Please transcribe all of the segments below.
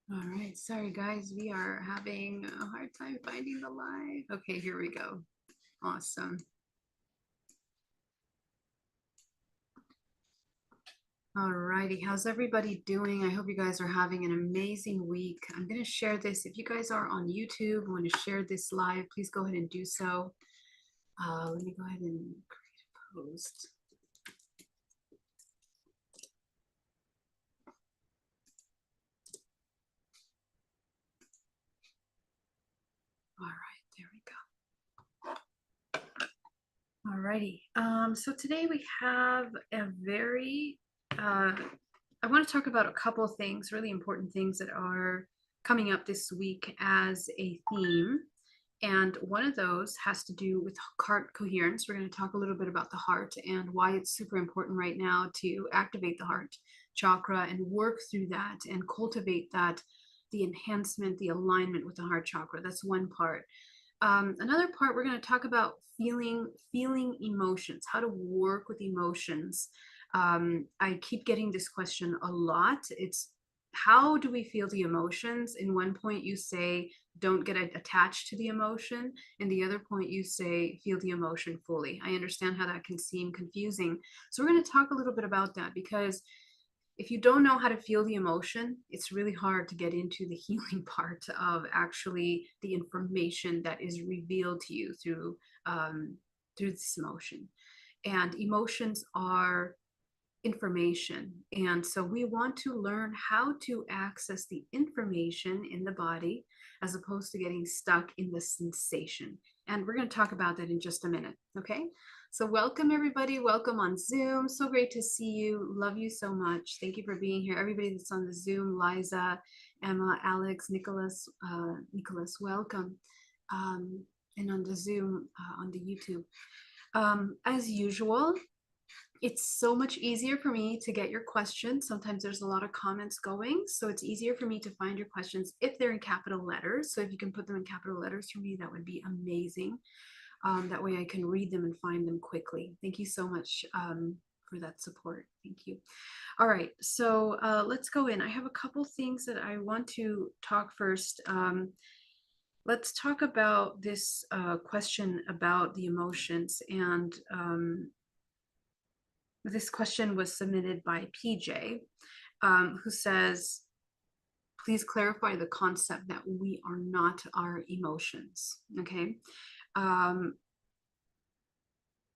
All right, sorry guys, we are having a hard time finding the live. Okay, here we go. Awesome. All righty, how's everybody doing? I hope you guys are having an amazing week. I'm going to share this. If you guys are on YouTube, want to share this live, please go ahead and do so. Let me go ahead and create a post. All right, there we go. All righty. So today we have a very I want to talk about a couple of things, really important things that are coming up this week as a theme. And one of those has to do with heart coherence. We're going to talk a little bit about the heart and why it's super important right now to activate the heart chakra and work through that and cultivate that, the enhancement, the alignment with the heart chakra. That's one part. Another part, we're going to talk about feeling emotions, how to work with emotions. I keep getting this question a lot. It's how do we feel the emotions? In one point, you say, don't get attached to the emotion. In the other point, you say, feel the emotion fully. I understand how that can seem confusing. So, we're going to talk a little bit about that because if you don't know how to feel the emotion, it's really hard to get into the healing part of actually the information that is revealed to you through this emotion. And emotions are information. And so we want to learn how to access the information in the body as opposed to getting stuck in the sensation. And we're going to talk about that in just a minute. Okay. So, welcome everybody. Welcome on Zoom. So great to see you. Love you so much. Thank you for being here. Everybody that's on the Zoom, Liza, Emma, Alex, Nicholas, welcome. And on the Zoom, on the YouTube. As usual, it's so much easier for me to get your questions. Sometimes there's a lot of comments going, so it's easier for me to find your questions if they're in capital letters. So if you can put them in capital letters for me, that would be amazing. That way I can read them and find them quickly. Thank you so much for that support. Thank you. All right, so let's go in. I have a couple things that I want to talk first. Let's talk about this question about the emotions. And this question was submitted by PJ, who says, please clarify the concept that we are not our emotions. Okay.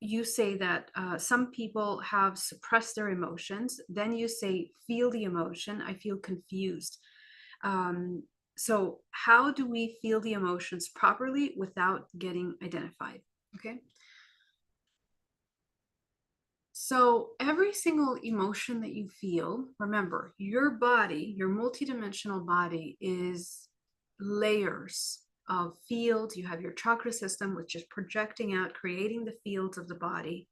You say that some people have suppressed their emotions. Then you say, feel the emotion. I feel confused. So, how do we feel the emotions properly without getting identified? Okay. So, every single emotion that you feel, remember, your body, your multidimensional body, is layers of fields. You have your chakra system, which is projecting out, creating the fields of the body.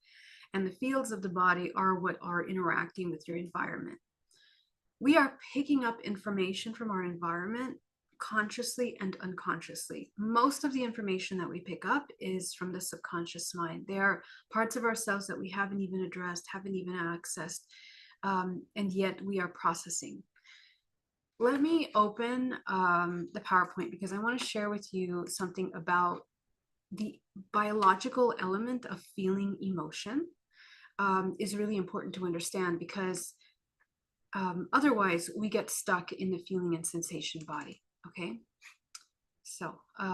And the fields of the body are what are interacting with your environment. We are picking up information from our environment consciously and unconsciously. Most of the information that we pick up is from the subconscious mind. There are parts of ourselves that we haven't even addressed, haven't even accessed, and yet we are processing. Let me open the PowerPoint because I want to share with you something about the biological element of feeling emotion. Is really important to understand because otherwise we get stuck in the feeling and sensation body. Okay, so go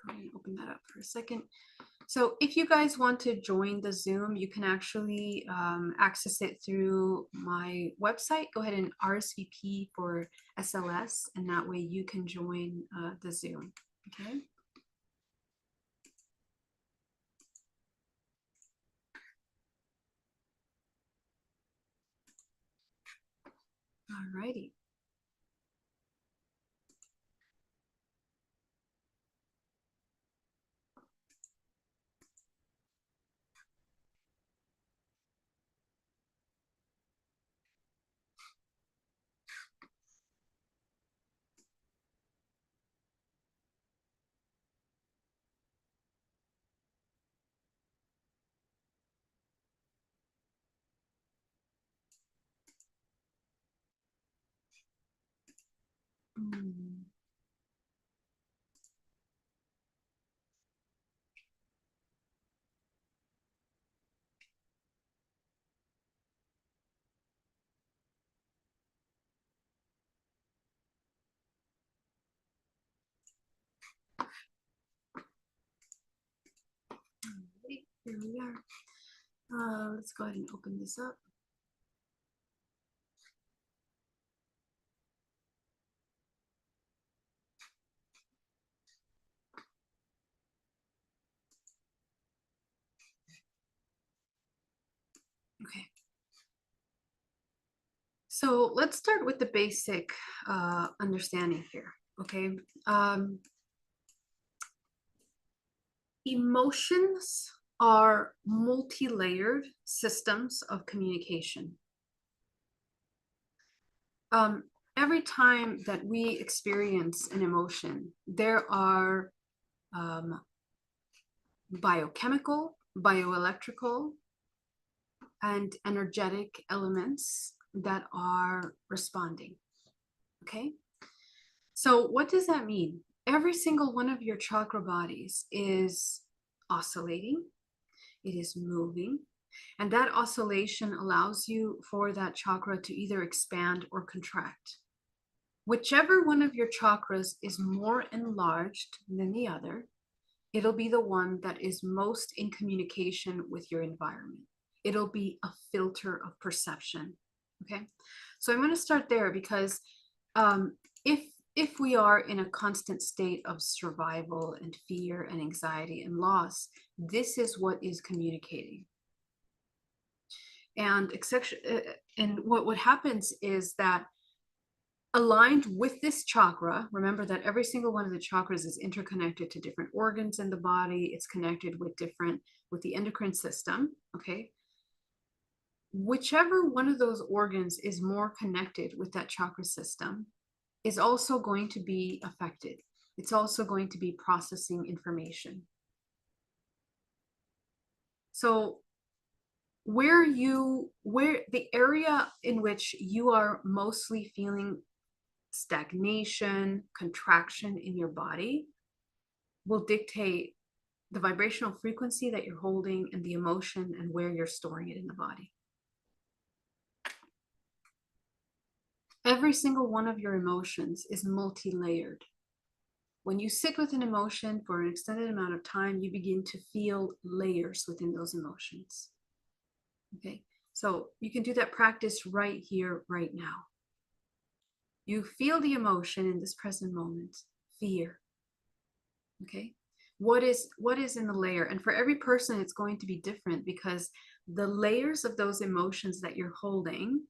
ahead and open that up for a second. So if you guys want to join the Zoom, you can actually access it through my website. Go ahead and RSVP for SLS, and that way you can join the Zoom. Okay. All righty. Here we are. Let's go ahead and open this up. Okay. So let's start with the basic understanding here. Okay. Emotions are multi-layered systems of communication. Every time that we experience an emotion, there are biochemical, bioelectrical, and energetic elements that are responding. Okay? So what does that mean? Every single one of your chakra bodies is oscillating, it is moving, and that oscillation allows you for that chakra to either expand or contract. Whichever one of your chakras is more enlarged than the other, it'll be the one that is most in communication with your environment. It'll be a filter of perception. Okay, so I'm going to start there because if we are in a constant state of survival and fear and anxiety and loss, this is what is communicating. And what happens is that aligned with this chakra, remember that every single one of the chakras is interconnected to different organs in the body. It's connected with the endocrine system. Okay. Whichever one of those organs is more connected with that chakra system is also going to be affected. It's also going to be processing information. So where the area in which you are mostly feeling stagnation, contraction in your body will dictate the vibrational frequency that you're holding and the emotion and where you're storing it in the body. Every single one of your emotions is multi-layered. When you sit with an emotion for an extended amount of time, you begin to feel layers within those emotions. Okay, so you can do that practice right here, right now. You feel the emotion in this present moment, fear. Okay, what is in the layer? And for every person, it's going to be different because the layers of those emotions that you're holding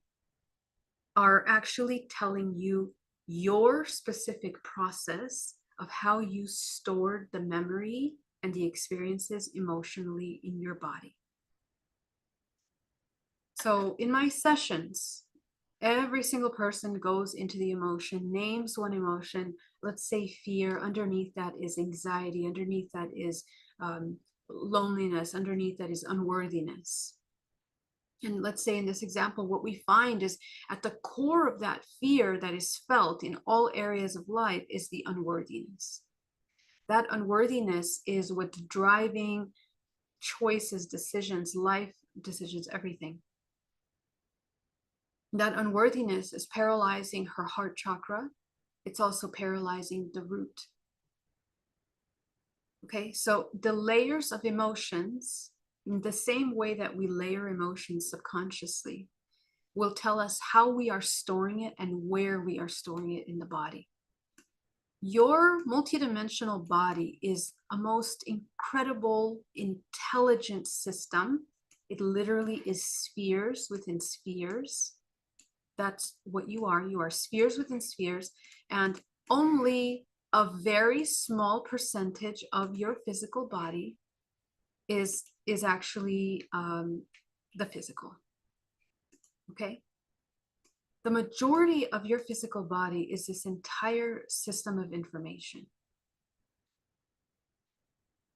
are actually telling you your specific process of how you stored the memory and the experiences emotionally in your body. So in my sessions, every single person goes into the emotion, names one emotion. Let's say fear. Underneath that is anxiety. Underneath that is loneliness. Underneath that is unworthiness. And let's say in this example, what we find is at the core of that fear that is felt in all areas of life is the unworthiness. That unworthiness is what's driving choices, decisions, life decisions, everything. That unworthiness is paralyzing her heart chakra. It's also paralyzing the root. Okay, so the layers of emotions, in the same way that we layer emotions subconsciously, will tell us how we are storing it and where we are storing it in the body. Your multidimensional body is a most incredible, intelligent system. It literally is spheres within spheres. That's what you are. You are spheres within spheres, and only a very small percentage of your physical body is actually the physical. Okay. The majority of your physical body is this entire system of information.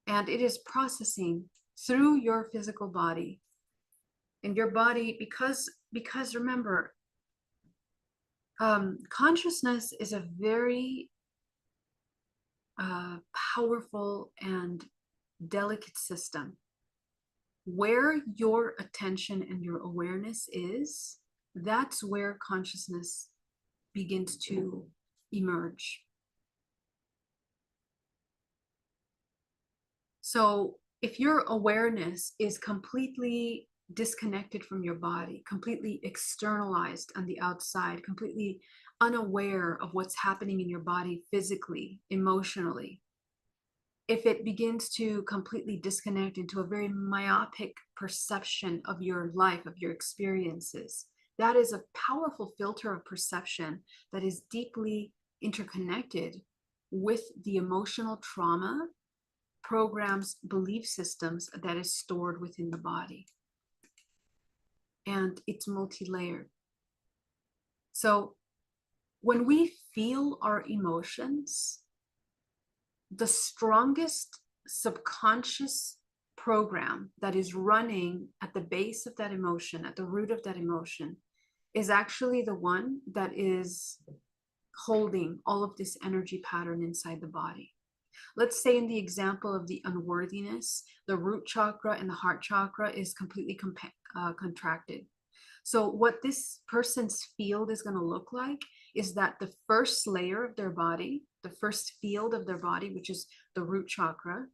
And it is processing through your physical body. And your body, because remember, consciousness is a very powerful and delicate system. Where your attention and your awareness is, that's where consciousness begins to emerge. So if your awareness is completely disconnected from your body, completely externalized on the outside, completely unaware of what's happening in your body physically, emotionally, if it begins to completely disconnect into a very myopic perception of your life, of your experiences, that is a powerful filter of perception that is deeply interconnected with the emotional trauma, programs, belief systems that is stored within the body. And it's multi-layered. So when we feel our emotions, the strongest subconscious program that is running at the base of that emotion, at the root of that emotion, is actually the one that is holding all of this energy pattern inside the body. Let's say in the example of the unworthiness, the root chakra and the heart chakra is completely contracted. So what this person's field is going to look like is that the first layer of their body, the first field of their body, which is the root chakra.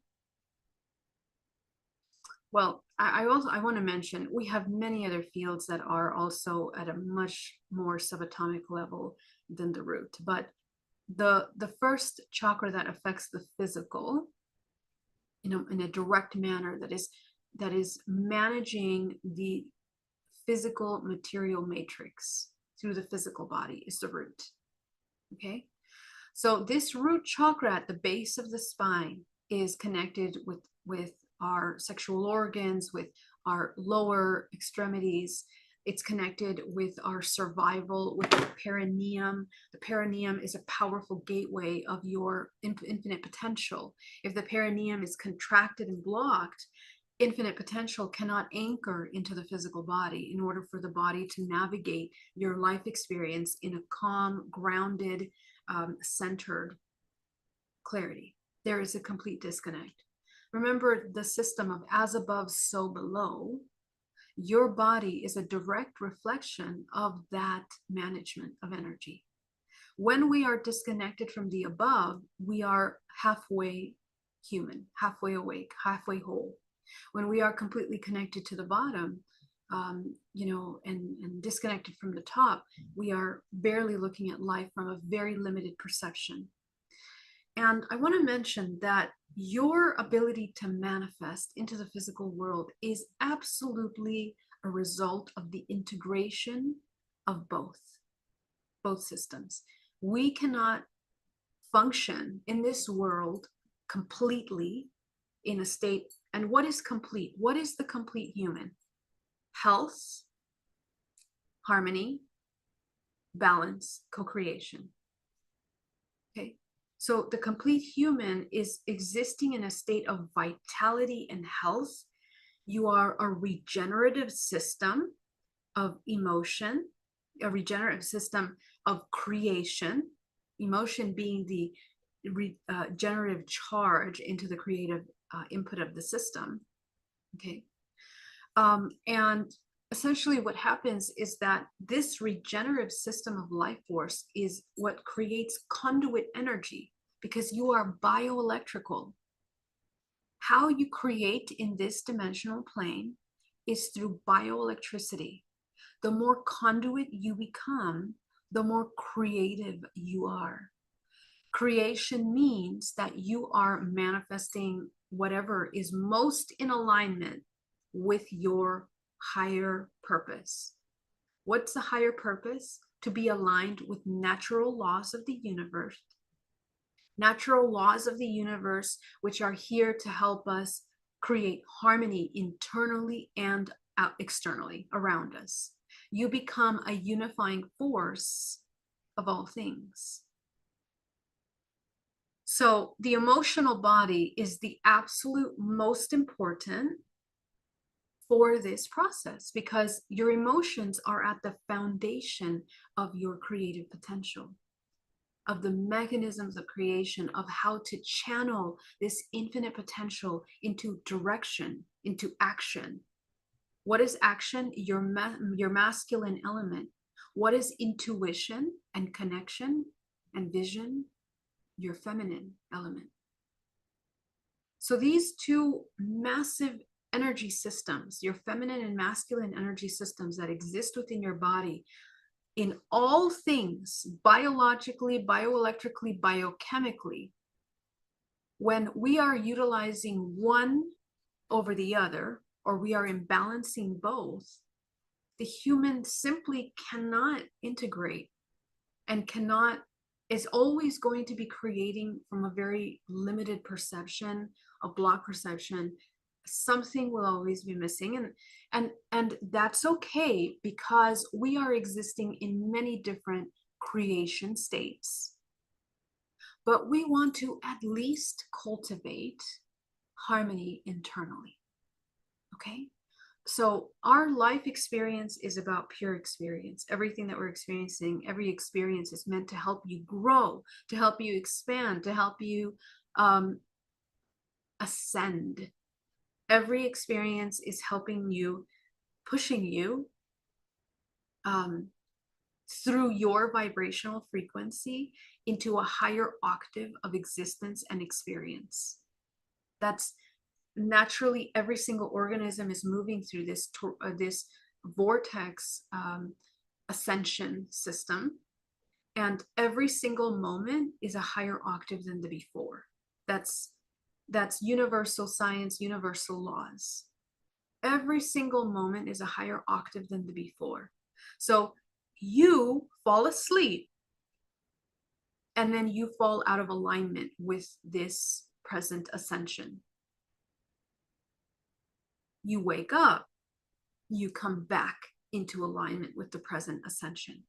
Well, I want to mention, we have many other fields that are also at a much more subatomic level than the root. But the first chakra that affects the physical, in a direct manner, that is managing the physical material matrix through the physical body, is the root. Okay, so this root chakra at the base of the spine is connected with our sexual organs, with our lower extremities. It's connected with our survival, with the perineum. The perineum is a powerful gateway of your infinite potential. If the perineum is contracted and blocked, infinite potential cannot anchor into the physical body in order for the body to navigate your life experience in a calm, grounded, centered clarity. There is a complete disconnect. Remember the system of as above, so below. Your body is a direct reflection of that management of energy. When we are disconnected from the above, we are halfway human, halfway awake, halfway whole. When we are completely connected to the bottom, and disconnected from the top, we are barely looking at life from a very limited perception. And I want to mention that your ability to manifest into the physical world is absolutely a result of the integration of both systems. We cannot function in this world completely in a state. And what is complete? What is the complete human? Health, harmony, balance, co-creation. Okay. So the complete human is existing in a state of vitality and health. You are a regenerative system of emotion, a regenerative system of creation, emotion being the generative charge into the creative input of the system. Okay. And essentially what happens is that this regenerative system of life force is what creates conduit energy, because you are bioelectrical. How you create in this dimensional plane is through bioelectricity. The more conduit you become, the more creative you are. Creation means that you are manifesting whatever is most in alignment with your higher purpose. What's the higher purpose? To be aligned with natural laws of the universe. Natural laws of the universe, which are here to help us create harmony internally and externally around us. You become a unifying force of all things. So the emotional body is the absolute most important for this process, because your emotions are at the foundation of your creative potential, of the mechanisms of creation, of how to channel this infinite potential into direction, into action. What is action? Your masculine element. What is intuition and connection and vision? Your feminine element. So these two massive energy systems, your feminine and masculine energy systems that exist within your body, in all things, biologically, bioelectrically, biochemically, when we are utilizing one over the other, or we are imbalancing both, the human simply cannot integrate and cannot, is always going to be creating from a very limited perception, a block perception. Something will always be missing, and that's okay, because we are existing in many different creation states, but we want to at least cultivate harmony internally. Okay, so our life experience is about pure experience. Everything that we're experiencing, every experience is meant to help you grow, to help you expand, to help you ascend. Every experience is helping you, pushing you through your vibrational frequency into a higher octave of existence and experience. That's naturally, every single organism is moving through this vortex ascension system, and every single moment is a higher octave than the before. That's universal science, universal laws. Every single moment is a higher octave than the before. So you fall asleep, and then you fall out of alignment with this present ascension. You wake up, you come back into alignment with the present ascension.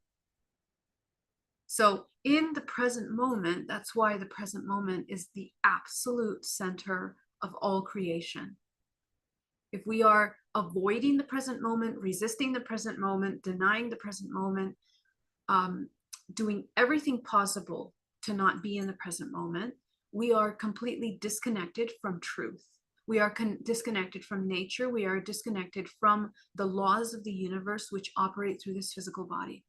So in the present moment, that's why the present moment is the absolute center of all creation. If we are avoiding the present moment, resisting the present moment, denying the present moment, doing everything possible to not be in the present moment, we are completely disconnected from truth. We are disconnected from nature. We are disconnected from the laws of the universe, which operate through this physical body.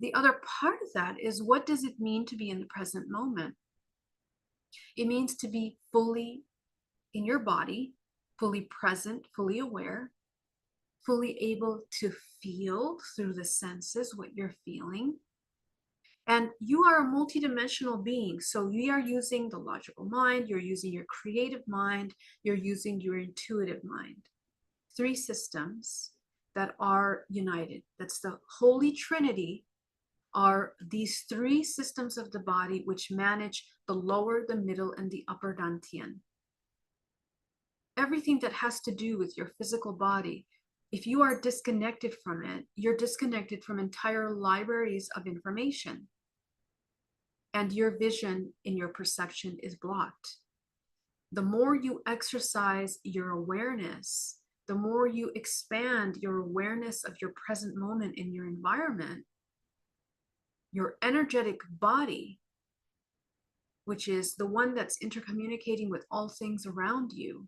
The other part of that is, what does it mean to be in the present moment? It means to be fully in your body, fully present, fully aware, fully able to feel through the senses what you're feeling. And you are a multidimensional being. So you are using the logical mind, you're using your creative mind, you're using your intuitive mind. Three systems that are united. That's the Holy Trinity, are these three systems of the body which manage the lower, the middle, and the upper dantian. Everything that has to do with your physical body, if you are disconnected from it, you're disconnected from entire libraries of information. And your vision in your perception is blocked. The more you exercise your awareness, the more you expand your awareness of your present moment in your environment, your energetic body, which is the one that's intercommunicating with all things around you,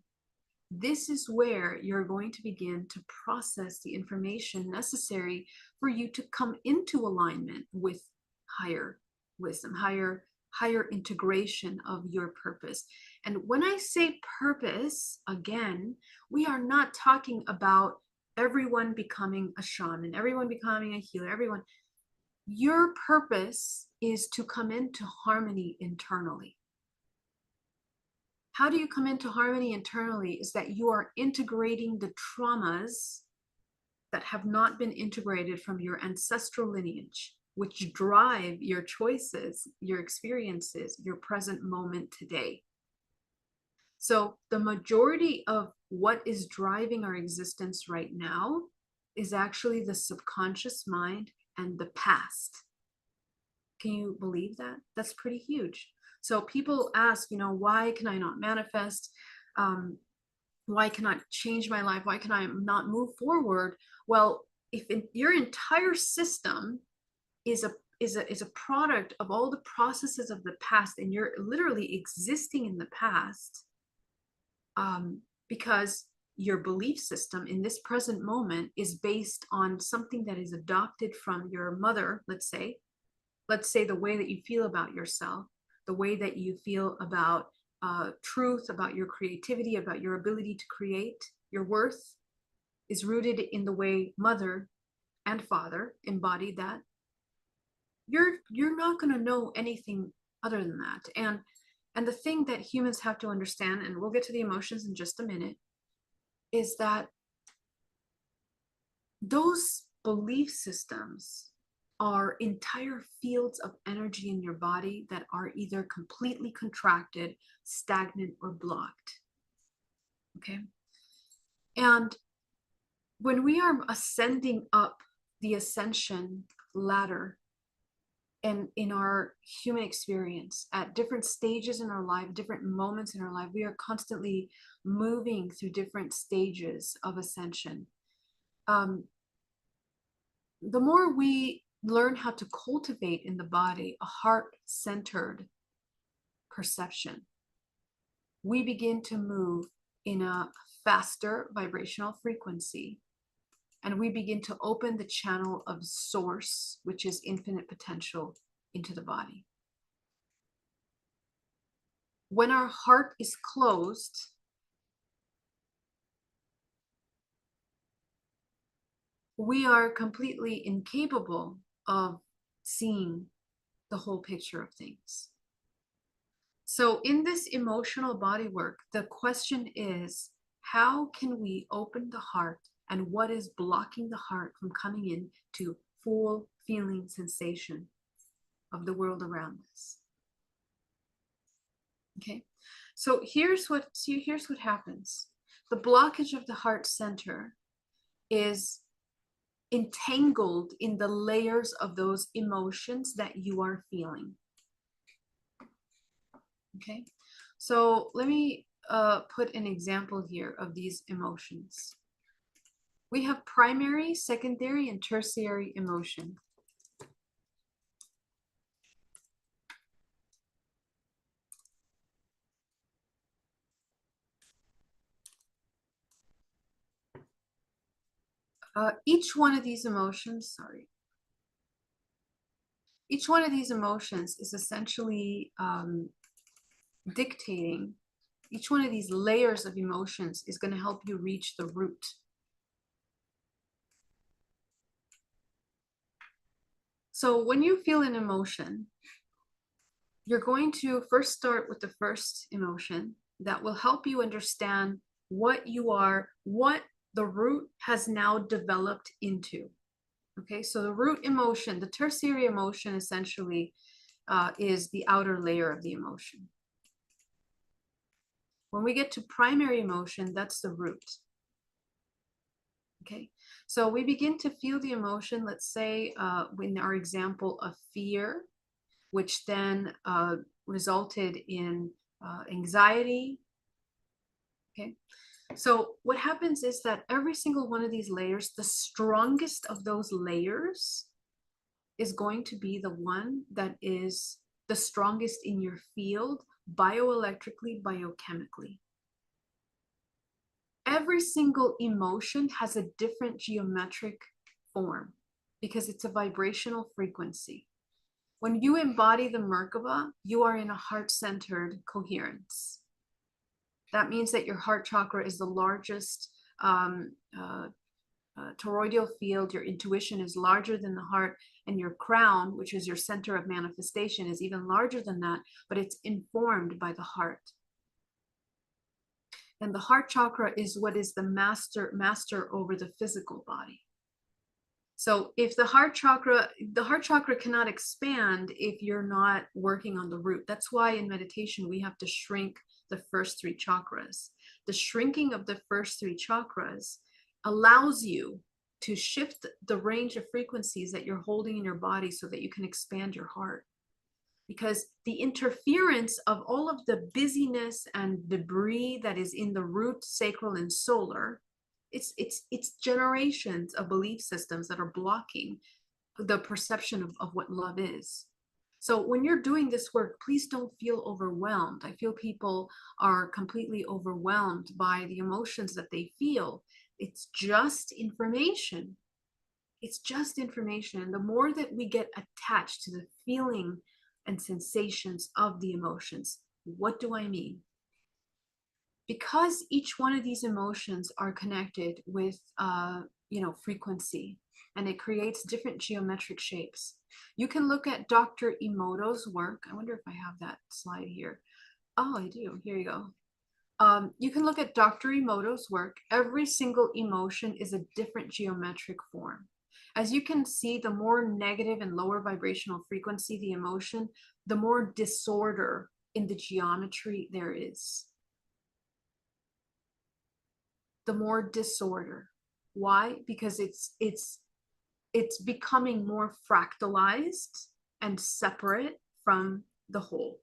this is where you're going to begin to process the information necessary for you to come into alignment with higher wisdom, higher integration of your purpose. And when I say purpose, again, we are not talking about everyone becoming a shaman, everyone becoming a healer, everyone. Your purpose is to come into harmony internally. How do you come into harmony internally? Is that you are integrating the traumas that have not been integrated from your ancestral lineage, which drive your choices, your experiences, your present moment today. So the majority of what is driving our existence right now is actually the subconscious mind and the past. Can you believe that? That's pretty huge. So people ask, why can I not manifest? Why can I change my life? Why can I not move forward? Well, if your entire system is a product of all the processes of the past, and you're literally existing in the past, because your belief system in this present moment is based on something that is adopted from your mother, let's say the way that you feel about yourself, the way that you feel about truth, about your creativity, about your ability to create, your worth is rooted in the way mother and father embodied that, you're not going to know anything other than that. And the thing that humans have to understand, and we'll get to the emotions in just a minute, is that those belief systems are entire fields of energy in your body that are either completely contracted, stagnant, or blocked. Okay. And when we are ascending up the ascension ladder and in our human experience at different stages in our life, different moments in our life, we are constantly moving through different stages of ascension. The more we learn how to cultivate in the body a heart-centered perception, we begin to move in a faster vibrational frequency, and we begin to open the channel of source, which is infinite potential, into the body. When our heart is closed, we are completely incapable of seeing the whole picture of things. So in this emotional body work, the question is, how can we open the heart, and what is blocking the heart from coming in to full feeling sensation of the world around us? Okay, so here's what happens. The blockage of the heart center is entangled in the layers of those emotions that you are feeling. Okay, so let me put an example here of these emotions. We have primary, secondary, and tertiary emotion. Each one of these emotions is essentially dictating, each one of these layers of emotions is going to help you reach the root. So when you feel an emotion, you're going to first start with the first emotion that will help you understand what you are, what the root has now developed into. Okay, so the root emotion, the tertiary emotion, essentially is the outer layer of the emotion. When we get to primary emotion, that's the root. Okay, so we begin to feel the emotion, let's say in our example of fear, which then resulted in anxiety. Okay, so what happens is that every single one of these layers, the strongest of those layers is going to be the one that is the strongest in your field, bioelectrically, biochemically. Every single emotion has a different geometric form because it's a vibrational frequency. When you embody the Merkaba, you are in a heart-centered coherence. That means that your heart chakra is the largest toroidal field. Your intuition is larger than the heart, and your crown, which is your center of manifestation, is even larger than that, but it's informed by the heart. And the heart chakra is what is the master over the physical body. So if the heart chakra cannot expand if you're not working on the root. That's why in meditation, we have to shrink the first three chakras. The shrinking of the first three chakras allows you to shift the range of frequencies that you're holding in your body so that you can expand your heart. Because the interference of all of the busyness and debris that is in the root, sacral, and solar, it's generations of belief systems that are blocking the perception of what love is. So when you're doing this work, please don't feel overwhelmed. I feel people are completely overwhelmed by the emotions that they feel. It's just information. It's just information. And the more that we get attached to the feeling and sensations of the emotions, What do I mean? Because each one of these emotions are connected with, frequency, and it creates different geometric shapes. You can look at Dr. Emoto's work. I wonder if I have that slide here. Oh, I do. Here you go. You can look at Dr. Emoto's work. Every single emotion is a different geometric form. As you can see, the more negative and lower vibrational frequency the emotion, the more disorder in the geometry there is. The more disorder. Why? Because it's becoming more fractalized and separate from the whole.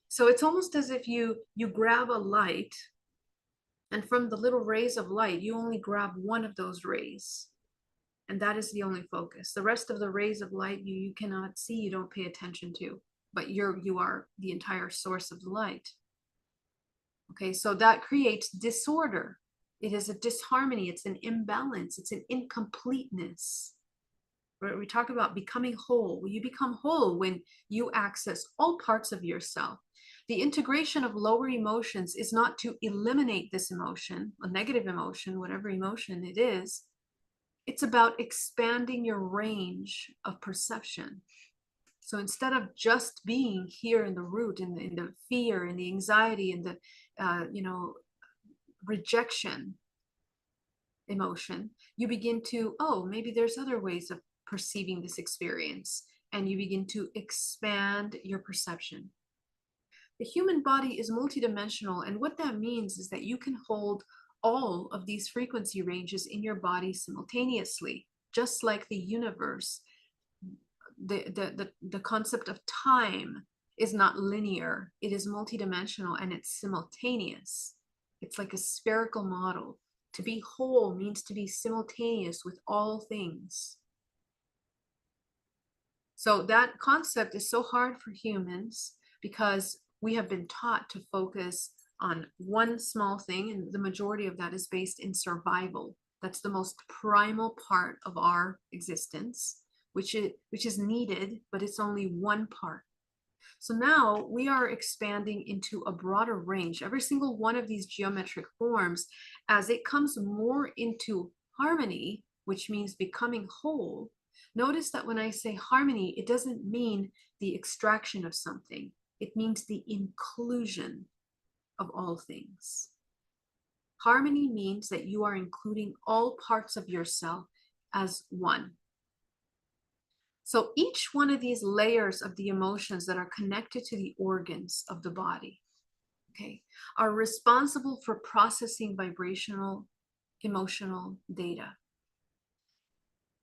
So it's almost as if you grab a light, and from the little rays of light, you only grab one of those rays, and that is the only focus. The rest of the rays of light you cannot see, you don't pay attention to, but you are the entire source of the light. Okay, so that creates disorder. It is a disharmony, it's an imbalance, it's an incompleteness. We talk about becoming whole. You become whole when you access all parts of yourself. The integration of lower emotions is not to eliminate this emotion, a negative emotion, whatever emotion it is. It's about expanding your range of perception. So instead of just being here in the root, in the fear, in the anxiety, in the rejection emotion, you begin to, maybe there's other ways of perceiving this experience, and you begin to expand your perception. The human body is multidimensional, and what that means is that you can hold all of these frequency ranges in your body simultaneously, just like the universe. The concept of time is not linear, it is multidimensional, and it's simultaneous. It's like a spherical model. To be whole means to be simultaneous with all things. So that concept is so hard for humans because we have been taught to focus on one small thing, and the majority of that is based in survival. That's the most primal part of our existence, which is needed, but it's only one part. So now we are expanding into a broader range. Every single one of these geometric forms, as it comes more into harmony, which means becoming whole. Notice that when I say harmony, it doesn't mean the extraction of something. It means the inclusion of all things. Harmony means that you are including all parts of yourself as one. So each one of these layers of the emotions that are connected to the organs of the body, okay, are responsible for processing vibrational, emotional data.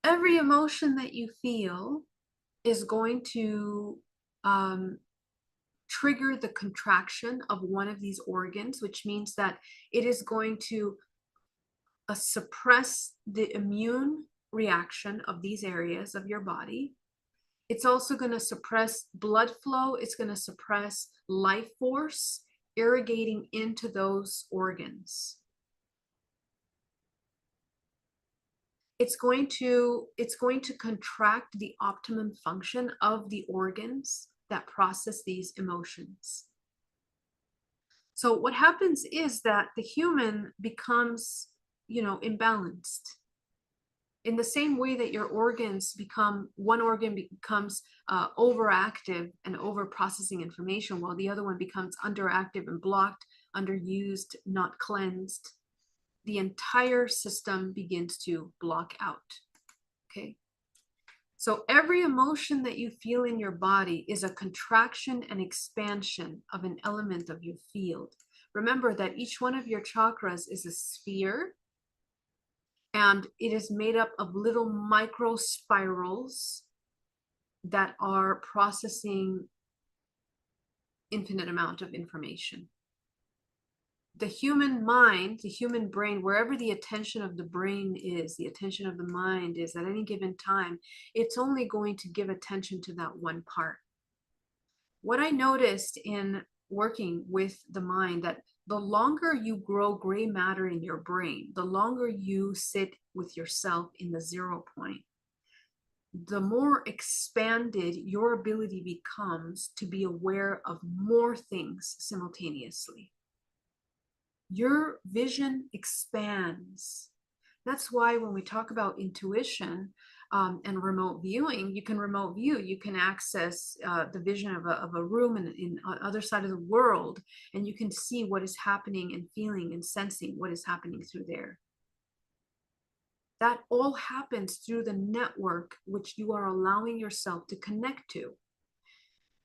Every emotion that you feel is going to trigger the contraction of one of these organs, which means that it is going to suppress the immune reaction of these areas of your body. It's also going to suppress blood flow. It's going to suppress life force irrigating into those organs. It's going to contract the optimum function of the organs that process these emotions. So what happens is that the human becomes, imbalanced. In the same way that your organs become, one organ becomes overactive and over processing information, while the other one becomes underactive and blocked, underused, not cleansed, the entire system begins to block out. Okay. So every emotion that you feel in your body is a contraction and expansion of an element of your field. Remember that each one of your chakras is a sphere, and it is made up of little micro spirals that are processing infinite amount of information. The human mind, the human brain, wherever the attention of the brain is, the attention of the mind is at any given time, it's only going to give attention to that one part. What I noticed in working with the mind, that the longer you grow gray matter in your brain, the longer you sit with yourself in the 0 point, the more expanded your ability becomes to be aware of more things simultaneously. Your vision expands. That's why when we talk about intuition and remote viewing, you can remote view, you can access the vision of a room in other side of the world, and you can see what is happening and feeling and sensing what is happening through there. That all happens through the network which you are allowing yourself to connect to.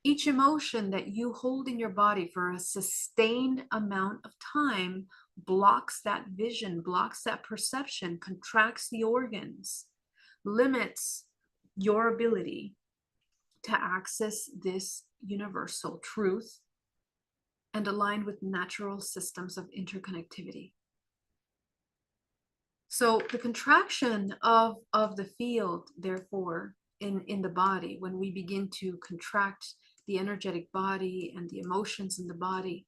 Each emotion that you hold in your body for a sustained amount of time blocks that vision, blocks that perception, contracts the organs, limits your ability to access this universal truth and align with natural systems of interconnectivity. So the contraction of the field, therefore, in the body, when we begin to contract the energetic body and the emotions in the body,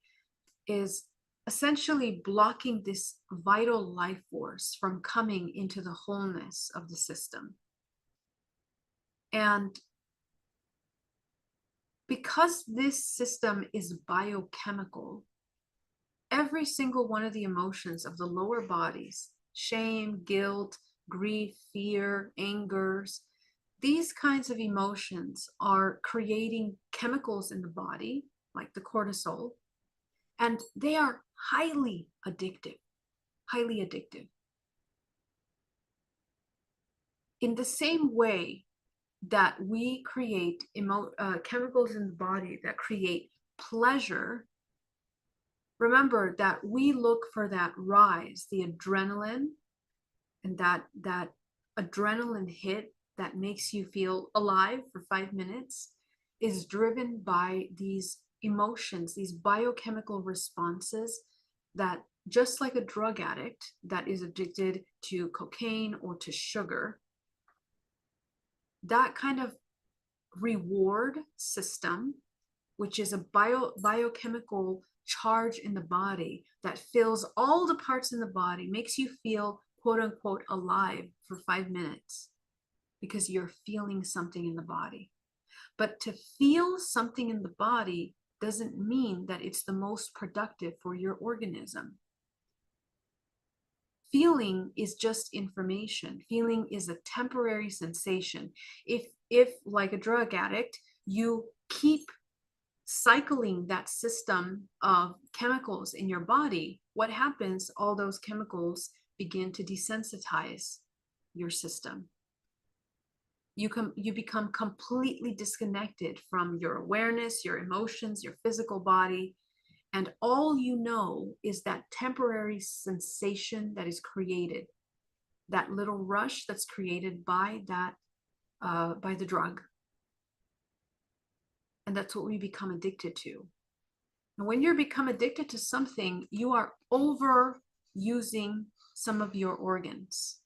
is essentially blocking this vital life force from coming into the wholeness of the system. And because this system is biochemical, every single one of the emotions of the lower bodies, shame, guilt, grief, fear, angers, these kinds of emotions are creating chemicals in the body, like the cortisol, and they are highly addictive, highly addictive. In the same way that we create chemicals in the body that create pleasure, remember that we look for that rise, the adrenaline, and that adrenaline hit that makes you feel alive for 5 minutes is driven by these emotions, these biochemical responses that, just like a drug addict that is addicted to cocaine or to sugar, that kind of reward system, which is a biochemical charge in the body that fills all the parts in the body, makes you feel quote unquote alive for 5 minutes because you're feeling something in the body. But to feel something in the body doesn't mean that it's the most productive for your organism. Feeling is just information. Feeling is a temporary sensation. If like a drug addict, you keep cycling that system of chemicals in your body, what happens? All those chemicals begin to desensitize your system. You become completely disconnected from your awareness, your emotions, your physical body, and all you know is that temporary sensation that is created, that little rush that's created by that by the drug. And that's what we become addicted to. And when you become addicted to something, you are overusing some of your organs.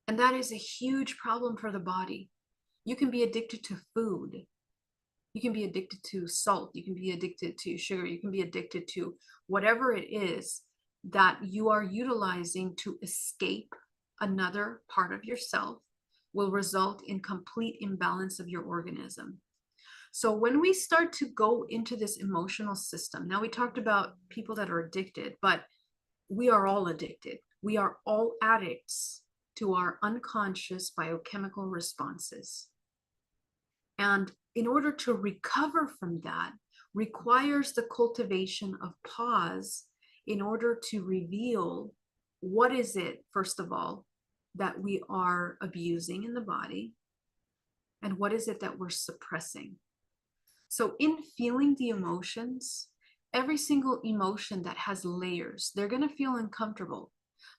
And that is a huge problem for the body. You can be addicted to food. You can be addicted to salt. You can be addicted to sugar. You can be addicted to whatever it is that you are utilizing to escape another part of yourself, will result in complete imbalance of your organism. So when we start to go into this emotional system, now we talked about people that are addicted, but we are all addicted. We are all addicts to our unconscious biochemical responses. And in order to recover from that requires the cultivation of pause in order to reveal what is it, first of all, that we are abusing in the body, and what is it that we're suppressing. So in feeling the emotions, every single emotion that has layers, they're going to feel uncomfortable,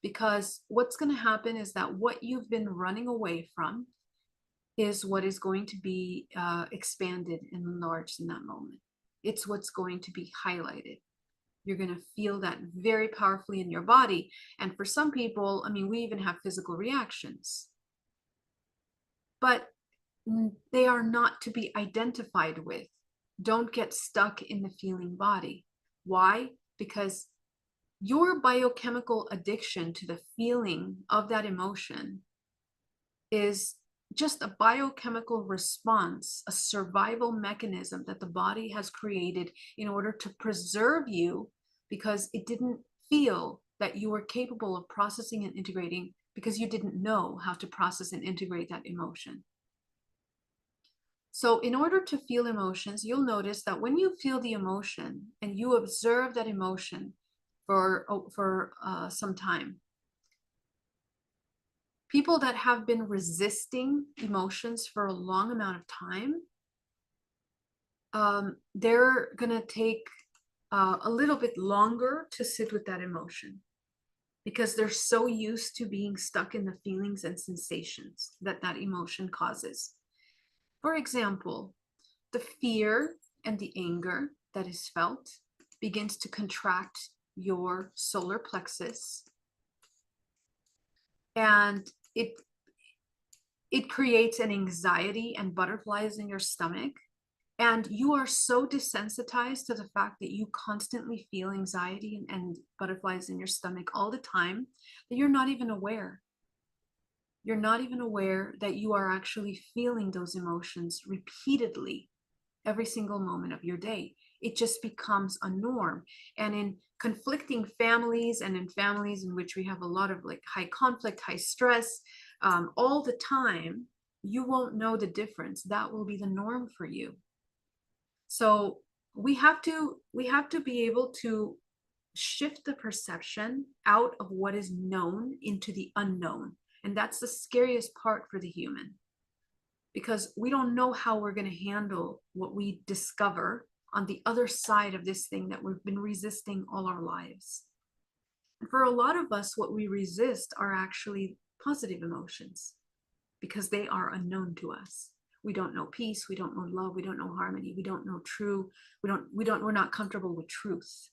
because what's going to happen is that what you've been running away from is what is going to be expanded and enlarged in that moment. It's what's going to be highlighted. You're going to feel that very powerfully in your body. And for some people, I mean, we even have physical reactions, but they are not to be identified with. Don't get stuck in the feeling body. Why? Because your biochemical addiction to the feeling of that emotion is just a biochemical response, a survival mechanism that the body has created in order to preserve you, because it didn't feel that you were capable of processing and integrating, because you didn't know how to process and integrate that emotion. So in order to feel emotions, you'll notice that when you feel the emotion and you observe that emotion for some time, people that have been resisting emotions for a long amount of time, they're going to take a little bit longer to sit with that emotion, because they're so used to being stuck in the feelings and sensations that that emotion causes. For example, the fear and the anger that is felt begins to contract your solar plexus, and it creates an anxiety and butterflies in your stomach. And you are so desensitized to the fact that you constantly feel anxiety and butterflies in your stomach all the time that you're not even aware. You're not even aware that you are actually feeling those emotions repeatedly every single moment of your day. It just becomes a norm. And in conflicting families, and in families in which we have a lot of like high conflict, high stress, all the time, you won't know the difference. That will be the norm for you. So we have to be able to shift the perception out of what is known into the unknown. And that's the scariest part for the human, because we don't know how we're going to handle what we discover on the other side of this thing that we've been resisting all our lives. And for a lot of us, what we resist are actually positive emotions, because they are unknown to us. We don't know peace, we don't know love, we don't know harmony, we don't know we're not comfortable with truth,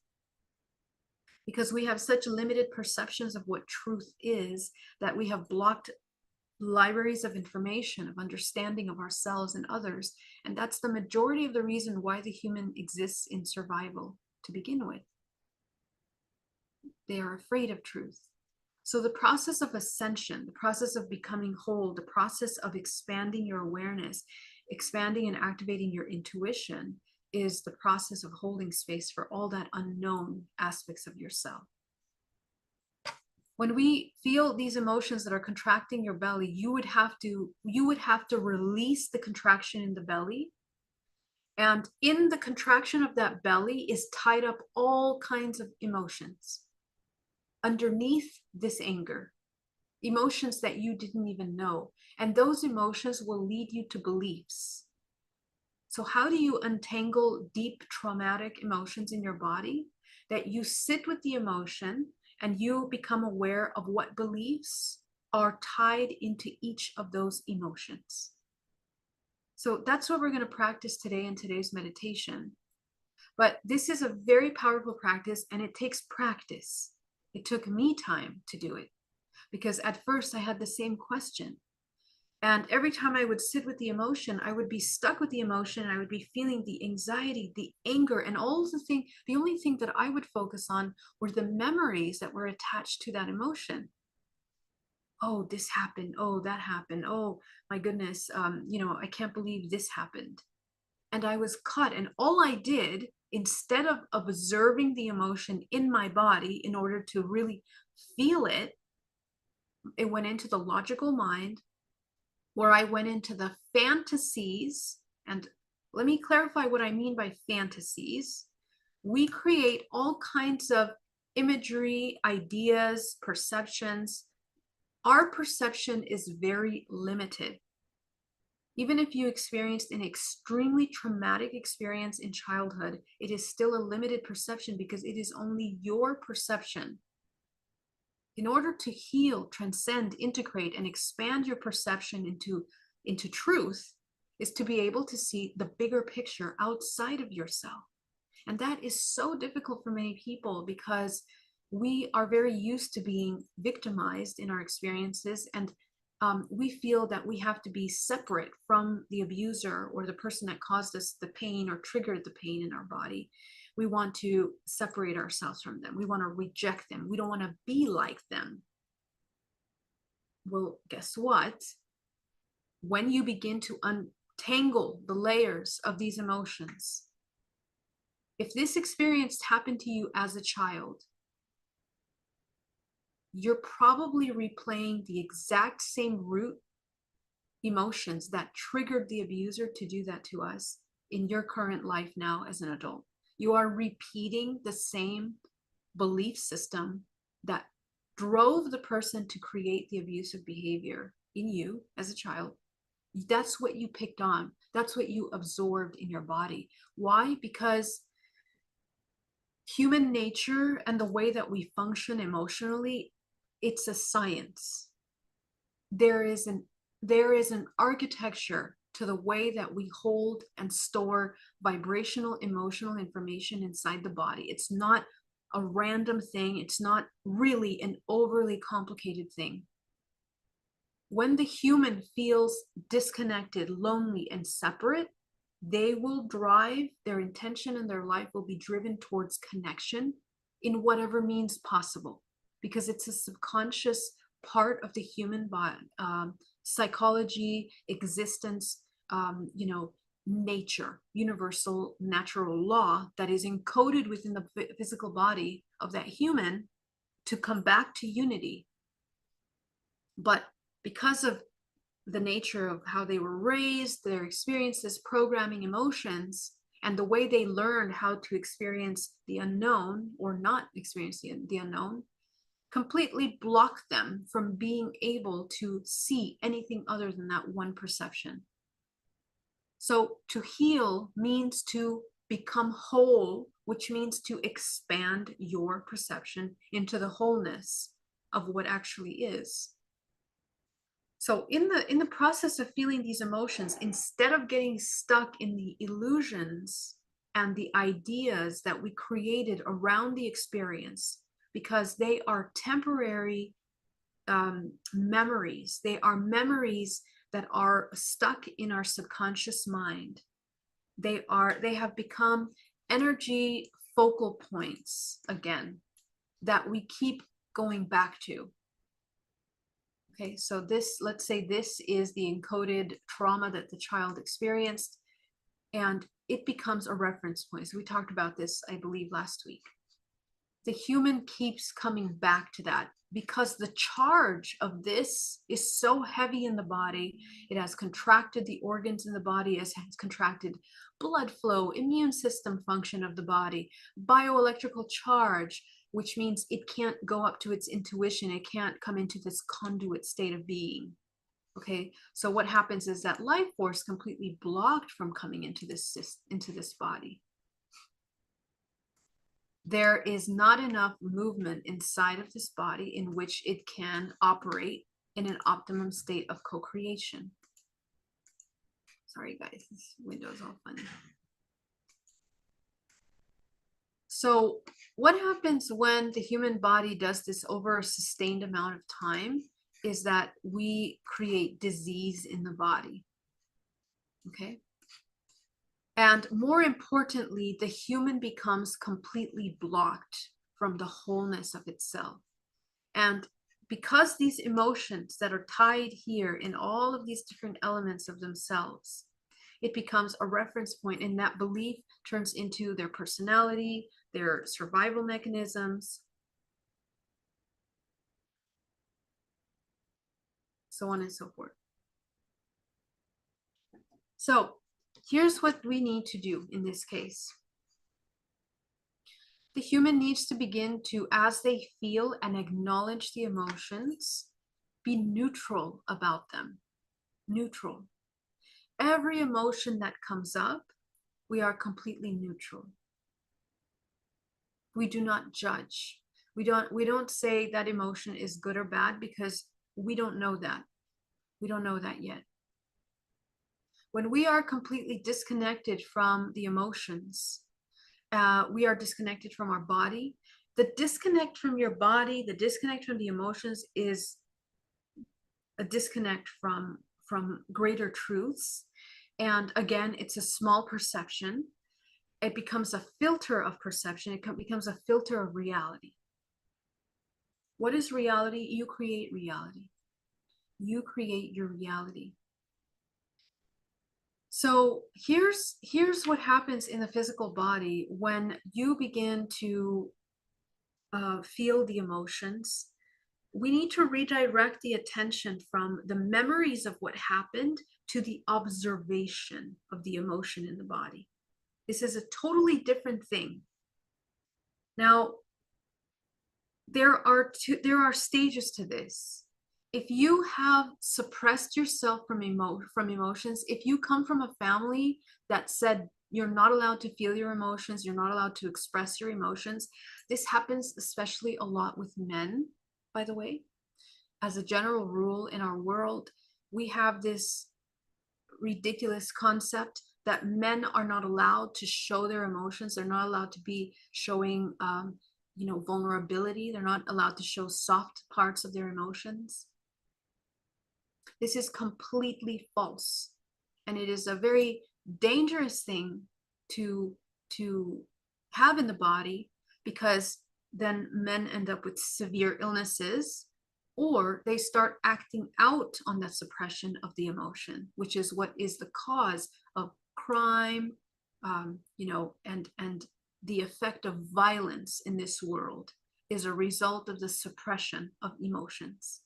because we have such limited perceptions of what truth is that we have blocked libraries of information, of understanding of ourselves and others. And that's the majority of the reason why the human exists in survival to begin with. They are afraid of truth. So the process of ascension, the process of becoming whole, the process of expanding your awareness, expanding and activating your intuition, is the process of holding space for all that unknown aspects of yourself. When we feel these emotions that are contracting your belly, you would have to release the contraction in the belly. And in the contraction of that belly is tied up all kinds of emotions underneath this anger, emotions that you didn't even know. And those emotions will lead you to beliefs. So how do you untangle deep traumatic emotions in your body? That you sit with the emotion and you become aware of what beliefs are tied into each of those emotions. So that's what we're going to practice today in today's meditation. But this is a very powerful practice, and it takes practice. It took me time to do it, because at first I had the same question. And every time I would sit with the emotion, I would be stuck with the emotion, and I would be feeling the anxiety, the anger, and all the thing. The only thing that I would focus on were the memories that were attached to that emotion. Oh, this happened. Oh, that happened. Oh, my goodness. I can't believe this happened. And I was caught. And all I did, instead of observing the emotion in my body in order to really feel it, it went into the logical mind, where I went into the fantasies. And let me clarify what I mean by fantasies. We create all kinds of imagery, ideas, perceptions. Our perception is very limited. Even if you experienced an extremely traumatic experience in childhood, it is still a limited perception, because it is only your perception. In order to heal, transcend, integrate, and expand your perception into truth, is to be able to see the bigger picture outside of yourself. And that is so difficult for many people, because we are very used to being victimized in our experiences, and we feel that we have to be separate from the abuser or the person that caused us the pain or triggered the pain in our body. We want to separate ourselves from them. We want to reject them. We don't want to be like them. Well, guess what? when you begin to untangle the layers of these emotions, if this experience happened to you as a child, you're probably replaying the exact same root emotions that triggered the abuser to do that to us in your current life now as an adult. You are repeating the same belief system that drove the person to create the abusive behavior in you as a child. That's what you picked on. That's what you absorbed in your body. Why? Because human nature and the way that we function emotionally, it's a science. There is an architecture to the way that we hold and store vibrational emotional information inside the body. It's not a random thing. It's not really an overly complicated thing. When the human feels disconnected, lonely, and separate, they will drive, their intention in their life will be driven towards connection in whatever means possible, because it's a subconscious part of the human body, psychology, existence, nature, universal natural law that is encoded within the physical body of that human to come back to unity. But because of the nature of how they were raised, their experiences, programming, emotions, and the way they learned how to experience the unknown or not experience the unknown, completely block them from being able to see anything other than that one perception. So to heal means to become whole, which means to expand your perception into the wholeness of what actually is. So in the process of feeling these emotions, instead of getting stuck in the illusions and the ideas that we created around the experience, because they are temporary memories. They are memories that are stuck in our subconscious mind. They have become energy focal points again that we keep going back to. Okay, so let's say this is the encoded trauma that the child experienced, and it becomes a reference point. So we talked about this, I believe, last week. The human keeps coming back to that because the charge of this is so heavy in the body. It has contracted the organs in the body, it has contracted blood flow, immune system function of the body, bioelectrical charge, which means it can't go up to its intuition. It can't come into this conduit state of being. Okay, so what happens is that life force completely blocked from coming into this body. There is not enough movement inside of this body in which it can operate in an optimum state of co-creation. Sorry guys, this window's all funny. So what happens when the human body does this over a sustained amount of time is that we create disease in the body. Okay. And more importantly, the human becomes completely blocked from the wholeness of itself. And because these emotions that are tied here in all of these different elements of themselves, it becomes a reference point, and that belief turns into their personality, their survival mechanisms, so on and so forth. So here's what we need to do in this case. The human needs to begin to, as they feel and acknowledge the emotions, be neutral about them. Neutral. Every emotion that comes up, we are completely neutral. We do not judge. We don't say that emotion is good or bad because we don't know that. We don't know that yet. When we are completely disconnected from the emotions, we are disconnected from our body. The disconnect from your body, the disconnect from the emotions is a disconnect from greater truths. And again, it's a small perception. It becomes a filter of perception. It becomes a filter of reality. What is reality? You create reality. You create your reality. So here's what happens in the physical body when you begin to feel the emotions. We need to redirect the attention from the memories of what happened to the observation of the emotion in the body. This is a totally different thing. Now, there are stages to this. If you have suppressed yourself from emotions, if you come from a family that said you're not allowed to feel your emotions, you're not allowed to express your emotions, this happens especially a lot with men, by the way. As a general rule in our world, we have this ridiculous concept that men are not allowed to show their emotions. They're not allowed to be showing vulnerability. They're not allowed to show soft parts of their emotions. This is completely false, and it is a very dangerous thing to have in the body, because then men end up with severe illnesses, or they start acting out on that suppression of the emotion, which is what is the cause of crime, and the effect of violence in this world is a result of the suppression of emotions.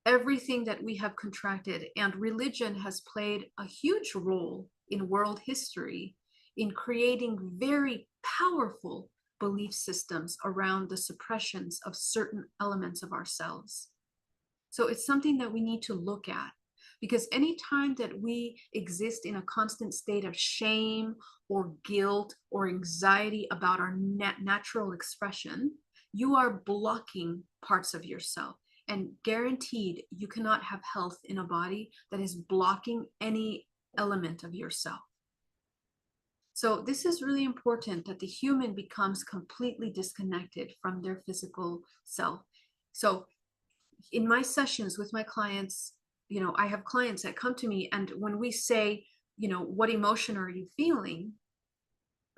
Everything that we have contracted, and religion has played a huge role in world history in creating very powerful belief systems around the suppressions of certain elements of ourselves. So it's something that we need to look at, because anytime that we exist in a constant state of shame or guilt or anxiety about our natural expression, you are blocking parts of yourself. And guaranteed, you cannot have health in a body that is blocking any element of yourself. So this is really important, that the human becomes completely disconnected from their physical self. So in my sessions with my clients, I have clients that come to me, and when we say, what emotion are you feeling?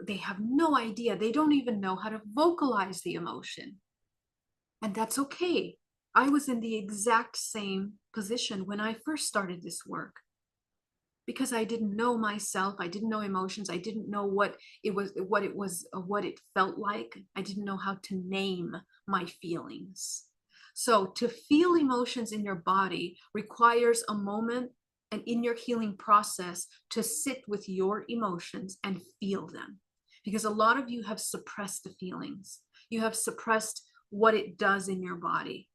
They have no idea. They don't even know how to vocalize the emotion. And that's okay. I was in the exact same position when I first started this work, because I didn't know myself. I didn't know emotions. I didn't know what it felt like. I didn't know how to name my feelings. So to feel emotions in your body requires a moment, and in your healing process, to sit with your emotions and feel them, because a lot of you have suppressed the feelings. You have suppressed what it does in your body.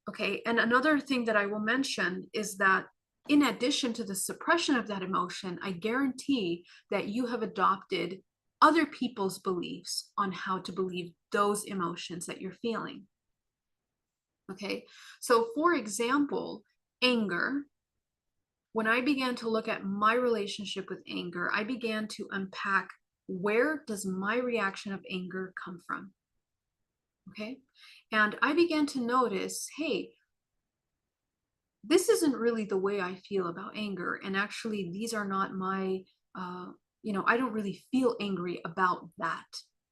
Okay, and another thing that I will mention is that in addition to the suppression of that emotion, I guarantee that you have adopted other people's beliefs on how to believe those emotions that you're feeling. Okay, so for example, anger. When I began to look at my relationship with anger, I began to unpack, where does my reaction of anger come from? Okay, and I began to notice, hey, this isn't really the way I feel about anger. And actually, these are not my, I don't really feel angry about that.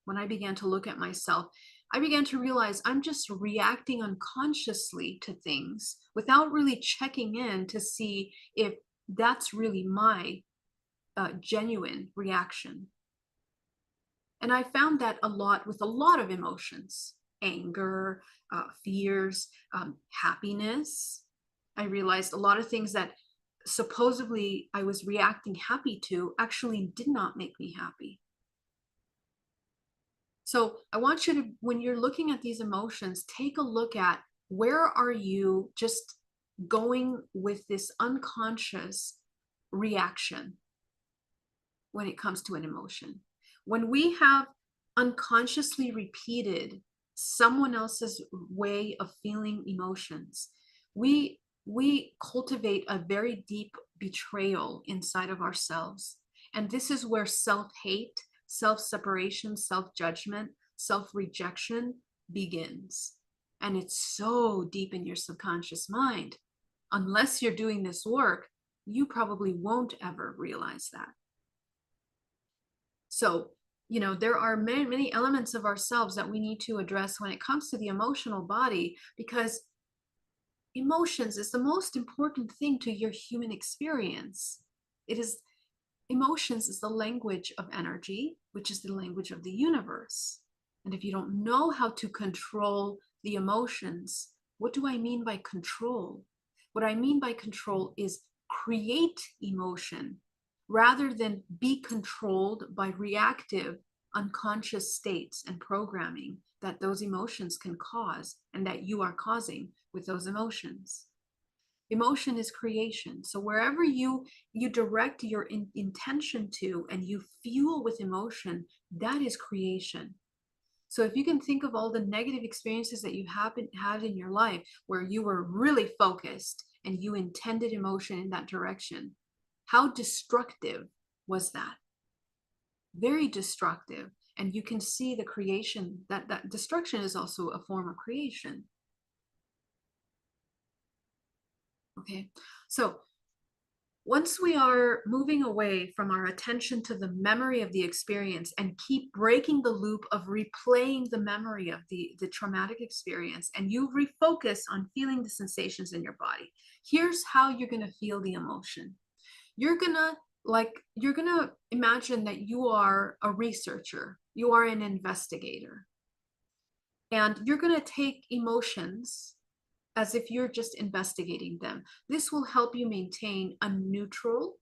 When I began to look at myself, I began to realize I'm just reacting unconsciously to things without really checking in to see if that's really my genuine reaction. And I found that a lot with a lot of emotions: anger, fears, happiness. I realized a lot of things that supposedly I was reacting happy to actually did not make me happy. So I want you to, when you're looking at these emotions, take a look at, where are you just going with this unconscious reaction when it comes to an emotion. When we have unconsciously repeated someone else's way of feeling emotions, we cultivate a very deep betrayal inside of ourselves. And this is where self-hate, self-separation, self-judgment, self-rejection begins. And it's so deep in your subconscious mind. Unless you're doing this work, you probably won't ever realize that. So, there are many, many elements of ourselves that we need to address when it comes to the emotional body, because emotions is the most important thing to your human experience. It is emotions is the language of energy, which is the language of the universe. And if you don't know how to control the emotions, what do I mean by control? What I mean by control is create emotion rather than be controlled by reactive unconscious states and programming that those emotions can cause and that you are causing with those emotions. Emotion is creation. So wherever you direct your intention to and you fuel with emotion, that is creation. So if you can think of all the negative experiences that you had in your life where you were really focused and you intended emotion in that direction, how destructive was that? Very destructive. And you can see the creation, that destruction is also a form of creation. Okay, so once we are moving away from our attention to the memory of the experience and keep breaking the loop of replaying the memory of the traumatic experience, and you refocus on feeling the sensations in your body, here's how you're going to feel the emotion. You're going to imagine that you are a researcher, you are an investigator, and you're going to take emotions as if you're just investigating them. This will help you maintain a neutral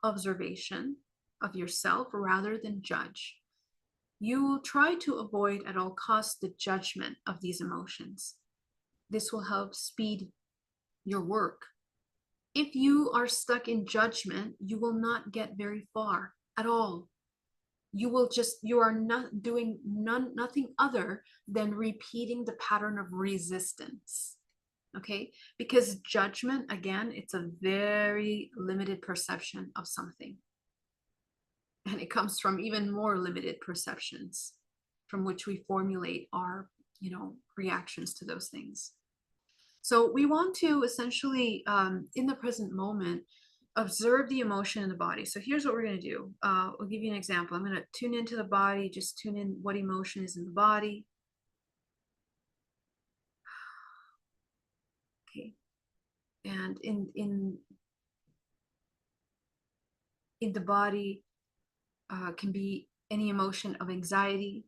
observation of yourself rather than judge. You will try to avoid at all costs the judgment of these emotions. This will help speed your work. If you are stuck in judgment, you will not get very far at all. You are not doing nothing other than repeating the pattern of resistance. Okay, because judgment, again, it's a very limited perception of something, and it comes from even more limited perceptions from which we formulate our reactions to those things. So we want to essentially in the present moment observe the emotion in the body. So here's what we're going to do. I'll give you an example. I'm going to tune into the body, just tune in what emotion is in the body. Okay, and in the body can be any emotion of anxiety.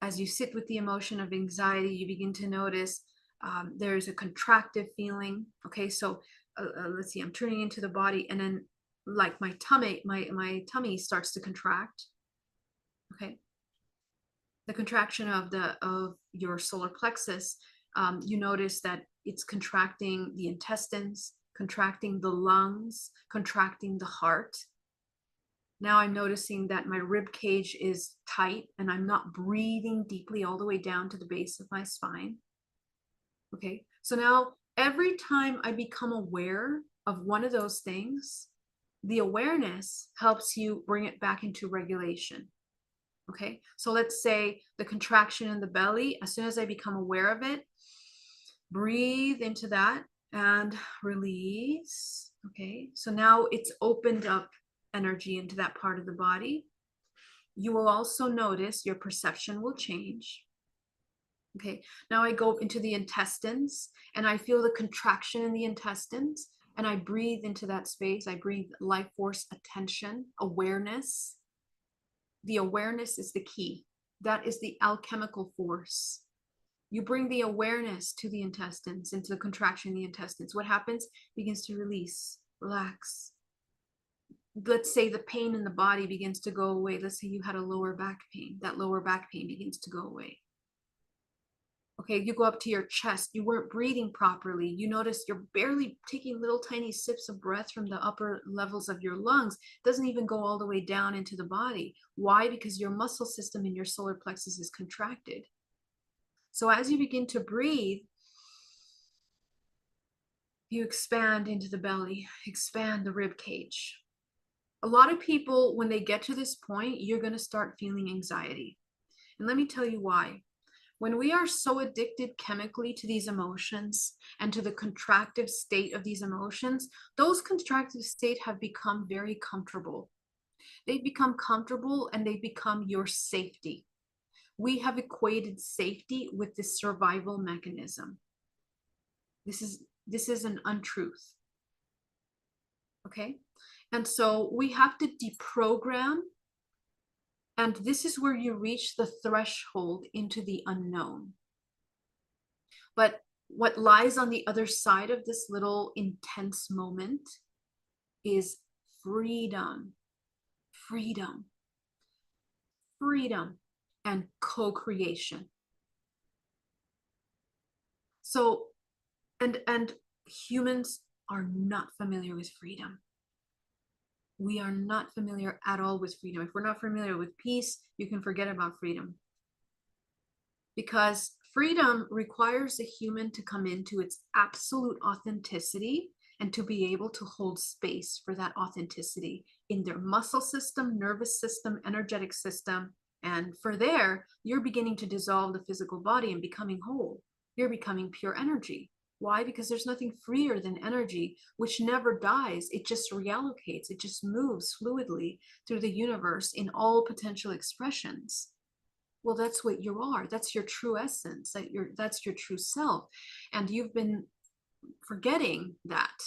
As you sit with the emotion of anxiety, you begin to notice there's a contractive feeling. Okay, so let's see, I'm turning into the body, and then like my tummy starts to contract. Okay, the contraction of your solar plexus, you notice that it's contracting the intestines, contracting the lungs, contracting the heart. Now I'm noticing that my rib cage is tight and I'm not breathing deeply all the way down to the base of my spine. Okay, so now every time I become aware of one of those things, the awareness helps you bring it back into regulation. Okay, so let's say the contraction in the belly, as soon as I become aware of it, breathe into that and release. Okay, so now it's opened up energy into that part of the body. You will also notice your perception will change. Okay, now I go into the intestines and I feel the contraction in the intestines and I breathe into that space. I breathe life force, attention, awareness. The awareness is the key. That is the alchemical force. You bring the awareness to the intestines, into the contraction in the intestines. What happens? Begins to release, relax. Let's say the pain in the body begins to go away. Let's say you had a lower back pain. That lower back pain begins to go away. Okay, you go up to your chest. You weren't breathing properly. You notice you're barely taking little tiny sips of breath from the upper levels of your lungs. It doesn't even go all the way down into the body. Why? Because your muscle system in your solar plexus is contracted. So as you begin to breathe, you expand into the belly, expand the rib cage. A lot of people, when they get to this point, you're going to start feeling anxiety. And let me tell you why. When we are so addicted chemically to these emotions and to the contractive state of these emotions, those contractive states have become very comfortable. They become comfortable and they become your safety. We have equated safety with the survival mechanism. This is an untruth. Okay. And so we have to deprogram. And this is where you reach the threshold into the unknown. But what lies on the other side of this little intense moment is freedom, freedom, freedom, and co-creation. So, and humans are not familiar with freedom. We are not familiar at all with freedom. If we're not familiar with peace, you can forget about freedom. Because freedom requires a human to come into its absolute authenticity and to be able to hold space for that authenticity in their muscle system, nervous system, energetic system. And for there, you're beginning to dissolve the physical body and becoming whole. You're becoming pure energy. Why? Because there's nothing freer than energy, which never dies. It just reallocates. It just moves fluidly through the universe in all potential expressions. Well, that's what you are. That's your true essence. That's your true self. And you've been forgetting that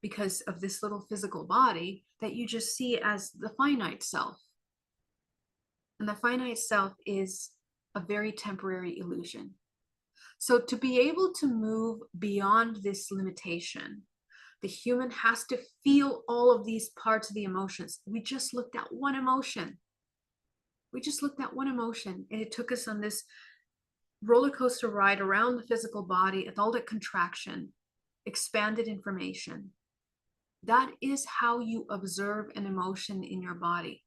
because of this little physical body that you just see as the finite self. And the finite self is a very temporary illusion. So to be able to move beyond this limitation, the human has to feel all of these parts of the emotions. We just looked at one emotion. And it took us on this roller coaster ride around the physical body at all that contraction, expanded information. That is how you observe an emotion in your body.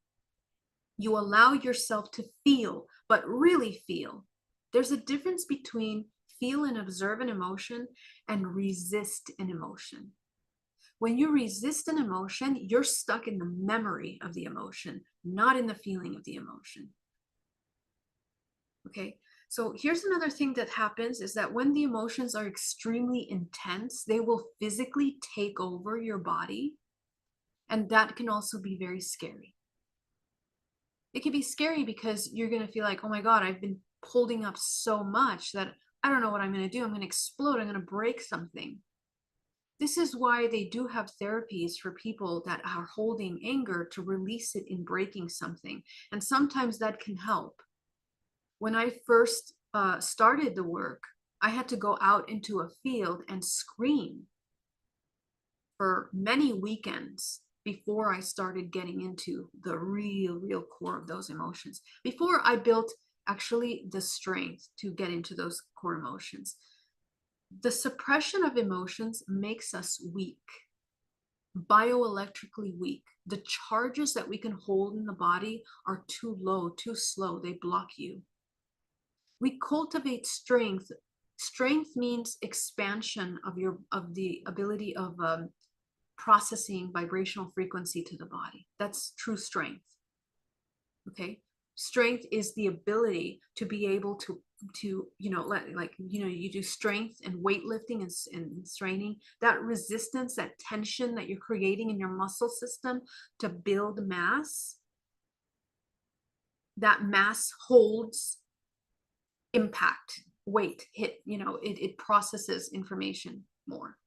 You allow yourself to feel, but really feel. There's a difference between feel and observe an emotion and resist an emotion. When you resist an emotion, you're stuck in the memory of the emotion, not in the feeling of the emotion. Okay, so here's another thing that happens is that when the emotions are extremely intense, they will physically take over your body. And that can also be very scary. It can be scary because you're going to feel like, oh my God, I've been holding up so much that I don't know what I'm going to do. I'm going to explode. I'm going to break something. This is why they do have therapies for people that are holding anger to release it in breaking something. And sometimes that can help. When I first started the work, I had to go out into a field and scream for many weekends before I started getting into the real core of those emotions. Before I built actually the strength to get into those core emotions. The suppression of emotions makes us weak, bioelectrically weak. The charges that we can hold in the body are too low, too slow. They block you. We cultivate strength. Strength means expansion of the ability of processing vibrational frequency to the body. That's true strength. Okay, strength is the ability to be able to you do strength and weightlifting and straining, that resistance, that tension that you're creating in your muscle system to build mass. That mass holds impact, weight, hit, it processes information more.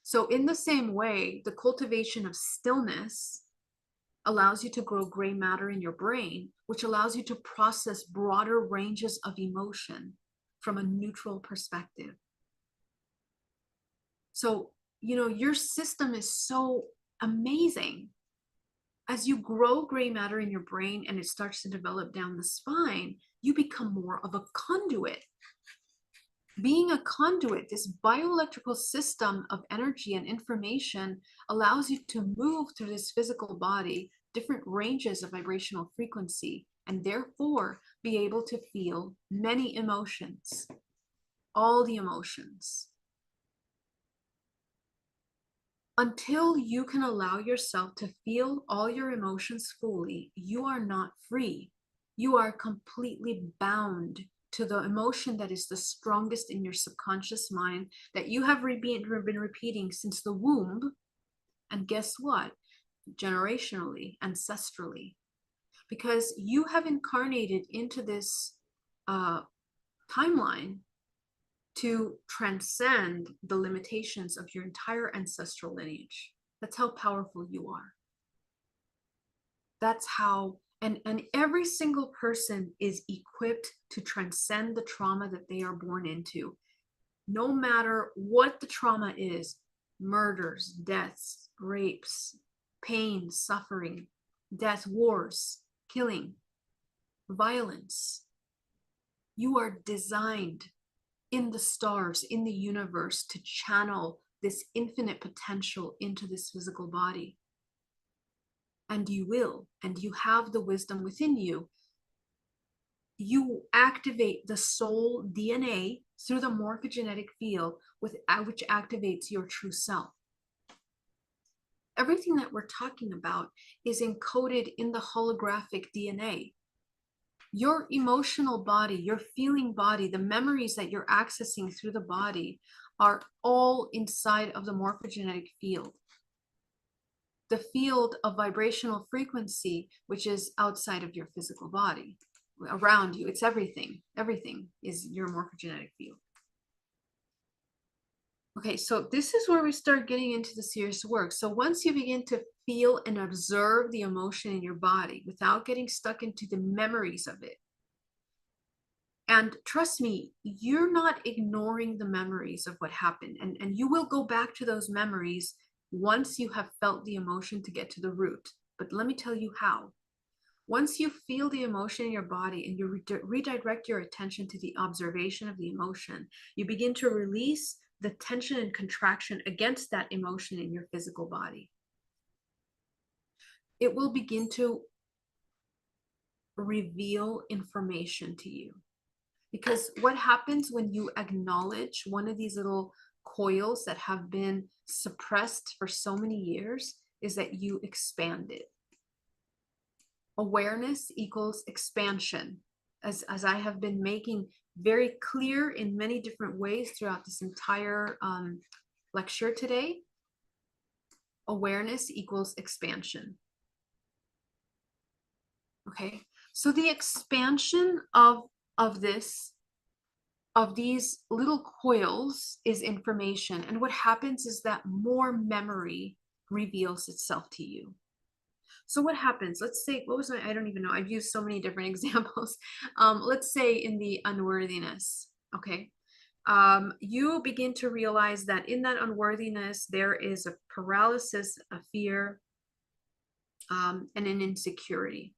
So in the same way, the cultivation of stillness allows you to grow gray matter in your brain, which allows you to process broader ranges of emotion from a neutral perspective. So, your system is so amazing. As you grow gray matter in your brain and it starts to develop down the spine, you become more of a conduit. Being a conduit, this bioelectrical system of energy and information allows you to move through this physical body, different ranges of vibrational frequency, and therefore be able to feel many emotions, all the emotions. Until you can allow yourself to feel all your emotions fully, you are not free. You are completely bound to the emotion that is the strongest in your subconscious mind that you have been repeating since the womb. And guess what? Generationally, ancestrally. Because you have incarnated into this timeline to transcend the limitations of your entire ancestral lineage. That's how powerful you are. That's how, and every single person is equipped to transcend the trauma that they are born into. No matter what the trauma is, murders, deaths, rapes, pain, suffering, death, wars, killing, violence. You are designed in the stars, in the universe, to channel this infinite potential into this physical body. And you will, and you have the wisdom within you. You activate the soul DNA through the morphogenetic field, which activates your true self. Everything that we're talking about is encoded in the holographic DNA. Your emotional body, your feeling body, the memories that you're accessing through the body are all inside of the morphogenetic field. The field of vibrational frequency, which is outside of your physical body, around you. It's everything. Everything is your morphogenetic field. Okay, so this is where we start getting into the serious work. So once you begin to feel and observe the emotion in your body without getting stuck into the memories of it, and trust me, you're not ignoring the memories of what happened, and you will go back to those memories once you have felt the emotion to get to the root. But let me tell you how. Once you feel the emotion in your body and you redirect your attention to the observation of the emotion, you begin to release the tension and contraction against that emotion in your physical body. It will begin to reveal information to you. Because what happens when you acknowledge one of these little coils that have been suppressed for so many years is that you expand it. Awareness equals expansion. As I have been making very clear in many different ways throughout this entire lecture today, awareness equals expansion. Okay, so the expansion of these little coils is information, and what happens is that more memory reveals itself to you. So what happens? Let's say, what was I don't even know. I've used so many different examples. Let's say in the unworthiness, okay? You begin to realize that in that unworthiness, there is a paralysis, a fear, and an insecurity.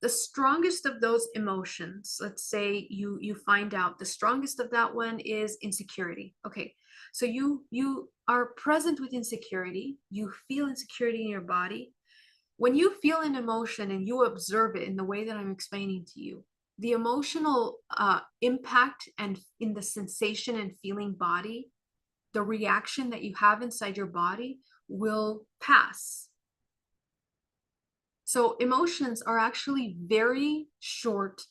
The strongest of those emotions, let's say you find out the strongest of that one is insecurity. Okay, so you are present with insecurity. You feel insecurity in your body. When you feel an emotion and you observe it in the way that I'm explaining to you, the emotional impact and in the sensation and feeling body, the reaction that you have inside your body will pass. So emotions are actually very short-lived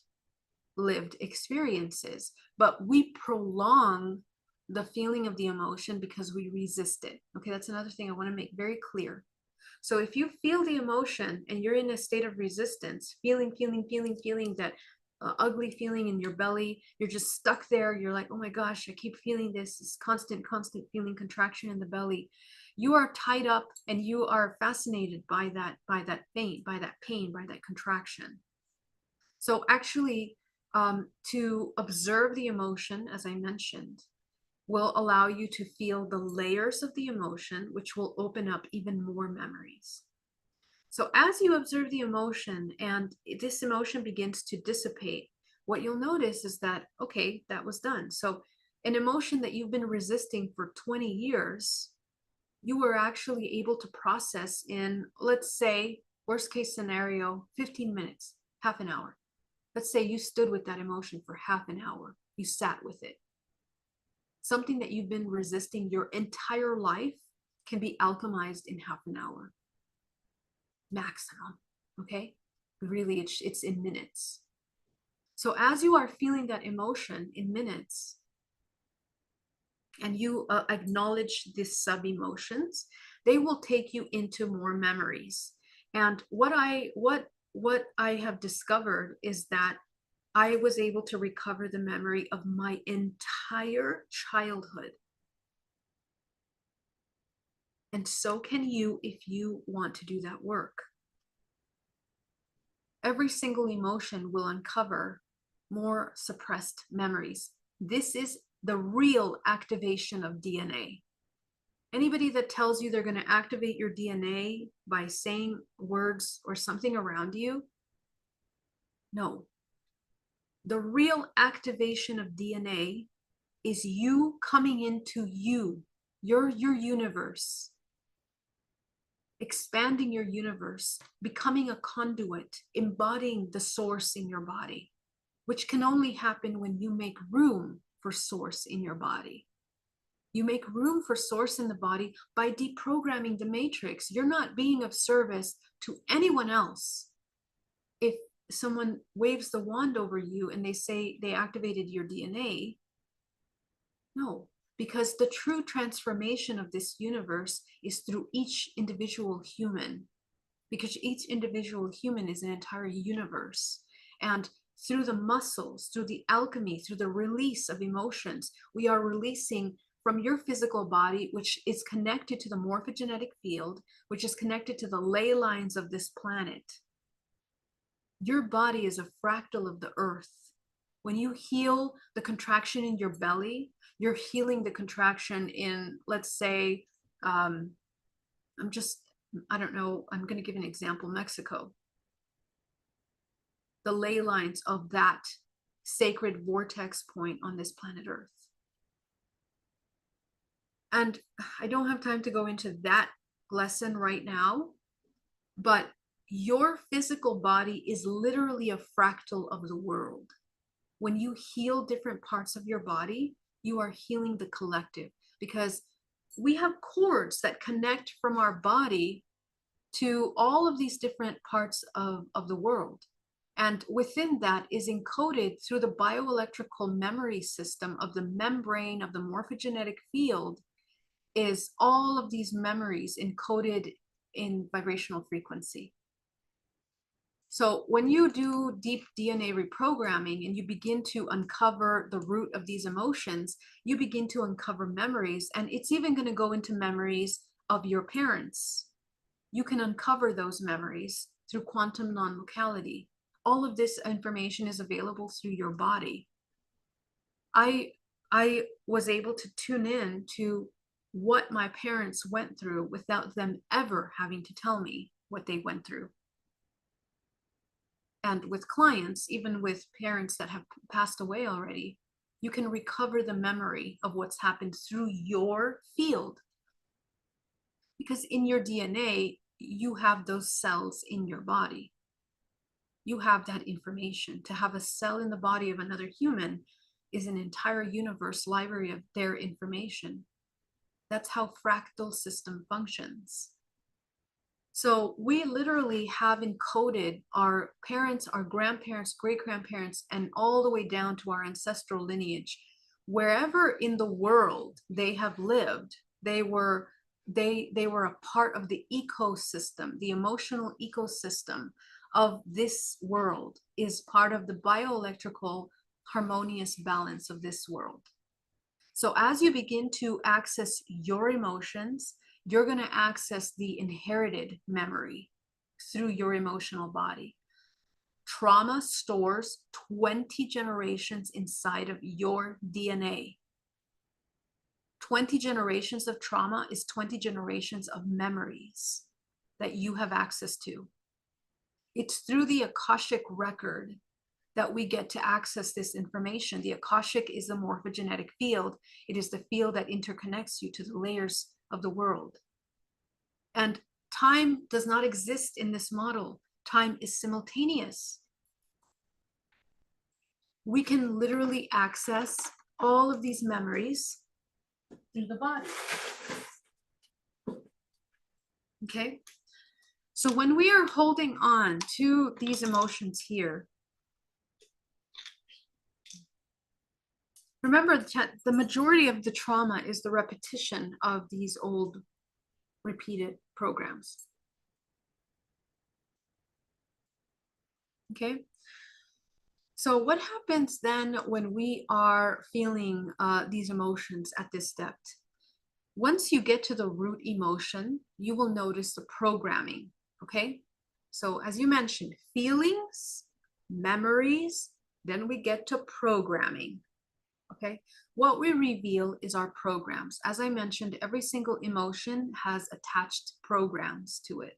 experiences, but we prolong the feeling of the emotion because we resist it. Okay, that's another thing I want to make very clear. So if you feel the emotion and you're in a state of resistance, feeling that ugly feeling in your belly, you're just stuck there. You're like, oh my gosh, I keep feeling this constant feeling contraction in the belly. You are tied up and you are fascinated by that pain, by that contraction. So actually, to observe the emotion, as I mentioned, will allow you to feel the layers of the emotion, which will open up even more memories. So as you observe the emotion and this emotion begins to dissipate, what you'll notice is that, okay, that was done. So an emotion that you've been resisting for 20 years, you were actually able to process in, let's say, worst case scenario, 15 minutes, half an hour. Let's say you stood with that emotion for half an hour. You sat with it. Something that you've been resisting your entire life can be alchemized in half an hour. Maximum, okay? Really, it's in minutes. So as you are feeling that emotion in minutes, and you acknowledge these sub-emotions, they will take you into more memories. And what I have discovered is that I was able to recover the memory of my entire childhood. And so can you if you want to do that work. Every single emotion will uncover more suppressed memories. This is the real activation of DNA. Anybody that tells you they're going to activate your DNA by saying words or something around you, no. The real activation of DNA is you coming into your universe, expanding your universe, becoming a conduit, embodying the source in your body, which can only happen when you make room for source in your body. You make room for source in the body by deprogramming the matrix. You're not being of service to anyone else. If someone waves the wand over you and they say they activated your DNA, no, because the true transformation of this universe is through each individual human, because each individual human is an entire universe. And through the muscles, through the alchemy, through the release of emotions, we are releasing from your physical body, which is connected to the morphogenetic field, which is connected to the ley lines of this planet. Your body is a fractal of the earth. When you heal the contraction in your belly, you're healing the contraction in, let's say, I don't know, I'm going to give an example, Mexico. The ley lines of that sacred vortex point on this planet Earth. And I don't have time to go into that lesson right now, but your physical body is literally a fractal of the world. When you heal different parts of your body, you are healing the collective, because we have cords that connect from our body to all of these different parts of the world. And within that is encoded through the bioelectrical memory system of the membrane of the morphogenetic field, is all of these memories encoded in vibrational frequency. So when you do deep DNA reprogramming and you begin to uncover the root of these emotions, you begin to uncover memories, and it's even going to go into memories of your parents. You can uncover those memories through quantum non-locality. All of this information is available through your body. I was able to tune in to what my parents went through without them ever having to tell me what they went through. And with clients, even with parents that have passed away already, you can recover the memory of what's happened through your field. Because in your DNA, you have those cells in your body. You have that information. To have a cell in the body of another human is an entire universe library of their information. That's how fractal system functions. So we literally have encoded our parents, our grandparents, great-grandparents, and all the way down to our ancestral lineage. Wherever in the world they have lived, they were a part of the ecosystem. The emotional ecosystem of this world is part of the bioelectrical harmonious balance of this world. So as you begin to access your emotions, you're going to access the inherited memory through your emotional body. Trauma stores 20 generations inside of your DNA. 20 generations of trauma is 20 generations of memories that you have access to. It's through the Akashic record that we get to access this information. The Akashic is the morphogenetic field. It is the field that interconnects you to the layers of the world. And time does not exist in this model. Time is simultaneous. We can literally access all of these memories through the body. Okay? So when we are holding on to these emotions here, remember the majority of the trauma is the repetition of these old repeated programs. Okay? So what happens then when we are feeling these emotions at this depth? Once you get to the root emotion, you will notice the programming, okay? So as you mentioned, feelings, memories, then we get to programming, okay? What we reveal is our programs. As I mentioned, every single emotion has attached programs to it.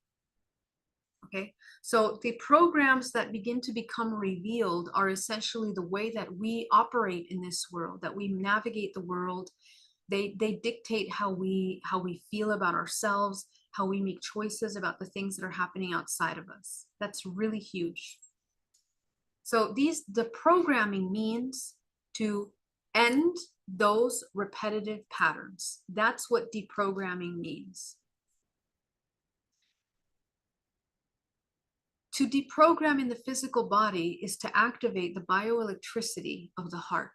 Okay, so the programs that begin to become revealed are essentially the way that we operate in this world, that we navigate the world. They dictate how we feel about ourselves, how we make choices about the things that are happening outside of us. That's really huge. So the programming means to end those repetitive patterns. That's what deprogramming means. To deprogram in the physical body is to activate the bioelectricity of the heart.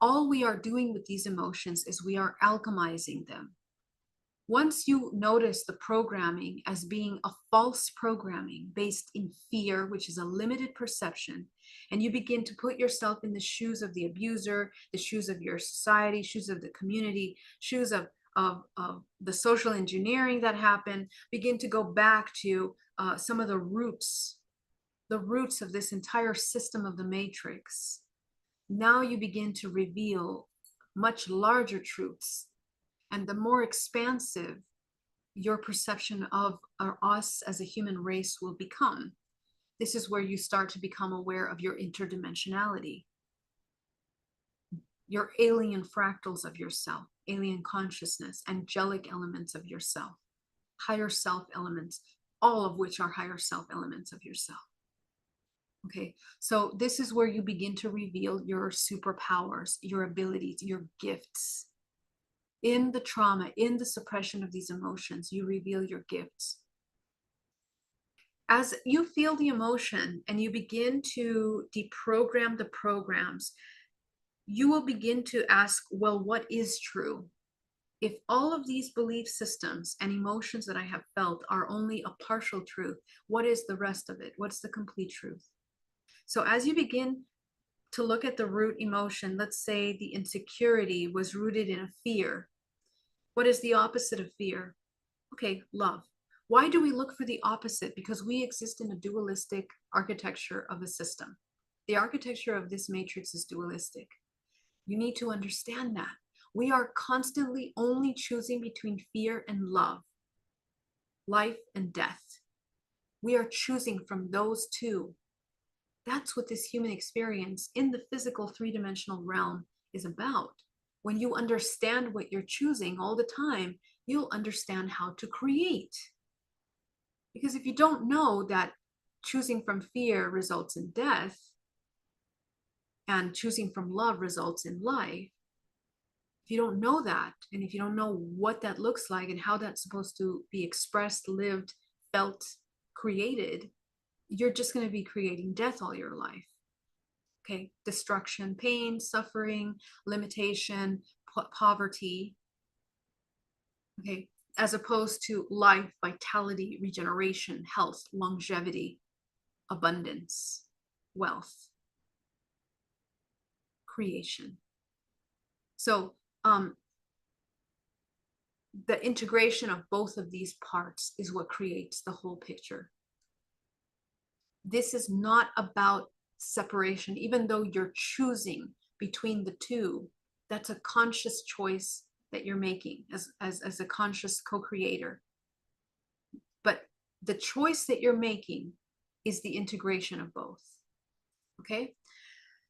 All we are doing with these emotions is we are alchemizing them. Once you notice the programming as being a false programming based in fear, which is a limited perception, and you begin to put yourself in the shoes of the abuser, the shoes of your society, shoes of the community, shoes of the social engineering that happened, begin to go back to some of the roots of this entire system of the matrix. Now you begin to reveal much larger truths, and the more expansive your perception of us as a human race will become. This is where you start to become aware of your interdimensionality, your alien fractals of yourself, alien consciousness, angelic elements of yourself, higher self elements, all of which are higher self elements of yourself. Okay, so this is where you begin to reveal your superpowers, your abilities, your gifts. In the trauma, in the suppression of these emotions, you reveal your gifts. As you feel the emotion and you begin to deprogram the programs, you will begin to ask, well, what is true? If all of these belief systems and emotions that I have felt are only a partial truth, what is the rest of it? What's the complete truth? So as you begin to look at the root emotion, let's say the insecurity was rooted in a fear. What is the opposite of fear? Okay, love. Why do we look for the opposite? Because we exist in a dualistic architecture of a system. The architecture of this matrix is dualistic. You need to understand that. We are constantly only choosing between fear and love, life and death. We are choosing from those two. That's what this human experience in the physical three-dimensional realm is about. When you understand what you're choosing all the time, you'll understand how to create. Because if you don't know that choosing from fear results in death and choosing from love results in life, if you don't know that, and if you don't know what that looks like and how that's supposed to be expressed, lived, felt, created, you're just going to be creating death all your life. Okay, destruction, pain, suffering, limitation, poverty. Okay, as opposed to life, vitality, regeneration, health, longevity, abundance, wealth, creation. So the integration of both of these parts is what creates the whole picture. This is not about separation, even though you're choosing between the two. That's a conscious choice that you're making as a conscious co-creator. But the choice that you're making is the integration of both. Okay,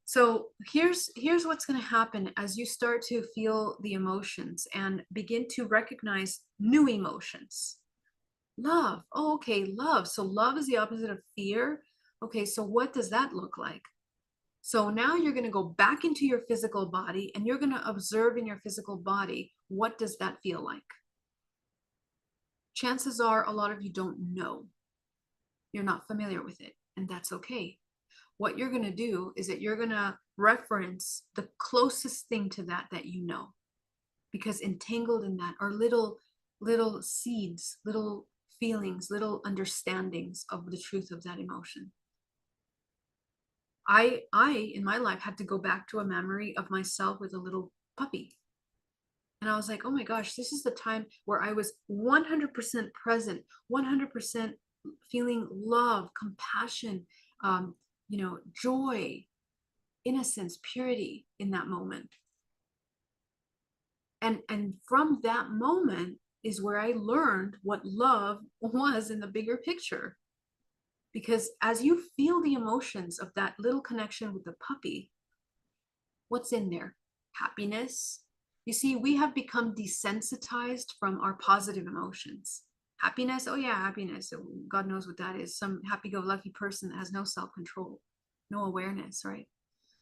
so here's what's going to happen as you start to feel the emotions and begin to recognize new emotions. Love. Oh, okay, love. So love is the opposite of fear. Okay, so what does that look like? So now you're going to go back into your physical body and you're going to observe in your physical body, what does that feel like? Chances are a lot of you don't know. You're not familiar with it, and that's okay. What you're going to do is that you're going to reference the closest thing to that you know, because entangled in that are little seeds, little feelings, little understandings of the truth of that emotion. I in my life had to go back to a memory of myself with a little puppy. And I was like, oh my gosh, this is the time where I was 100% present, 100% feeling love, compassion, joy, innocence, purity in that moment. And from that moment is where I learned what love was in the bigger picture. Because as you feel the emotions of that little connection with the puppy, what's in there? Happiness. You see, we have become desensitized from our positive emotions. Happiness, oh yeah, happiness. God knows what that is. Some happy-go-lucky person that has no self-control, no awareness, right?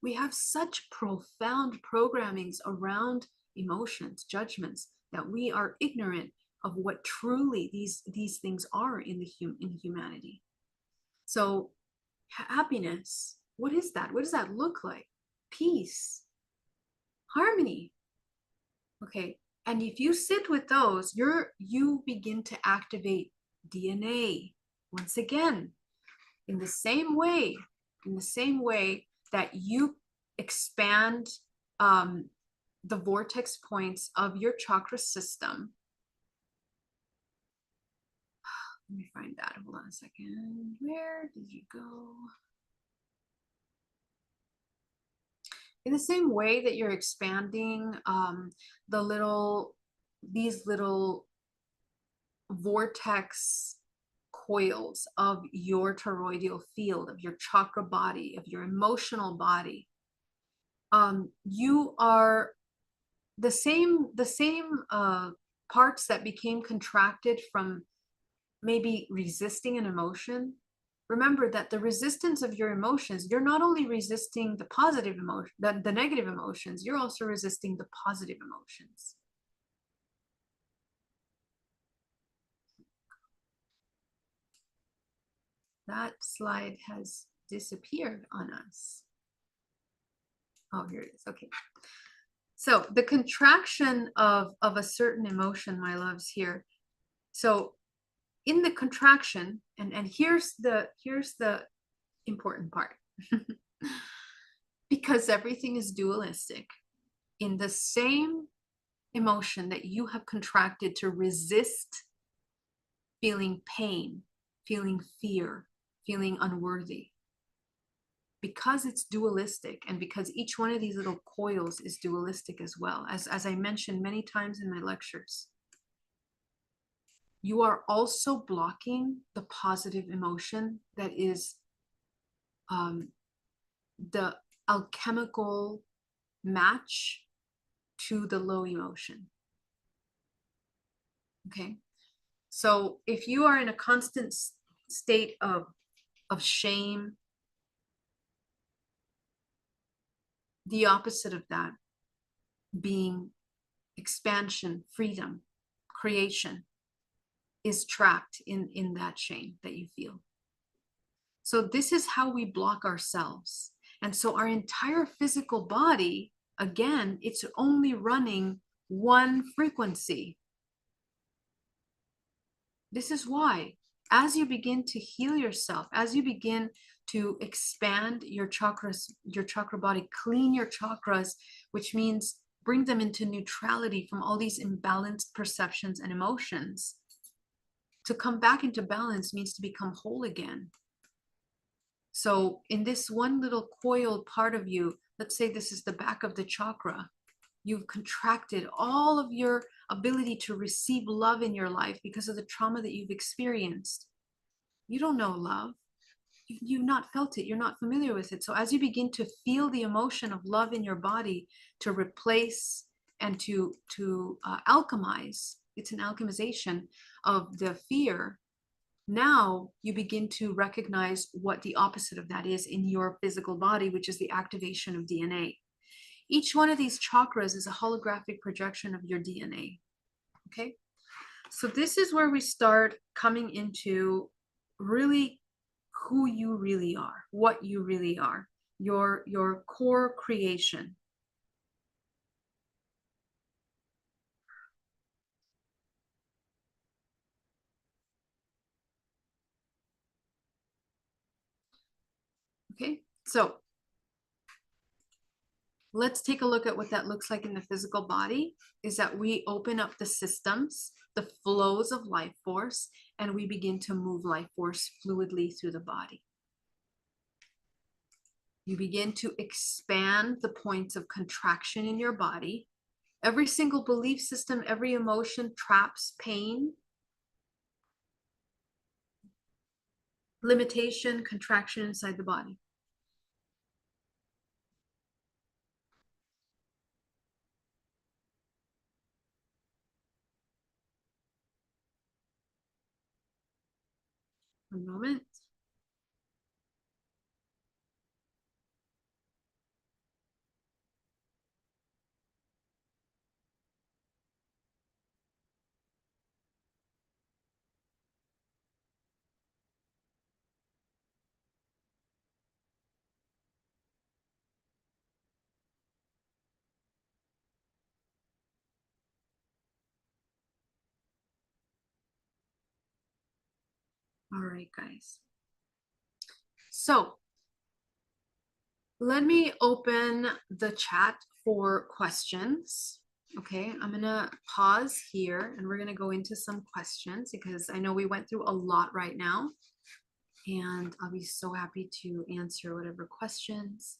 We have such profound programmings around emotions, judgments, that we are ignorant of what truly these things are in humanity. So happiness, what is that? What does that look like? Peace, harmony. Okay. And if you sit with those, you begin to activate DNA once again, in the same way, that you expand the vortex points of your chakra system. Let me find that. Hold on a second. Where did you go? In the same way that you're expanding these little vortex coils of your toroidal field, of your chakra body, of your emotional body, you are the same parts that became contracted from maybe resisting an emotion. Remember that the resistance of your emotions, you're not only resisting the positive emotion, the negative emotions, you're also resisting the positive emotions. That slide has disappeared on us. Oh, here it is. Okay. So the contraction of a certain emotion, my loves, here. So in the contraction, and here's the important part. Because everything is dualistic, in the same emotion that you have contracted to resist feeling pain, feeling fear, feeling unworthy, because it's dualistic, and because each one of these little coils is dualistic as well, as I mentioned many times in my lectures, you are also blocking the positive emotion that is the alchemical match to the low emotion. Okay, so if you are in a constant state of shame, the opposite of that being expansion, freedom, creation, is trapped in that shame that you feel. So this is how we block ourselves. And so our entire physical body, again, it's only running one frequency. This is why, as you begin to heal yourself, as you begin to expand your chakras, your chakra body, clean your chakras, which means bring them into neutrality from all these imbalanced perceptions and emotions. To come back into balance means to become whole again. So in this one little coiled part of you, let's say this is the back of the chakra, you've contracted all of your ability to receive love in your life because of the trauma that you've experienced. You don't know love. You've not felt it. You're not familiar with it. So as you begin to feel the emotion of love in your body, to replace and to alchemize, it's an alchemization of the fear. Now you begin to recognize what the opposite of that is in your physical body, which is the activation of DNA. Each one of these chakras is a holographic projection of your DNA. Okay, so this is where we start coming into really who you really are, what you really are, your core creation. Okay, so let's take a look at what that looks like in the physical body, is that we open up the systems, the flows of life force, and we begin to move life force fluidly through the body. You begin to expand the points of contraction in your body. Every single belief system, every emotion, traps, pain, limitation, contraction inside the body. One moment. All right, guys. So let me open the chat for questions. Okay, I'm gonna pause here and we're gonna go into some questions because I know we went through a lot right now, and I'll be so happy to answer whatever questions.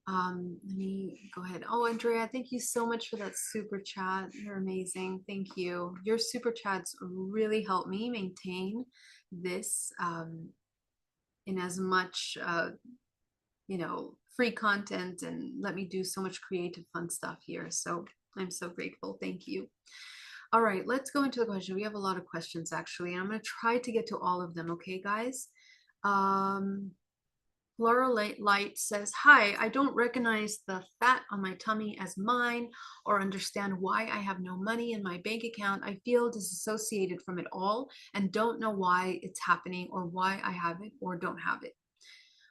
Let me go ahead. Oh, Andrea, thank you so much for that super chat. You're amazing. Thank you. Your super chats really help me maintain this in as much free content, and let me do so much creative fun stuff here. So I'm so grateful. Thank you. All right, let's go into the question. We have a lot of questions actually, and I'm going to try to get to all of them. Okay, guys. Laura Light says, hi, I don't recognize the fat on my tummy as mine or understand why I have no money in my bank account. I feel disassociated from it all and don't know why it's happening or why I have it or don't have it.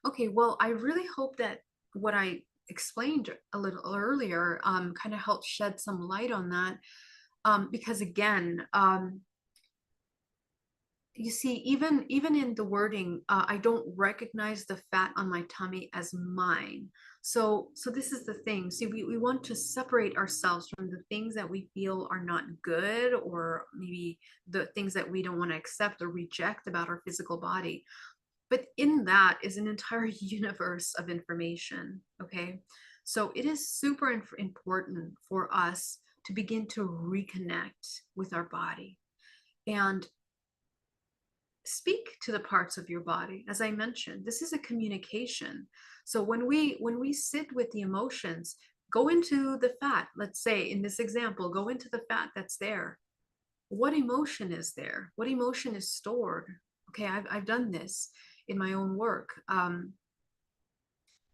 Okay, well, I really hope that what I explained a little earlier kind of helped shed some light on that. Because again, you see, even in the wording, I don't recognize the fat on my tummy as mine. So this is the thing. See, we want to separate ourselves from the things that we feel are not good, or maybe the things that we don't want to accept or reject about our physical body. But in that is an entire universe of information. Okay, so it is super important for us to begin to reconnect with our body and speak to the parts of your body. As I mentioned, this is a communication. So when we sit with the emotions, go into the fat. Let's say in this example, go into the fat that's there. What emotion is there? What emotion is stored? Okay, I've done this in my own work.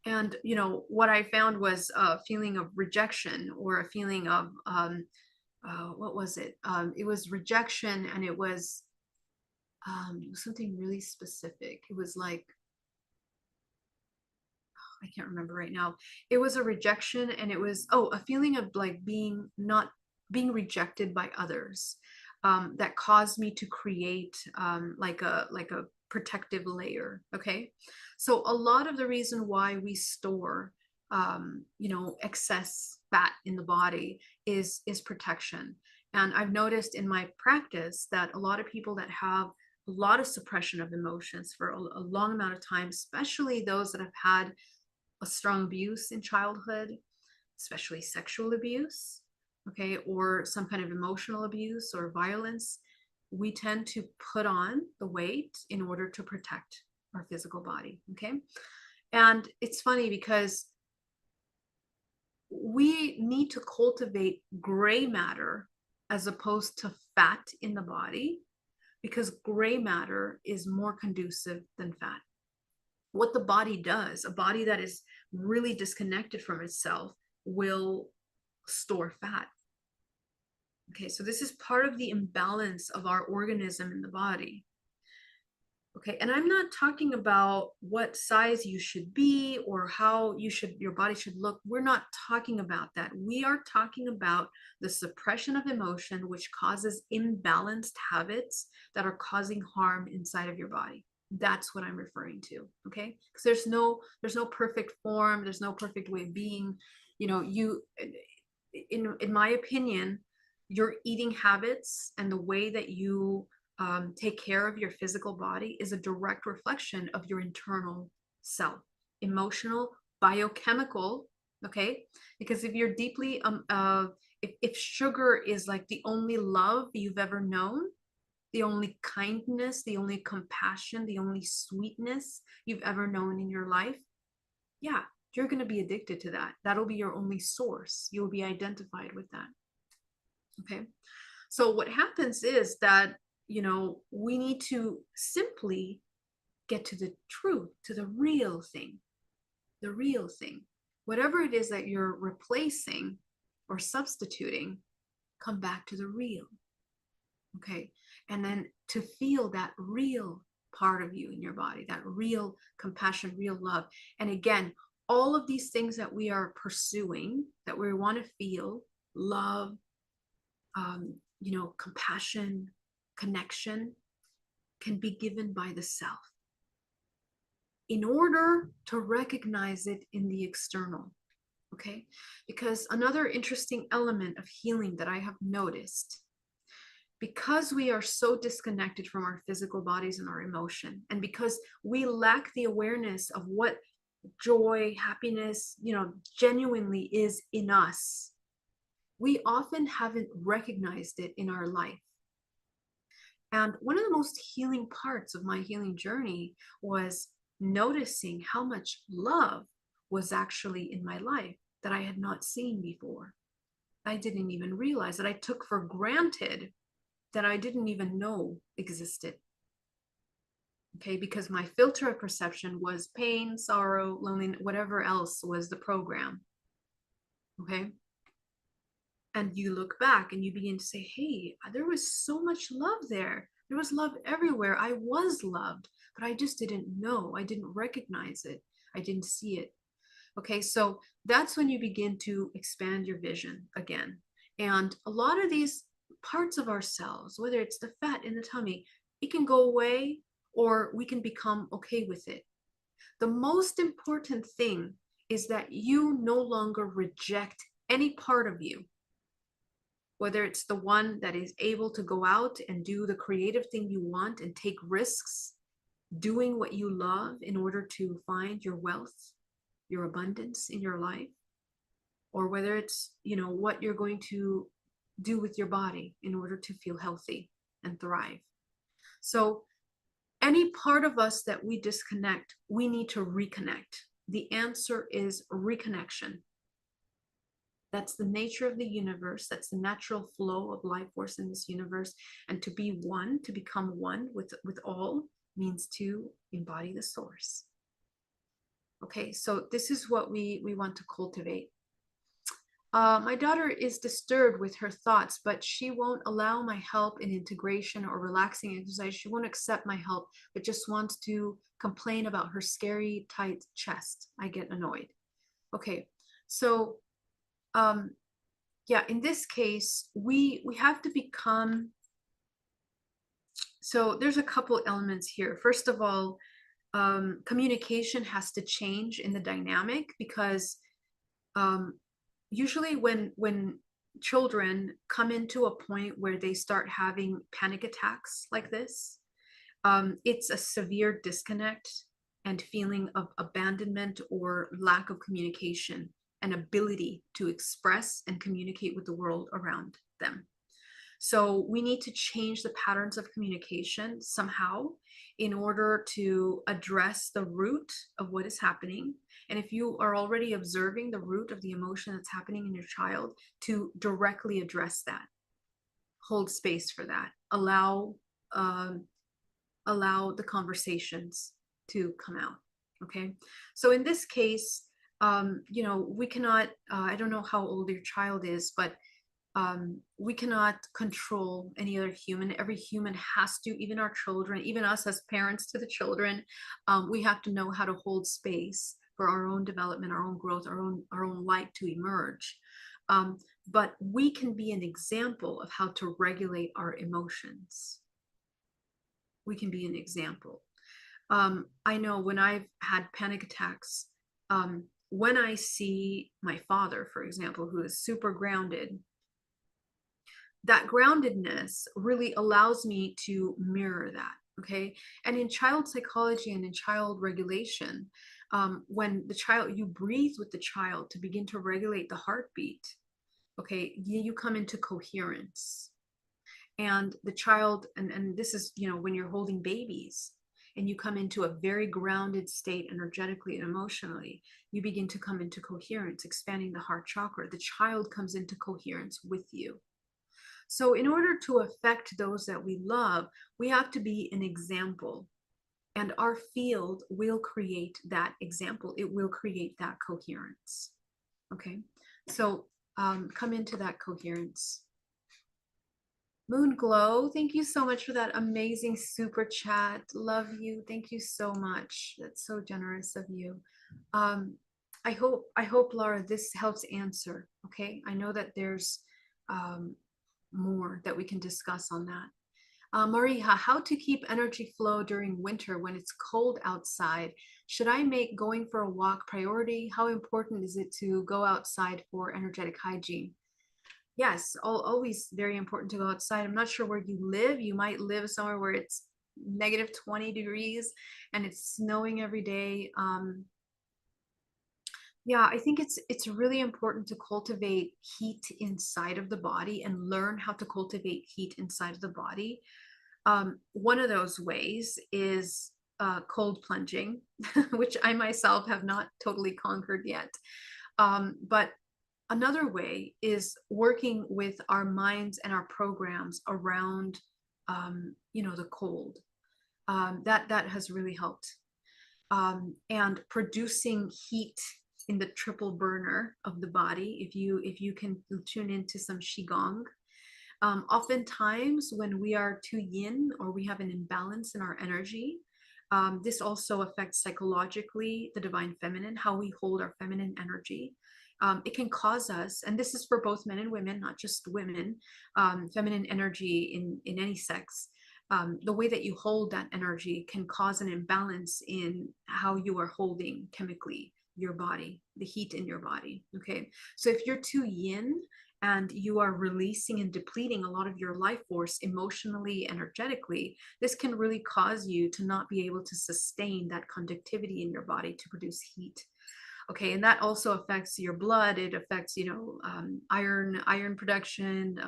And what I found was a feeling of rejection, or a feeling of what was it? It was rejection, and it was something really specific. It was like, I can't remember right now. It was a rejection, and it was a feeling of like not being rejected by others, that caused me to create like a protective layer. Okay, so a lot of the reason why we store excess fat in the body is protection. And I've noticed in my practice that a lot of people that have a lot of suppression of emotions for a long amount of time, especially those that have had a strong abuse in childhood, especially sexual abuse, okay, or some kind of emotional abuse or violence, we tend to put on the weight in order to protect our physical body. Okay, and it's funny because we need to cultivate gray matter as opposed to fat in the body, because gray matter is more conducive than fat. What the body does, a body that is really disconnected from itself will store fat. Okay, so this is part of the imbalance of our organism in the body. Okay, and I'm not talking about what size you should be or how your body should look. We're not talking about that. We are talking about the suppression of emotion, which causes imbalanced habits that are causing harm inside of your body. That's what I'm referring to. Okay, because there's no perfect form, there's no perfect way of being. You know, in my opinion, your eating habits and the way that you take care of your physical body is a direct reflection of your internal self, emotional, biochemical. Okay, because if you're deeply if sugar is like the only love you've ever known, the only kindness, the only compassion, the only sweetness you've ever known in your life, yeah, you're going to be addicted to that. That'll be your only source. You'll be identified with that. Okay. So what happens is that, you know, we need to simply get to the truth, to the real thing, the real thing. Whatever it is that you're replacing or substituting, come back to the real. Okay. And then to feel that real part of you in your body, that real compassion, real love. And again, all of these things that we are pursuing, that we want to feel, love, you know, compassion, connection, can be given by the self in order to recognize it in the external. Okay. Because another interesting element of healing that I have noticed, because we are so disconnected from our physical bodies and our emotion, and because we lack the awareness of what joy, happiness, you know, genuinely is in us, we often haven't recognized it in our life. And one of the most healing parts of my healing journey was noticing how much love was actually in my life that I had not seen before. I didn't even realize, that I took for granted, that I didn't even know existed. Okay, because my filter of perception was pain, sorrow, loneliness, whatever else was the program. Okay. And you look back and you begin to say, hey, there was so much love there. There was love everywhere. I was loved, but I just didn't know. I didn't recognize it. I didn't see it. Okay, so that's when you begin to expand your vision again. And a lot of these parts of ourselves, whether it's the fat in the tummy, it can go away or we can become okay with it. The most important thing is that you no longer reject any part of you, whether it's the one that is able to go out and do the creative thing you want and take risks, doing what you love in order to find your wealth, your abundance in your life, or whether it's, you know, what you're going to do with your body in order to feel healthy and thrive. So any part of us that we disconnect, we need to reconnect. The answer is reconnection. That's the nature of the universe. That's the natural flow of life force in this universe. And to be one, to become one with all, means to embody the source. Okay, so this is what we want to cultivate. My daughter is disturbed with her thoughts, but she won't allow my help in integration or relaxing exercise. She won't accept my help, but just wants to complain about her scary, tight chest. I get annoyed. Okay, so yeah, in this case, we have to become, so there's a couple elements here. First of all, communication has to change in the dynamic, because usually when children come into a point where they start having panic attacks like this, it's a severe disconnect and feeling of abandonment or lack of communication and ability to express and communicate with the world around them. So we need to change the patterns of communication somehow in order to address the root of what is happening. And if you are already observing the root of the emotion that's happening in your child, to directly address that, hold space for that, allow the conversations to come out. Okay, so in this case, you know, we cannot, I don't know how old your child is, but we cannot control any other human. Every human has to, even our children, even us as parents to the children, we have to know how to hold space for our own development, our own growth, our own light to emerge. But we can be an example of how to regulate our emotions. We can be an example. I know when I've had panic attacks, when I see my father, for example, who is super grounded, that groundedness really allows me to mirror that. Okay. And in child psychology and in child regulation, when the child, you breathe with the child to begin to regulate the heartbeat. Okay. You come into coherence, and the child, and this is, you know, when you're holding babies and you come into a very grounded state energetically and emotionally, you begin to come into coherence, expanding the heart chakra. The child comes into coherence with you. So in order to affect those that we love, we have to be an example. And our field will create that example. It will create that coherence. Okay. So come into that coherence. Moon Glow, thank you so much for that amazing super chat. Love you. Thank you so much. That's so generous of you. I hope, Laura, this helps answer. Okay. I know that there's more that we can discuss on that. Maria, how to keep energy flow during winter when it's cold outside? Should I make going for a walk priority? How important is it to go outside for energetic hygiene? Yes, always very important to go outside. I'm not sure where you live. You might live somewhere where it's negative 20 degrees and it's snowing every day. Yeah, I think it's really important to cultivate heat inside of the body and learn how to cultivate heat inside of the body. One of those ways is cold plunging, which I myself have not totally conquered yet. But another way is working with our minds and our programs around, you know, the cold. That has really helped. And producing heat in the triple burner of the body. If you can tune into some qigong. Oftentimes when we are too yin or we have an imbalance in our energy, this also affects psychologically the divine feminine, how we hold our feminine energy. It can cause us, and this is for both men and women, not just women, feminine energy in any sex. The way that you hold that energy can cause an imbalance in how you are holding chemically your body, the heat in your body. Okay. So if you're too yin and you are releasing and depleting a lot of your life force emotionally, energetically, this can really cause you to not be able to sustain that conductivity in your body to produce heat. Okay, and that also affects your blood. It affects, you know, iron production,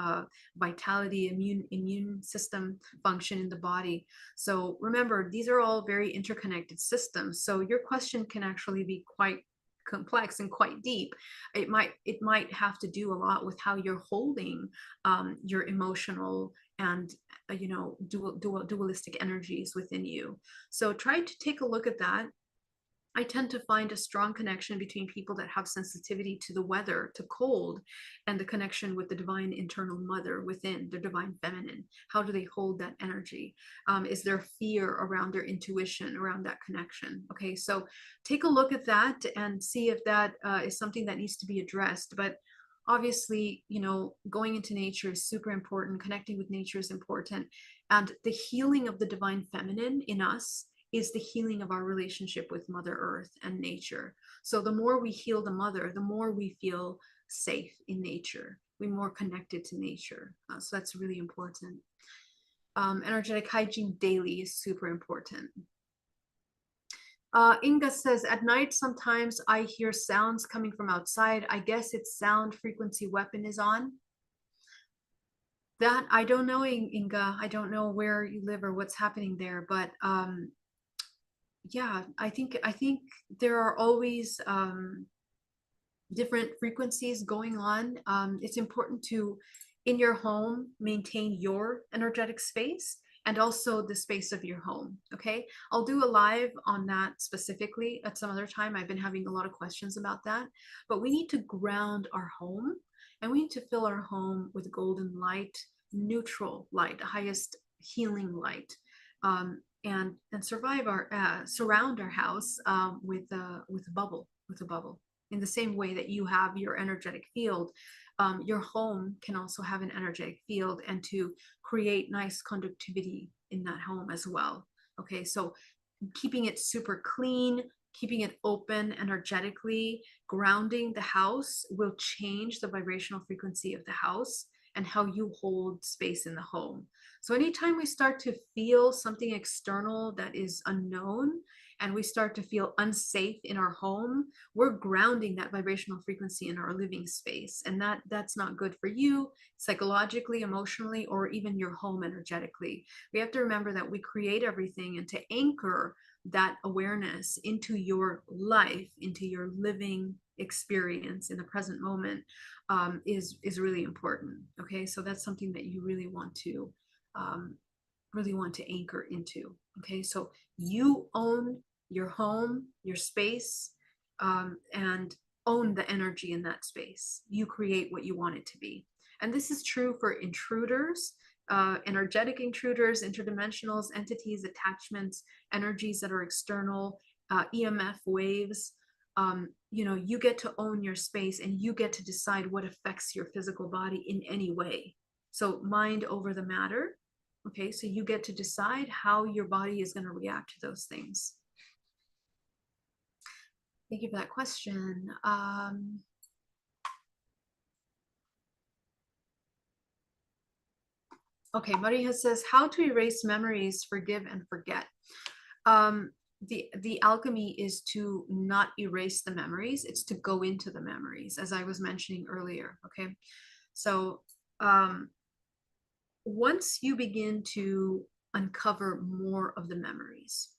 vitality, immune system function in the body. So remember, these are all very interconnected systems. So your question can actually be quite complex and quite deep. It might have to do a lot with how you're holding your emotional and you know, dualistic energies within you. So try to take a look at that. I tend to find a strong connection between people that have sensitivity to the weather, to cold, and the connection with the divine internal mother within, the divine feminine. How do they hold that energy? Is there fear around their intuition, around that connection? Okay, so take a look at that and see if that is something that needs to be addressed. But obviously, you know, going into nature is super important. Connecting with nature is important. And the healing of the divine feminine in us is the healing of our relationship with Mother Earth and nature. So the more we heal the mother, the more we feel safe in nature. We're more connected to nature. So that's really important. Energetic hygiene daily is super important. Inga says, at night, sometimes I hear sounds coming from outside. I guess it's sound frequency weapon is on. That I don't know, Inga. I don't know where you live or what's happening there, but yeah, I think there are always different frequencies going on. It's important to, in your home, maintain your energetic space and also the space of your home. Okay, I'll do a live on that specifically at some other time. I've been having a lot of questions about that, but we need to ground our home and we need to fill our home with golden light, neutral light, the highest healing light. And surround our house with a bubble, in the same way that you have your energetic field. Your home can also have an energetic field, and to create nice conductivity in that home as well. Okay, so keeping it super clean, keeping it open energetically, grounding the house will change the vibrational frequency of the house and how you hold space in the home. So anytime we start to feel something external that is unknown, and we start to feel unsafe in our home, we're grounding that vibrational frequency in our living space. And that's not good for you psychologically, emotionally, or even your home energetically. We have to remember that we create everything, and to anchor that awareness into your life, into your living experience in the present moment, is really important. Okay, so that's something that you really want to anchor into. Okay, so you own your home, your space, and own the energy in that space. You create what you want it to be. And this is true for intruders, energetic intruders, interdimensionals, entities, attachments, energies that are external, EMF waves. You get to own your space, and you get to decide what affects your physical body in any way. So mind over the matter. Okay, so you get to decide how your body is going to react to those things. Thank you for that question. Okay, Maria says, how to erase memories, forgive and forget. The alchemy is to not erase the memories, it's to go into the memories, as I was mentioning earlier. Okay, so once you begin to uncover more of the memories,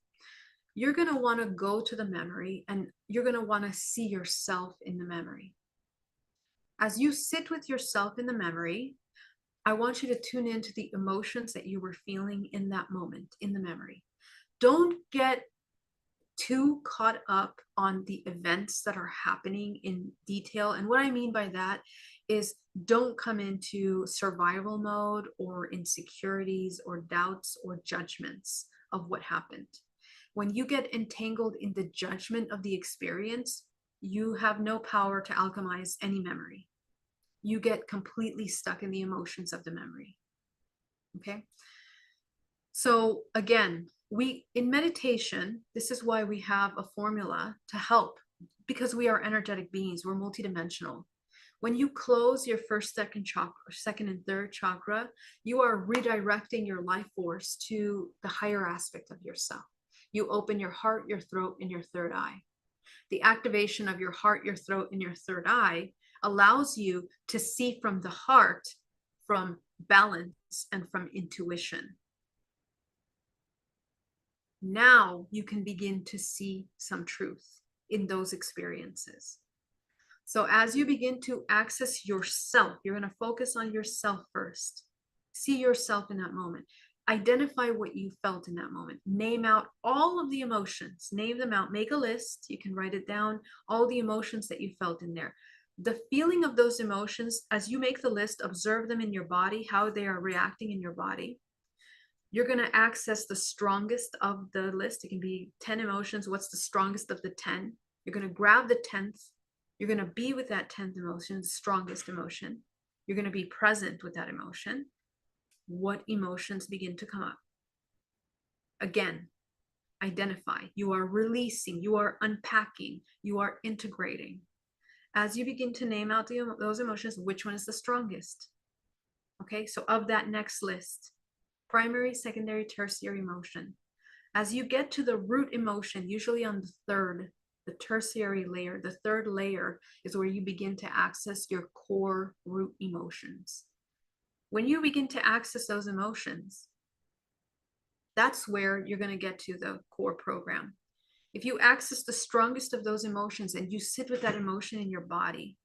you're going to want to go to the memory, and you're going to want to see yourself in the memory. As you sit with yourself in the memory, I want you to tune into the emotions that you were feeling in that moment in the memory. Don't get too caught up on the events that are happening in detail. And what I mean by that is, don't come into survival mode or insecurities or doubts or judgments of what happened. When you get entangled in the judgment of the experience, you have no power to alchemize any memory. You get completely stuck in the emotions of the memory. Okay. So again, in meditation, this is why we have a formula to help, because we are energetic beings. We're multidimensional. When you close your first, second and third chakra, you are redirecting your life force to the higher aspect of yourself. You open your heart, your throat, and your third eye. The activation of your heart, your throat, and your third eye allows you to see from the heart, from balance, and from intuition. Now you can begin to see some truth in those experiences. So as you begin to access yourself, you're going to focus on yourself first. See yourself in that moment. Identify what you felt in that moment. Name out all of the emotions. Name them out. Make a list. You can write it down. All the emotions that you felt in there. The feeling of those emotions, as you make the list, observe them in your body, how they are reacting in your body. You're going to access the strongest of the list. It can be 10 emotions. What's the strongest of the 10? You're going to grab the 10th. You're going to be with that 10th emotion, the strongest emotion. You're going to be present with that emotion. What emotions begin to come up? Again, identify. You are releasing, you are unpacking, you are integrating. As you begin to name out those emotions, which one is the strongest? Okay, so of that next list, primary, secondary, tertiary emotion. As you get to the root emotion, usually on the tertiary layer, the third layer is where you begin to access your core root emotions. When you begin to access those emotions, that's where you're going to get to the core program. If you access the strongest of those emotions and you sit with that emotion in your body,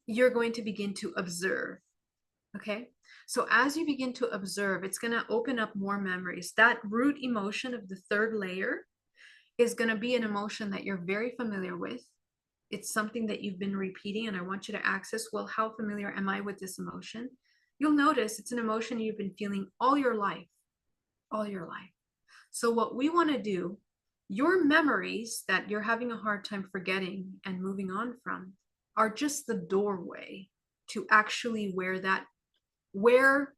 you're going to begin to observe. Okay, so as you begin to observe, it's going to open up more memories. That root emotion of the third layer is going to be an emotion that you're very familiar with. It's something that you've been repeating, and I want you to access, well, how familiar am I with this emotion? You'll notice it's an emotion you've been feeling all your life. So what we want to do, your memories that you're having a hard time forgetting and moving on from are just the doorway to actually where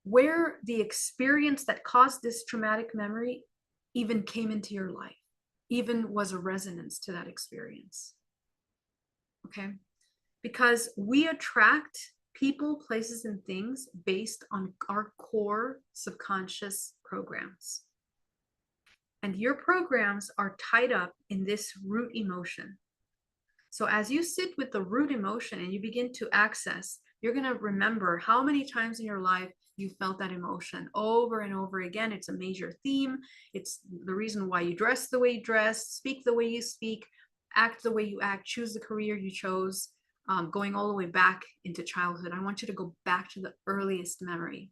where the experience that caused this traumatic memory even came into your life, even was a resonance to that experience. Okay? Because we attract people, places, and things based on our core subconscious programs. And your programs are tied up in this root emotion. So as you sit with the root emotion and you begin to access, you're going to remember how many times in your life you felt that emotion over and over again. It's a major theme. It's the reason why you dress the way you dress, speak the way you speak, act the way you act, choose the career you chose, going all the way back into childhood. I want you to go back to the earliest memory.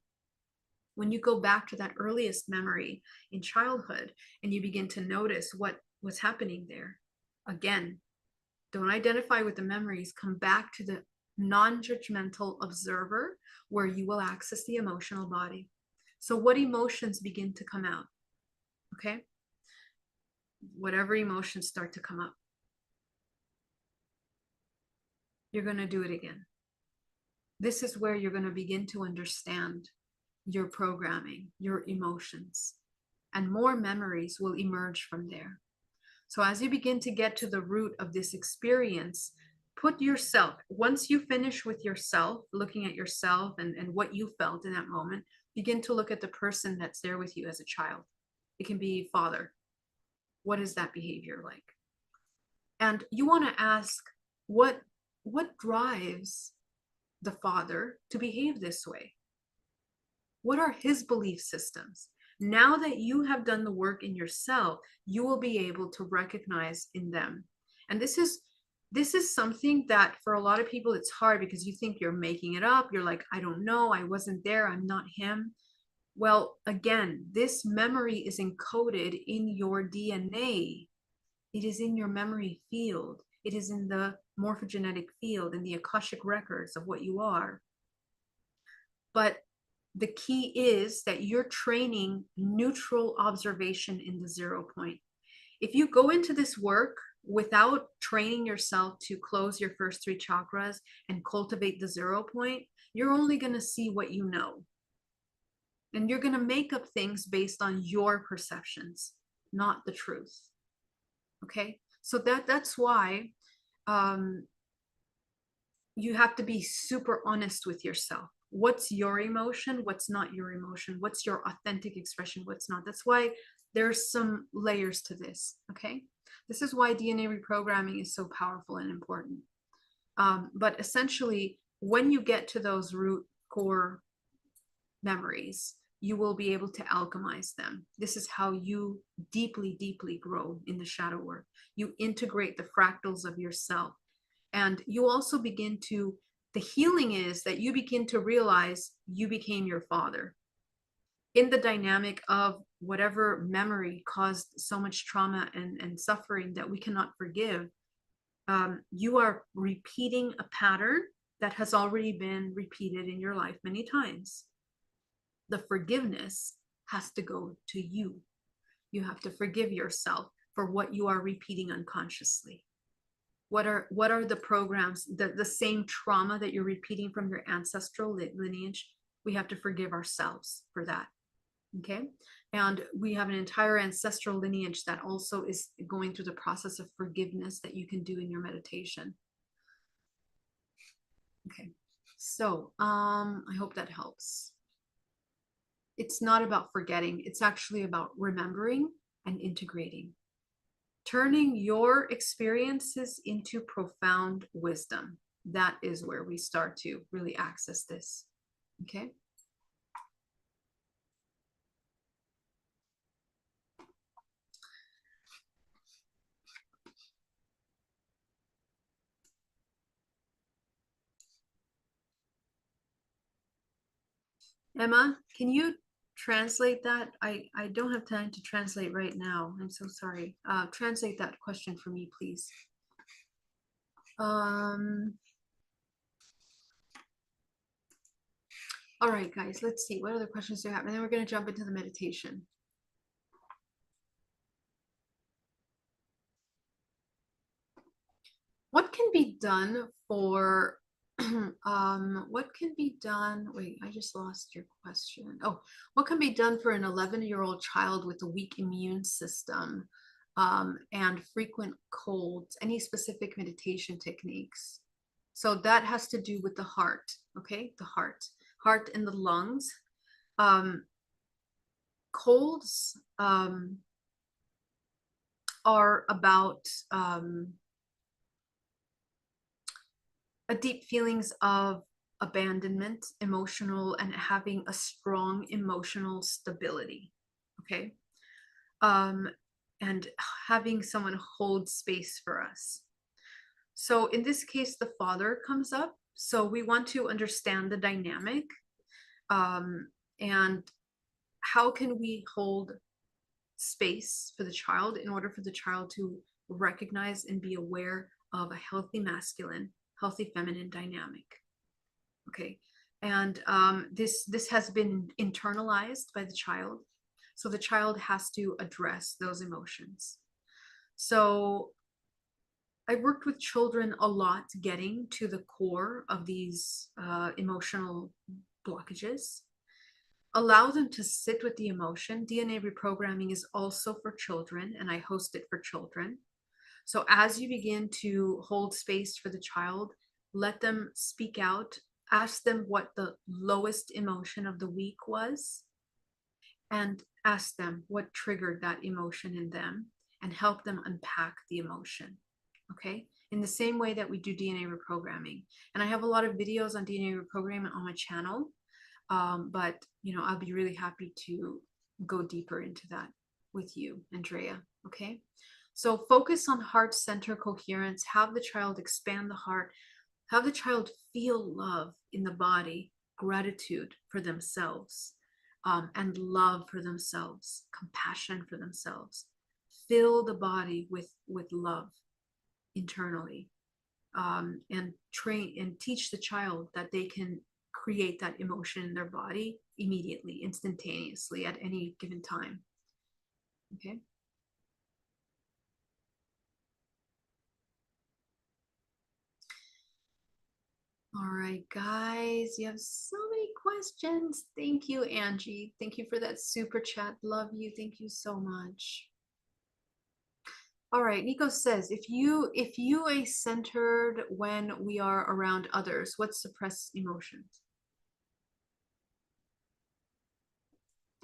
When you go back to that earliest memory in childhood and you begin to notice what was happening there, again, don't identify with the memories, come back to the non-judgmental observer where you will access the emotional body. So what emotions begin to come out? Okay? Whatever emotions start to come up, you're going to do it again. This is where you're going to begin to understand your programming, your emotions, and more memories will emerge from there. So as you begin to get to the root of this experience, put yourself, once you finish with yourself, looking at yourself and what you felt in that moment, begin to look at the person that's there with you as a child. It can be father. What is that behavior like? And you want to ask, what drives the father to behave this way? What are his belief systems? Now that you have done the work in yourself, you will be able to recognize in them. And this is something that for a lot of people, it's hard because you think you're making it up. You're like, I don't know. I wasn't there. I'm not him. Well, again, this memory is encoded in your DNA. It is in your memory field. It is in the morphogenetic field, in the Akashic records of what you are. But the key is that you're training neutral observation in the 0 point. If you go into this work without training yourself to close your first 3 chakras and cultivate the 0 point, you're only going to see what you know. And you're going to make up things based on your perceptions, not the truth. Okay? So that's why you have to be super honest with yourself. What's your emotion? What's not your emotion? What's your authentic expression? What's not? That's why there's some layers to this. Okay. This is why DNA reprogramming is so powerful and important. But essentially, when you get to those root core memories, you will be able to alchemize them. This is how you deeply, deeply grow in the shadow work. You integrate the fractals of yourself. And you also begin to, the healing is that you begin to realize you became your father. In the dynamic of whatever memory caused so much trauma and suffering that we cannot forgive, you are repeating a pattern that has already been repeated in your life many times. The forgiveness has to go to you. You have to forgive yourself for what you are repeating unconsciously. What are the programs, the same trauma that you're repeating from your ancestral lineage? We have to forgive ourselves for that. Okay. And we have an entire ancestral lineage that also is going through the process of forgiveness that you can do in your meditation. Okay. So I hope that helps. It's not about forgetting. It's actually about remembering and integrating. Turning your experiences into profound wisdom. That is where we start to really access this. Okay. Emma, can you translate that? I don't have time to translate right now. I'm so sorry. Translate that question for me, please. All right, guys, let's see. What other questions do you have? And then we're going to jump into the meditation. What can be done for What can be done? Wait, I just lost your question. Oh, what can be done for an 11-year-old child with a weak immune system and frequent colds? Any specific meditation techniques? So that has to do with the heart, okay? The heart and the lungs. Colds are about a deep feelings of abandonment, emotional, and having a strong emotional stability. Okay. Um, and having someone hold space for us. So in this case, the father comes up. So we want to understand the dynamic and how can we hold space for the child in order for the child to recognize and be aware of a healthy masculine, healthy feminine dynamic. Okay. And this has been internalized by the child. So the child has to address those emotions. So I worked with children a lot getting to the core of these emotional blockages. Allow them to sit with the emotion. DNA reprogramming is also for children, and I host it for children. So as you begin to hold space for the child, let them speak out, ask them what the lowest emotion of the week was, and ask them what triggered that emotion in them and help them unpack the emotion. Okay. In the same way that we do DNA reprogramming. And I have a lot of videos on DNA reprogramming on my channel. But I'll be really happy to go deeper into that with you, Andrea. Okay. So focus on heart center coherence, have the child expand the heart, have the child feel love in the body, gratitude for themselves, and love for themselves, compassion for themselves. Fill the body with love internally, and train and teach the child that they can create that emotion in their body immediately, instantaneously, at any given time. Okay. All right, guys, you have so many questions. Thank you, Angie. Thank you for that super chat. Love you. Thank you so much. All right, Nico says, if you are centered when we are around others, what suppress emotions?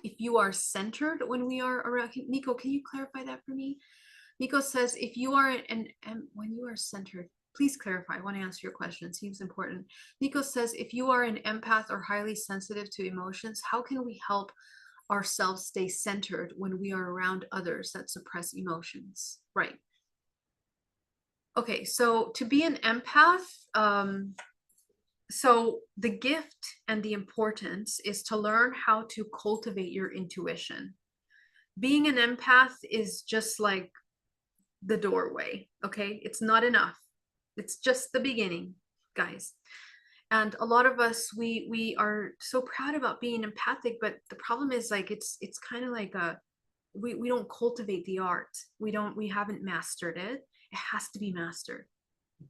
If you are centered when we are around, Nico, can you clarify that for me? Nico says, if you are when you are centered, please clarify. I want to answer your question. It seems important. Nico says, if you are an empath or highly sensitive to emotions, how can we help ourselves stay centered when we are around others that suppress emotions? Right. Okay, so to be an empath, so the gift and the importance is to learn how to cultivate your intuition. Being an empath is just like the doorway. Okay. It's not enough. It's just the beginning, guys. And a lot of us, we are so proud about being empathic, but the problem is like it's kind of like we don't cultivate the art. We haven't mastered it. It has to be mastered.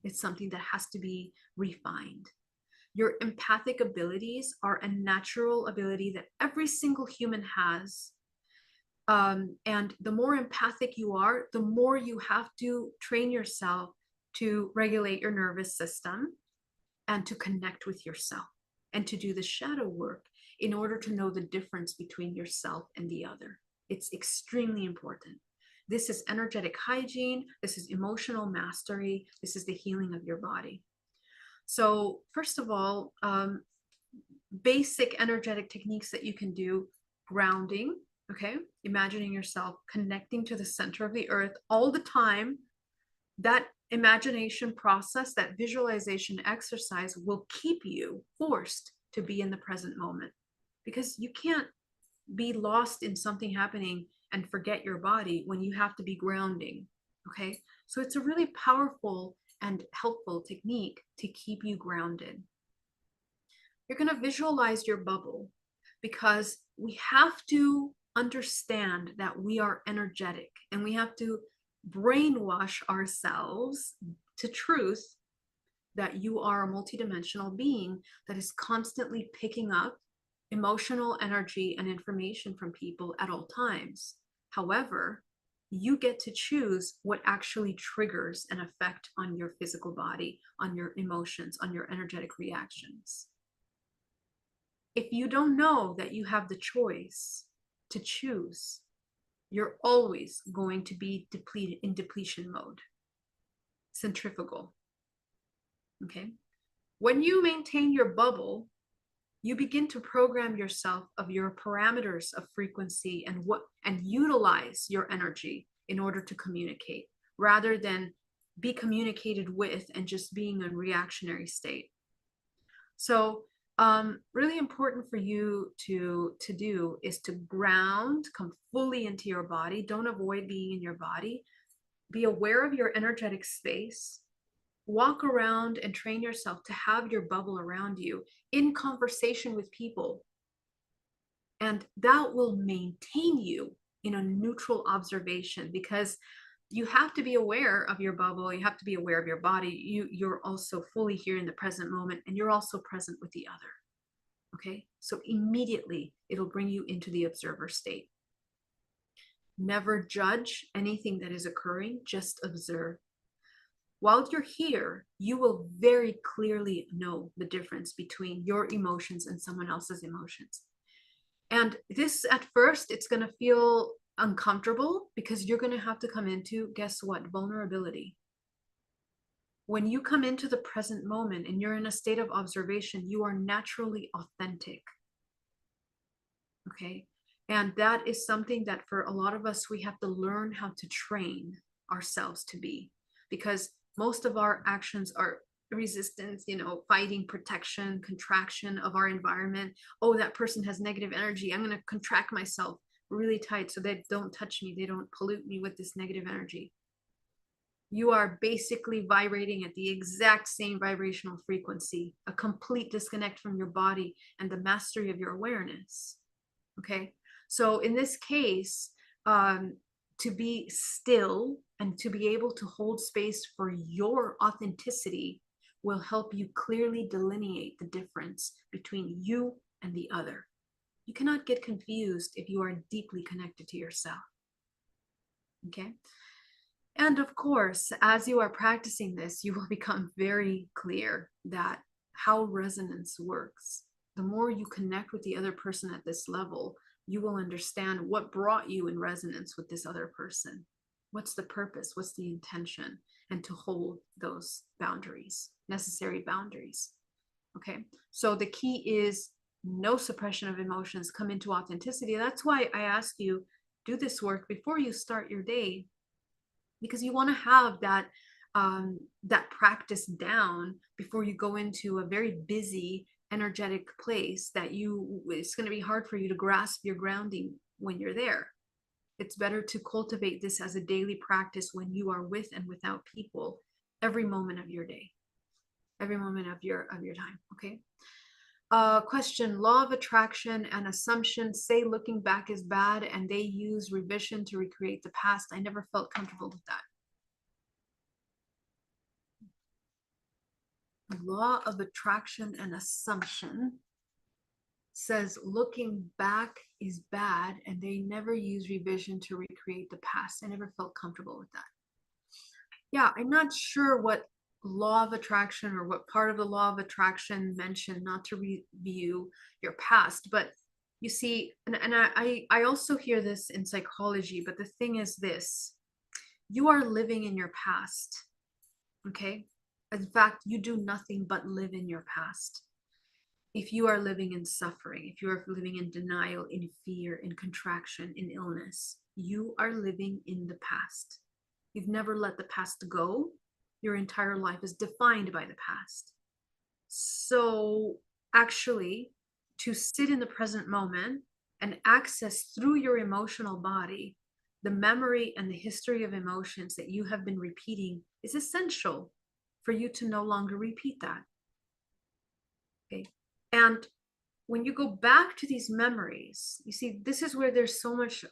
It's something that has to be refined. Your empathic abilities are a natural ability that every single human has. And the more empathic you are, the more you have to train yourself to regulate your nervous system and to connect with yourself and to do the shadow work in order to know the difference between yourself and the other. It's extremely important. This is energetic hygiene. This is emotional mastery. This is the healing of your body. So first of all, basic energetic techniques that you can do: grounding. Okay, imagining yourself connecting to the center of the earth all the time. That imagination process, that visualization exercise will keep you forced to be in the present moment, because you can't be lost in something happening and forget your body when you have to be grounding. Okay, so it's a really powerful and helpful technique to keep you grounded. You're going to visualize your bubble, because we have to understand that we are energetic, and we have to brainwash ourselves to truth that you are a multidimensional being that is constantly picking up emotional energy and information from people at all times. However, you get to choose what actually triggers an effect on your physical body, on your emotions, on your energetic reactions. If you don't know that you have the choice to choose, you're always going to be depleted in depletion mode, centrifugal. Okay. When you maintain your bubble, you begin to program yourself of your parameters of frequency and utilize your energy in order to communicate rather than be communicated with and just being in reactionary state. So really important for you to do is to ground, come fully into your body. Don't avoid being in your body. Be aware of your energetic space. Walk around and train yourself to have your bubble around you in conversation with people. And that will maintain you in a neutral observation, because you have to be aware of your bubble. You have to be aware of your body. You're also fully here in the present moment, and you're also present with the other. Okay. So immediately it'll bring you into the observer state. Never judge anything that is occurring. Just observe. While you're here, you will very clearly know the difference between your emotions and someone else's emotions. And this, at first, it's going to feel uncomfortable because you're going to have to come into, guess what, vulnerability. When you come into the present moment and you're in a state of observation, you are naturally authentic. Okay. And that is something that for a lot of us, we have to learn how to train ourselves to be, because most of our actions are resistance, fighting, protection, contraction of our environment. Oh, that person has negative energy. I'm going to contract myself really tight so they don't touch me. They don't pollute me with this negative energy. You are basically vibrating at the exact same vibrational frequency, a complete disconnect from your body and the mastery of your awareness. Okay. So in this case, to be still and to be able to hold space for your authenticity will help you clearly delineate the difference between you and the other. You cannot get confused if you are deeply connected to yourself. Okay. And of course, as you are practicing this, you will become very clear that how resonance works. The more you connect with the other person at this level, you will understand what brought you in resonance with this other person. What's the purpose? What's the intention? And to hold those boundaries, necessary boundaries. Okay. So the key is no suppression of emotions, come into authenticity. That's why I ask you, do this work before you start your day, because you want to have that practice down before you go into a very busy energetic place that it's going to be hard for you to grasp your grounding when you're there. It's better to cultivate this as a daily practice when you are with and without people, every moment of your day, every moment of your time. Okay. Question: law of attraction and assumption say looking back is bad, and they use revision to recreate the past. I never felt comfortable with that. Law of attraction and assumption says looking back is bad, and they never use revision to recreate the past. I never felt comfortable with that. Yeah, I'm not sure what law of attraction or what part of the law of attraction mentioned not to review your past, but you see, and I also hear this in psychology, but the thing is this: you are living in your past. Okay. In fact, you do nothing but live in your past. If you are living in suffering, if you are living in denial, in fear, in contraction, in illness, you are living in the past. You've never let the past go. Your entire life is defined by the past. So actually, to sit in the present moment and access through your emotional body the memory and the history of emotions that you have been repeating is essential for you to no longer repeat that. Okay. And when you go back to these memories, you see, this is where there's so much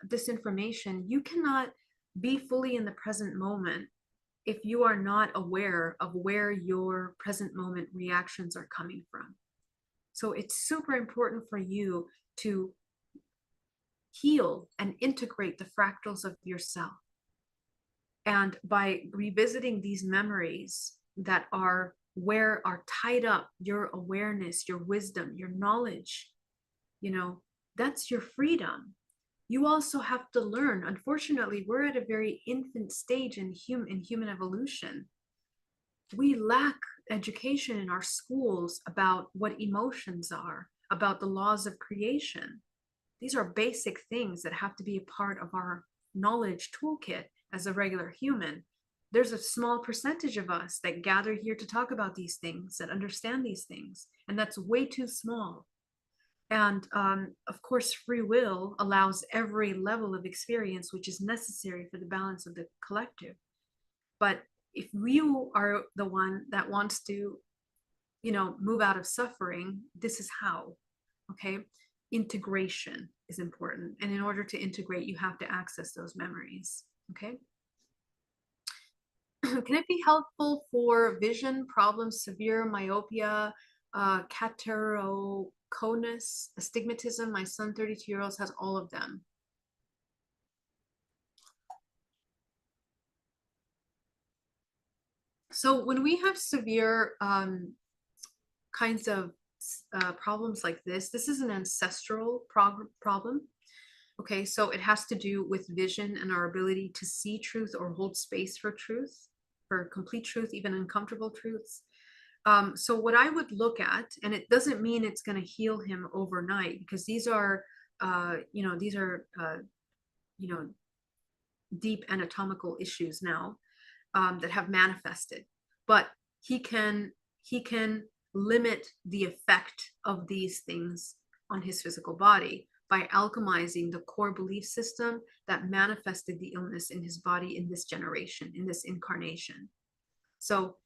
disinformation. You cannot be fully in the present moment if you are not aware of where your present moment reactions are coming from. So it's super important for you to heal and integrate the fractals of yourself. And by revisiting these memories that are where are tied up your awareness, your wisdom, your knowledge, that's your freedom. You also have to learn. Unfortunately, we're at a very infant stage in human evolution. We lack education in our schools about what emotions are, about the laws of creation. These are basic things that have to be a part of our knowledge toolkit as a regular human. There's a small percentage of us that gather here to talk about these things, that understand these things, and that's way too small. And of course, free will allows every level of experience which is necessary for the balance of the collective. But if you are the one that wants to, move out of suffering, this is how. Okay. Integration is important. And in order to integrate, you have to access those memories. Okay. Can it be helpful for vision problems, severe myopia, cataraconus, astigmatism? My son, 32-year-old, has all of them. So when we have severe kinds of problems like this is an ancestral problem. Okay, so it has to do with vision and our ability to see truth or hold space for truth, for complete truth, even uncomfortable truths. So what I would look at, and it doesn't mean it's going to heal him overnight, because these are, deep anatomical issues now that have manifested. But he can limit the effect of these things on his physical body by alchemizing the core belief system that manifested the illness in his body in this generation, in this incarnation. So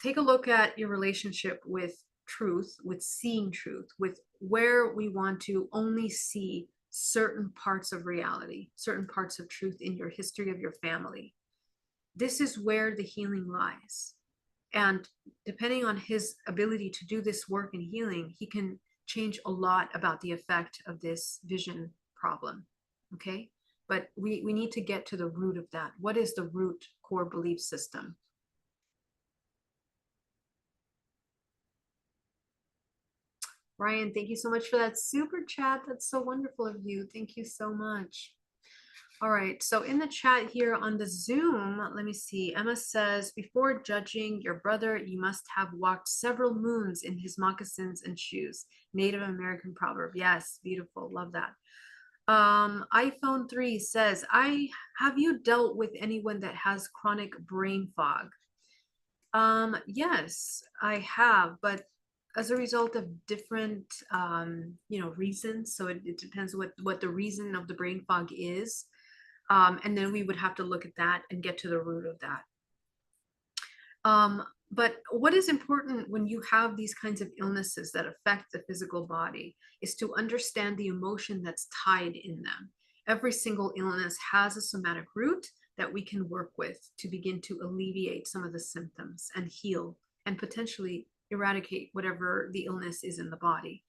take a look at your relationship with truth, with seeing truth, with where we want to only see certain parts of reality, certain parts of truth in your history of your family. This is where the healing lies. And depending on his ability to do this work in healing, he can change a lot about the effect of this vision problem. Okay. But we need to get to the root of that. What is the root core belief system? Ryan, thank you so much for that super chat. That's so wonderful of you. Thank you so much. All right, so in the chat here on the Zoom, let me see. Emma says, before judging your brother, you must have walked several moons in his moccasins and shoes. Native American proverb. Yes, beautiful. Love that. iPhone 3 says, have you dealt with anyone that has chronic brain fog? Yes, I have, but as a result of different reasons. So it depends what the reason of the brain fog is. And then we would have to look at that and get to the root of that. But what is important when you have these kinds of illnesses that affect the physical body is to understand the emotion that's tied in them. Every single illness has a somatic root that we can work with to begin to alleviate some of the symptoms and heal and potentially eradicate whatever the illness is in the body.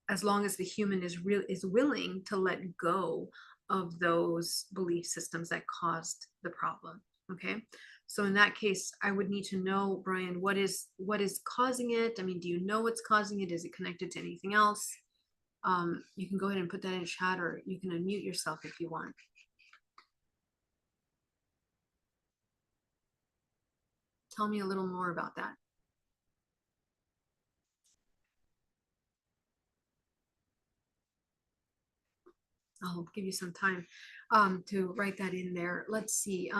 As long as the human is willing to let go of those belief systems that caused the problem. Okay. So in that case, I would need to know, Brian, what is causing it? I mean, do you know what's causing it? Is it connected to anything else? You can go ahead and put that in chat, or you can unmute yourself if you want. Tell me a little more about that. I'll give you some time to write that in there. Let's see.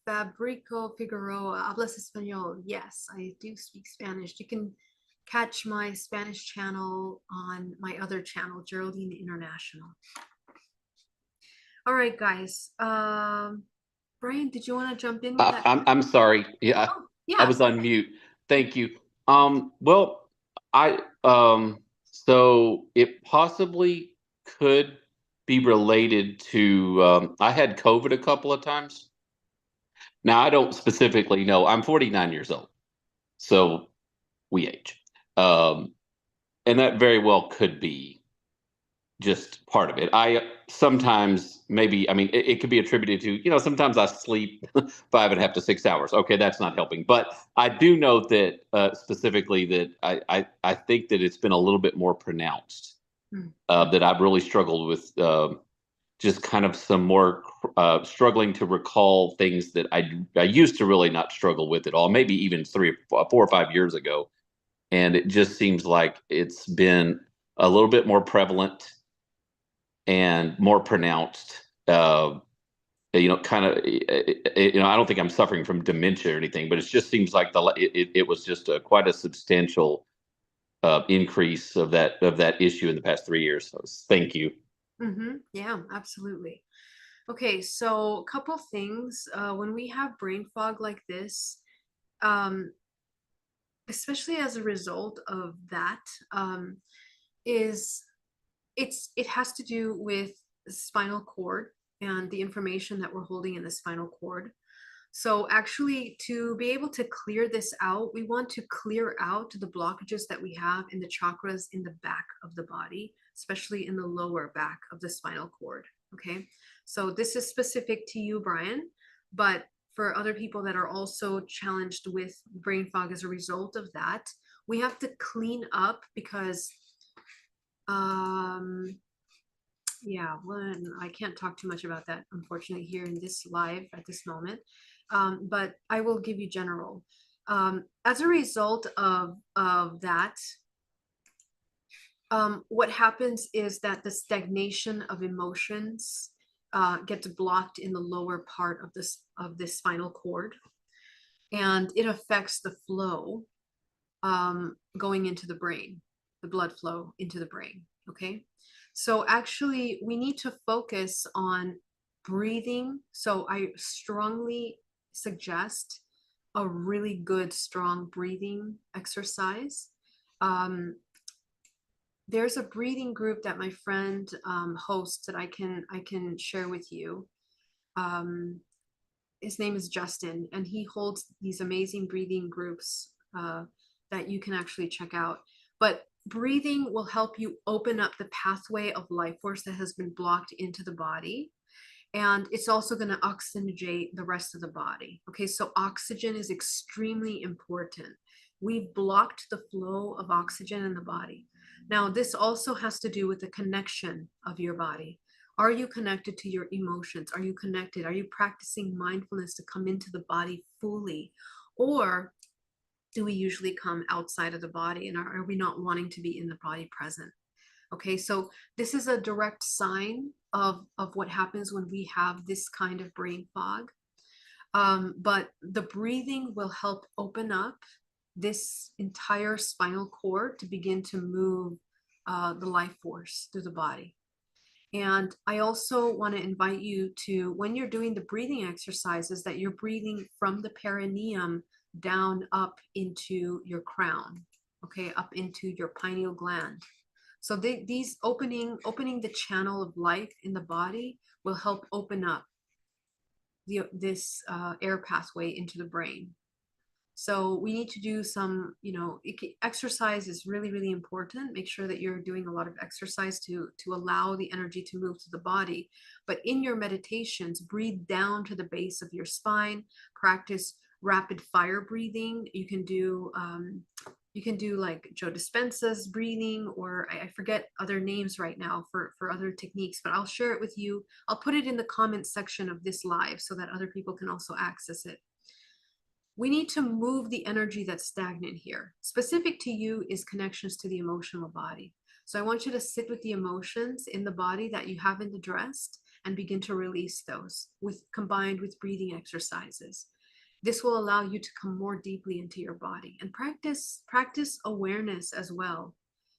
Fabrico Figueroa, hablas español? Yes, I do speak Spanish. You can catch my Spanish channel on my other channel, Geraldine International. All right, guys. Brian, did you want to jump in with that? I'm sorry. Yeah, oh, yeah. I was on mute. Thank you. Well, so it possibly could be related to, I had COVID a couple of times. Now, I don't specifically know. I'm 49 years old, so we age. And that very well could be just part of it. I sometimes maybe, I mean, it could be attributed to, sometimes I sleep 5.5 to 6 hours. Okay, that's not helping. But I do know that specifically that I think that it's been a little bit more pronounced, Mm. that I've really struggled with just kind of some more struggling to recall things that I used to really not struggle with at all, maybe even 4 or 5 years ago. And it just seems like it's been a little bit more prevalent and more pronounced. Kind of, I don't think I'm suffering from dementia or anything, but it just seems like it was just quite a substantial increase of that issue in the past 3 years. So thank you. Yeah, absolutely. Okay, so a couple things. When we have brain fog like this, um, especially as a result of that, is it has to do with the spinal cord and the information that we're holding in the spinal cord. So actually, to be able to clear this out, we want to clear out the blockages that we have in the chakras in the back of the body, especially in the lower back of the spinal cord. Okay, so this is specific to you, Brian, but for other people that are also challenged with brain fog as a result of that, we have to clean up because yeah, well, I can't talk too much about that, unfortunately, here in this live at this moment. But I will give you general. As a result of that, what happens is that the stagnation of emotions gets blocked in the lower part of this spinal cord, and it affects the flow going into the brain, the blood flow into the brain. Okay. So actually, we need to focus on breathing. So I strongly suggest a really good, strong breathing exercise. There's a breathing group that my friend hosts that I can share with you. His name is Justin, and he holds these amazing breathing groups that you can actually check out. But breathing will help you open up the pathway of life force that has been blocked into the body. And it's also going to oxygenate the rest of the body. Okay, so oxygen is extremely important. We've blocked the flow of oxygen in the body. Now, this also has to do with the connection of your body. Are you connected to your emotions? Are you connected? Are you practicing mindfulness to come into the body fully? Or do we usually come outside of the body, and are we not wanting to be in the body present? Okay, so this is a direct sign of what happens when we have this kind of brain fog. But the breathing will help open up this entire spinal cord to begin to move the life force through the body. And I also want to invite you to, when you're doing the breathing exercises, that you're breathing from the perineum down up into your crown, okay, up into your pineal gland. So these opening the channel of life in the body will help open up this air pathway into the brain. So we need to do some, exercise is really, really important. Make sure that you're doing a lot of exercise to allow the energy to move to the body. But in your meditations, breathe down to the base of your spine. Practice rapid fire breathing. You can do like Joe Dispenza's breathing, or I forget other names right now for other techniques, but I'll share it with you. I'll put it in the comments section of this live so that other people can also access it. We need to move the energy that's stagnant here. Specific to you is connections to the emotional body. So I want you to sit with the emotions in the body that you haven't addressed and begin to release those combined with breathing exercises. This will allow you to come more deeply into your body and practice awareness as well.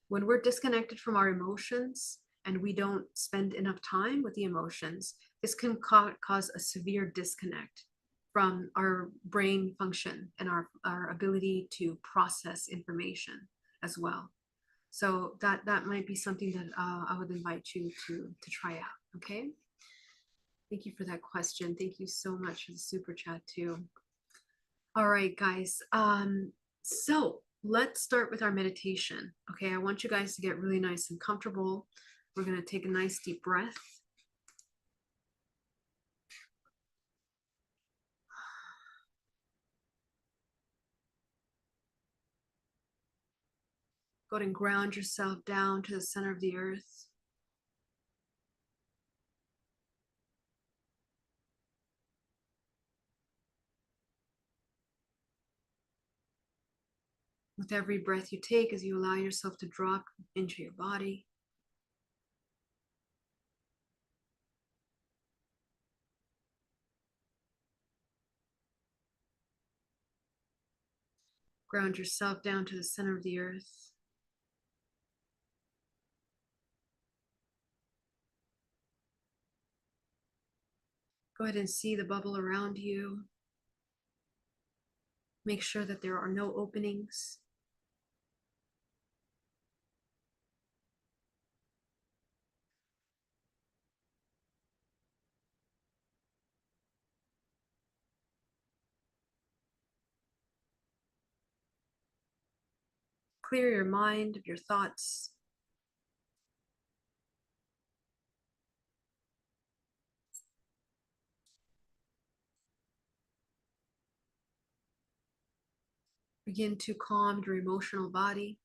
When we're disconnected from our emotions and we don't spend enough time with the emotions, this can cause a severe disconnect from our brain function and our ability to process information as well. So that might be something that I would invite you to try out. Okay. Thank you for that question. Thank you so much for the super chat too. All right, guys. So let's start with our meditation. Okay, I want you guys to get really nice and comfortable. We're going to take a nice deep breath. Go ahead and ground yourself down to the center of the earth. With every breath you take, as you allow yourself to drop into your body, ground yourself down to the center of the earth. Go ahead and see the bubble around you. Make sure that there are no openings. Clear your mind of your thoughts. Begin to calm your emotional body.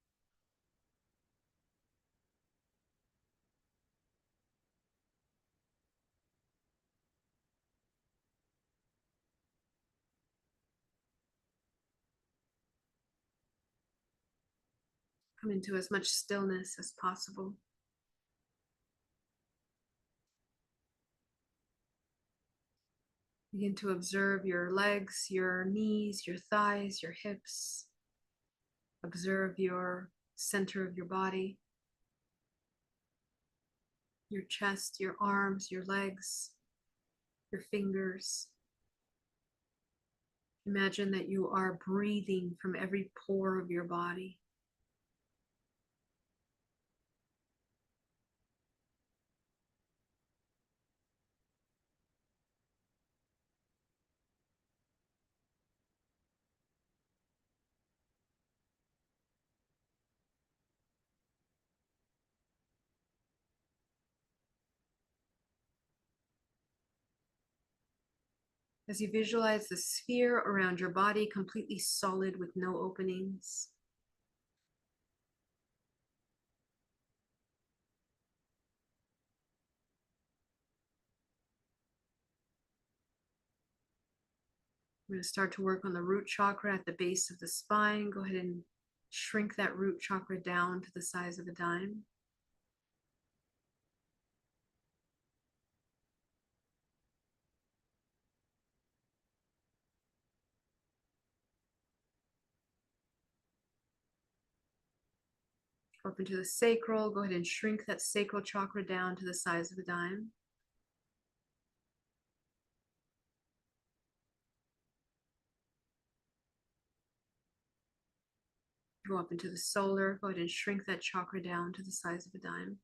Come into as much stillness as possible. Begin to observe your legs, your knees, your thighs, your hips. Observe your center of your body, your chest, your arms, your legs, your fingers. Imagine that you are breathing from every pore of your body. As you visualize the sphere around your body completely solid with no openings. We're going to start to work on the root chakra at the base of the spine. Go ahead and shrink that root chakra down to the size of a dime. Up into the sacral. Go ahead and shrink that sacral chakra down to the size of a dime. Go up into the solar. Go ahead and shrink that chakra down to the size of a dime.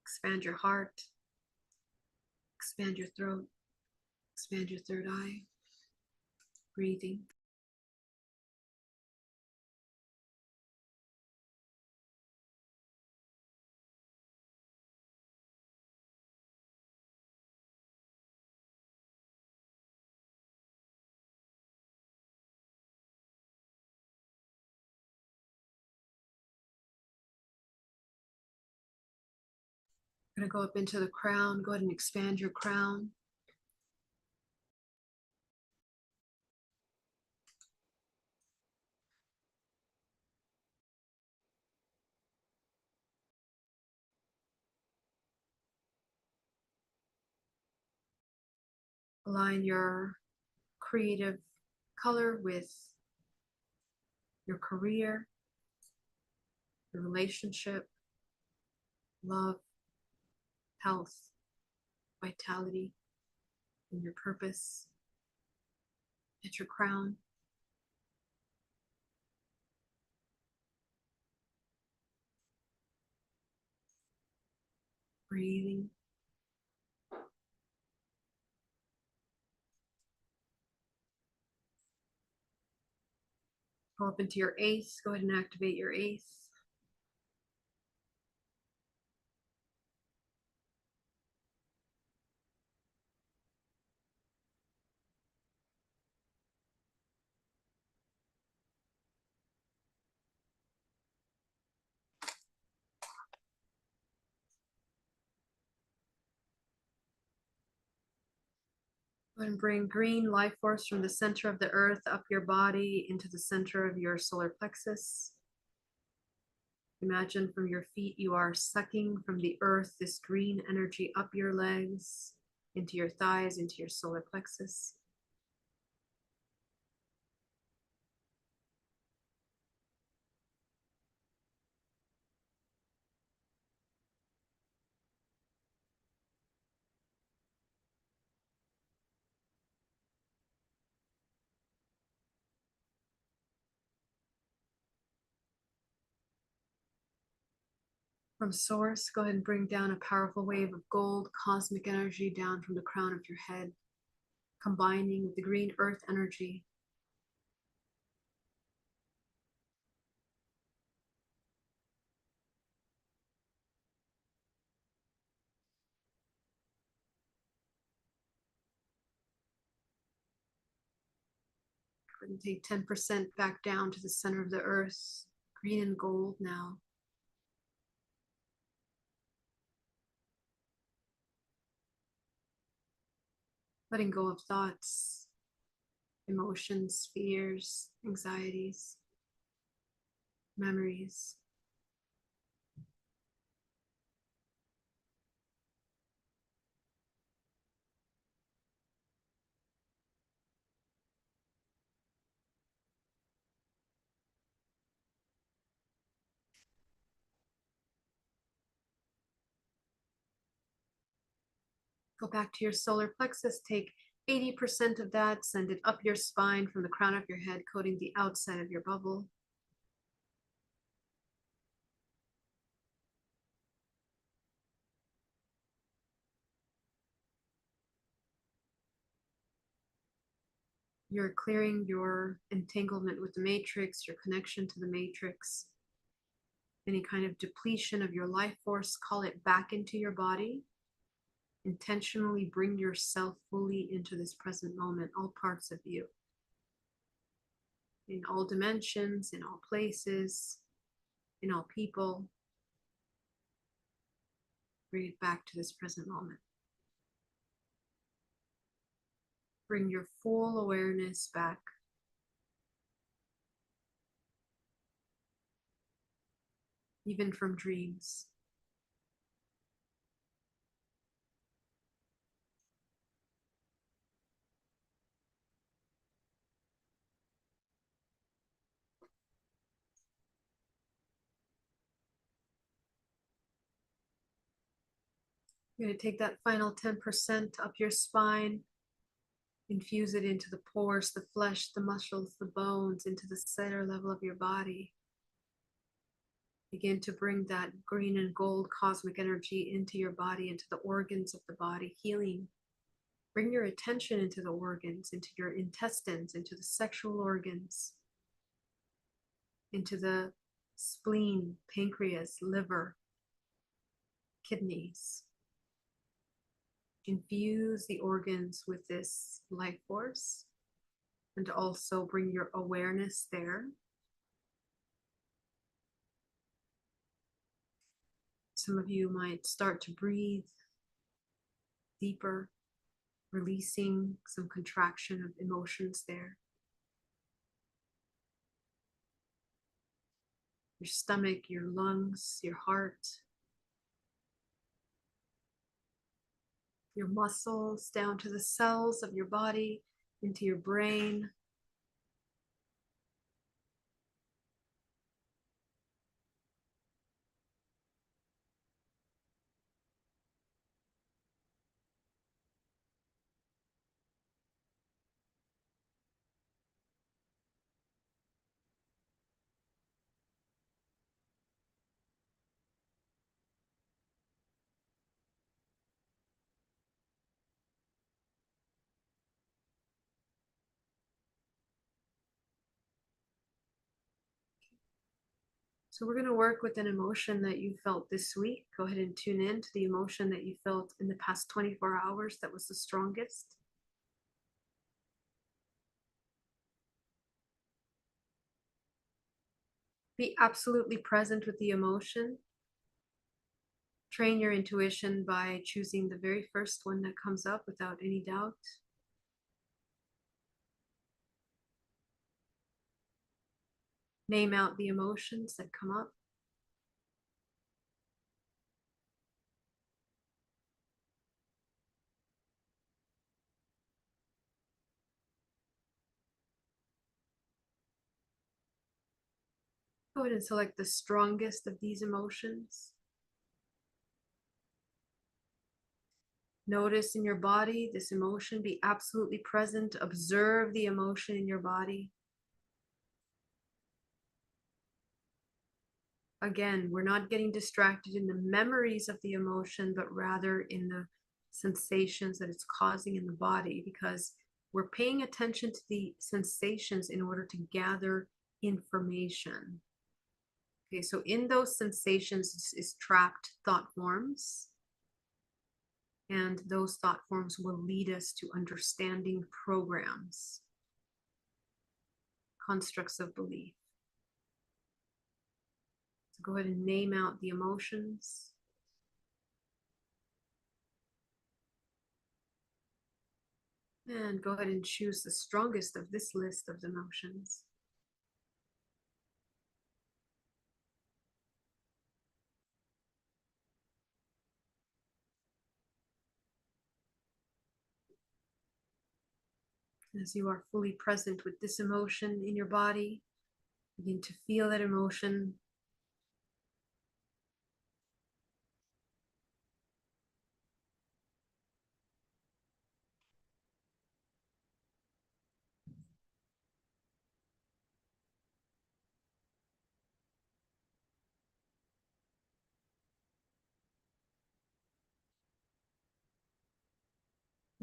Expand your heart. Expand your throat. Expand your third eye. Breathing. Going to go up into the crown. Go ahead and expand your crown. Align your creative color with your career, your relationship, love, health, vitality, and your purpose. At your crown, breathing. Go up into your eighth. Go ahead and activate your eighth. Go ahead and bring green life force from the center of the earth up your body into the center of your solar plexus. Imagine from your feet you are sucking from the earth this green energy up your legs, into your thighs, into your solar plexus. From source, go ahead and bring down a powerful wave of gold cosmic energy down from the crown of your head, combining with the green earth energy. Go ahead and take 10% back down to the center of the earth, green and gold now. Letting go of thoughts, emotions, fears, anxieties, memories. Go back to your solar plexus, take 80% of that, send it up your spine from the crown of your head, coating the outside of your bubble. You're clearing your entanglement with the matrix, your connection to the matrix. Any kind of depletion of your life force, call it back into your body. Intentionally bring yourself fully into this present moment, all parts of you, in all dimensions, in all places, in all people. Bring it back to this present moment. Bring your full awareness back. Even from dreams. You're going to take that final 10% up your spine, infuse it into the pores, the flesh, the muscles, the bones, into the center level of your body. Begin to bring that green and gold cosmic energy into your body, into the organs of the body, healing. Bring your attention into the organs, into your intestines, into the sexual organs, into the spleen, pancreas, liver, kidneys. Infuse the organs with this life force and also bring your awareness there. Some of you might start to breathe deeper, releasing some contraction of emotions there. Your stomach, your lungs, your heart, your muscles, down to the cells of your body, into your brain. So we're going to work with an emotion that you felt this week. Go ahead and tune in to the emotion that you felt in the past 24 hours that was the strongest. Be absolutely present with the emotion. Train your intuition by choosing the very first one that comes up without any doubt. Name out the emotions that come up. Go ahead and select the strongest of these emotions. Notice in your body this emotion, be absolutely present. Observe the emotion in your body. Again, we're not getting distracted in the memories of the emotion, but rather in the sensations that it's causing in the body, because we're paying attention to the sensations in order to gather information. Okay, so in those sensations is trapped thought forms. And those thought forms will lead us to understanding programs, constructs of belief. So go ahead and name out the emotions. And go ahead and choose the strongest of this list of emotions. As you are fully present with this emotion in your body, begin to feel that emotion.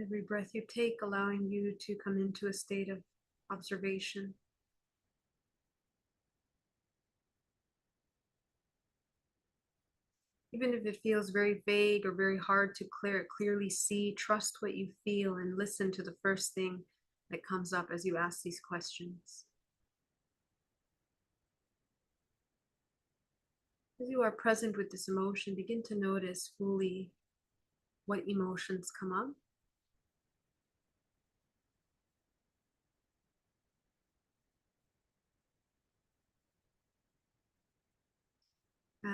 Every breath you take, allowing you to come into a state of observation. Even if it feels very vague or very hard to clearly see, trust what you feel and listen to the first thing that comes up as you ask these questions. As you are present with this emotion, begin to notice fully what emotions come up.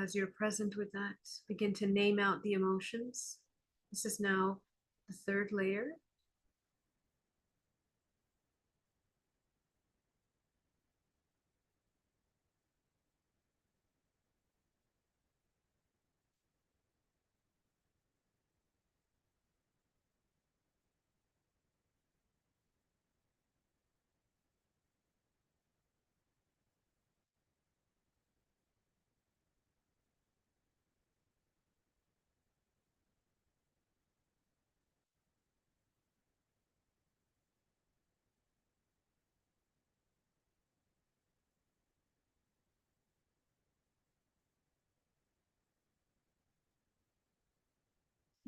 As you're present with that, begin to name out the emotions. This is now the third layer.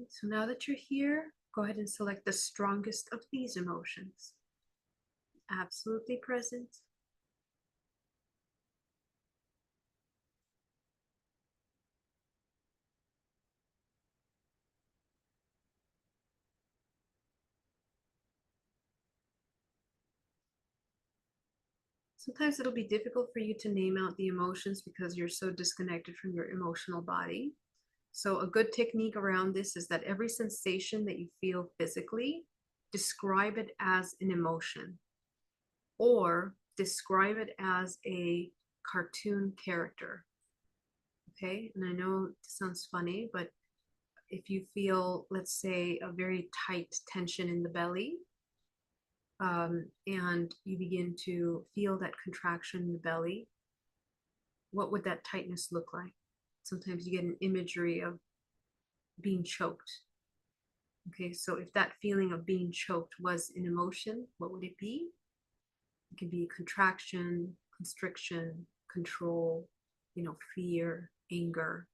So now that you're here, go ahead and select the strongest of these emotions. Absolutely present. Sometimes it'll be difficult for you to name out the emotions because you're so disconnected from your emotional body. So a good technique around this is that every sensation that you feel physically, describe it as an emotion or describe it as a cartoon character. Okay, and I know it sounds funny, but if you feel, let's say, a very tight tension in the belly, and you begin to feel that contraction in the belly, what would that tightness look like? Sometimes you get an imagery of being choked. Okay, so if that feeling of being choked was an emotion, what would it be? It could be contraction, constriction, control. fear, anger.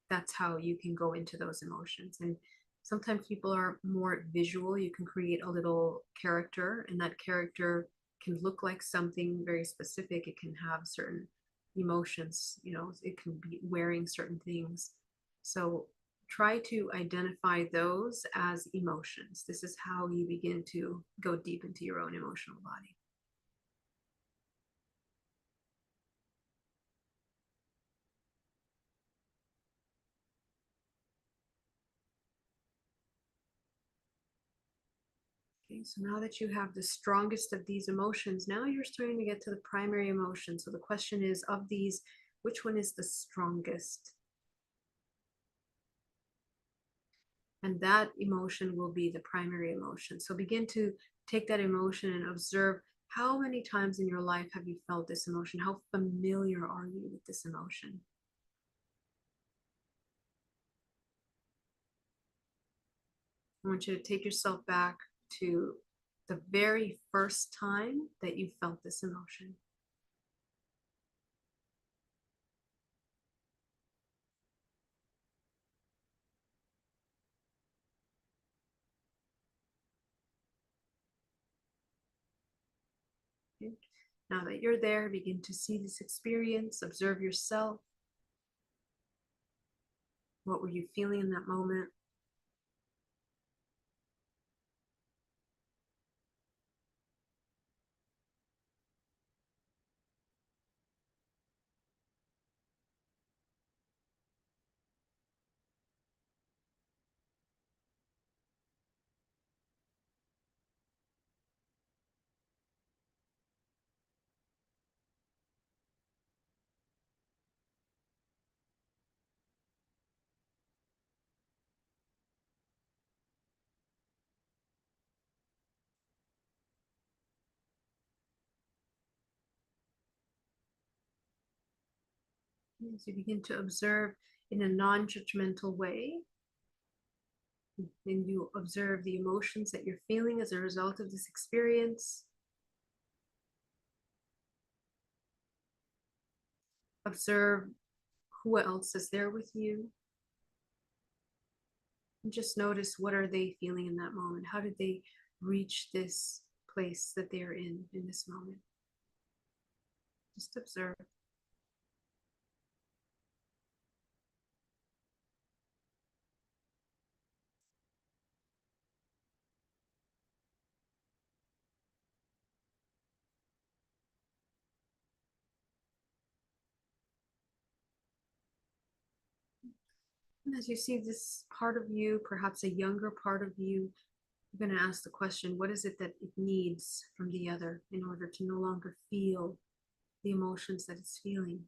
That's how you can go into those emotions. And sometimes people are more visual. You can create a little character, and that character can look like something very specific. It can have certain emotions, it can be wearing certain things. So try to identify those as emotions. This is how you begin to go deep into your own emotional body. Okay, so now that you have the strongest of these emotions, now you're starting to get to the primary emotion. So the question is, of these, which one is the strongest? And that emotion will be the primary emotion. So begin to take that emotion and observe how many times in your life have you felt this emotion? How familiar are you with this emotion? I want you to take yourself back to the very first time that you felt this emotion. Okay? Now that you're there, begin to see this experience, observe yourself. What were you feeling in that moment? As you begin to observe in a non-judgmental way, and you observe the emotions that you're feeling as a result of this experience. Observe who else is there with you. And just notice, what are they feeling in that moment? How did they reach this place that they're in this moment? Just observe. And as you see this part of you, perhaps a younger part of you, you're going to ask the question, what is it that it needs from the other in order to no longer feel the emotions that it's feeling?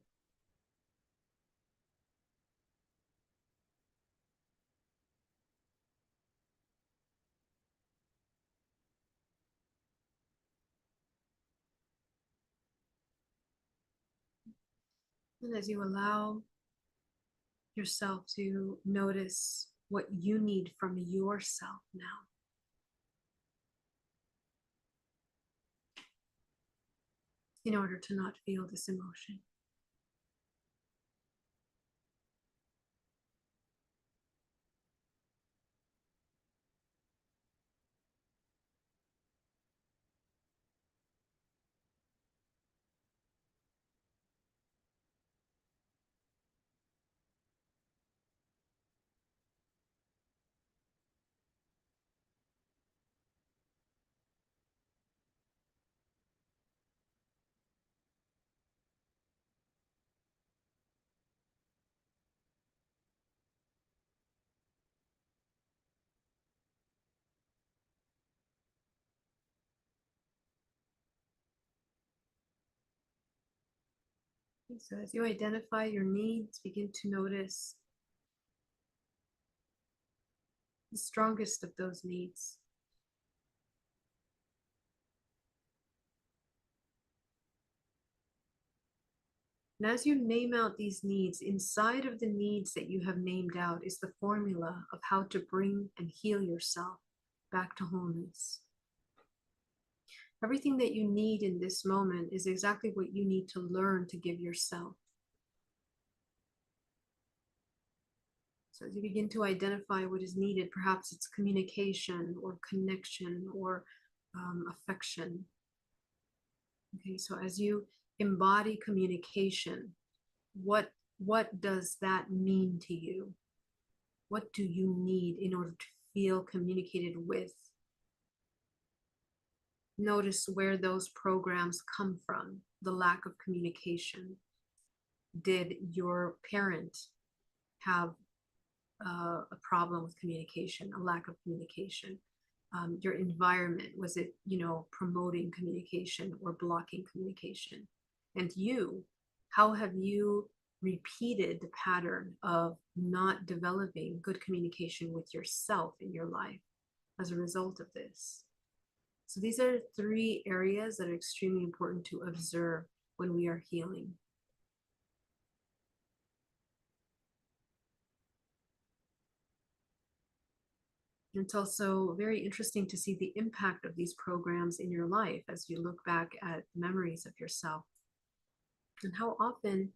And as you allow yourself to notice what you need from yourself now, in order to not feel this emotion. Okay, so as you identify your needs, begin to notice the strongest of those needs. And as you name out these needs, inside of the needs that you have named out is the formula of how to bring and heal yourself back to wholeness. Everything that you need in this moment is exactly what you need to learn to give yourself. So as you begin to identify what is needed, perhaps it's communication or connection or affection. Okay, so as you embody communication, what does that mean to you? What do you need in order to feel communicated with? Notice where those programs come from, the lack of communication. Did your parent have a problem with communication, a lack of communication? Your environment, was it, promoting communication or blocking communication? And you, how have you repeated the pattern of not developing good communication with yourself in your life as a result of this? So these are 3 areas that are extremely important to observe when we are healing. It's also very interesting to see the impact of these programs in your life as you look back at memories of yourself and how often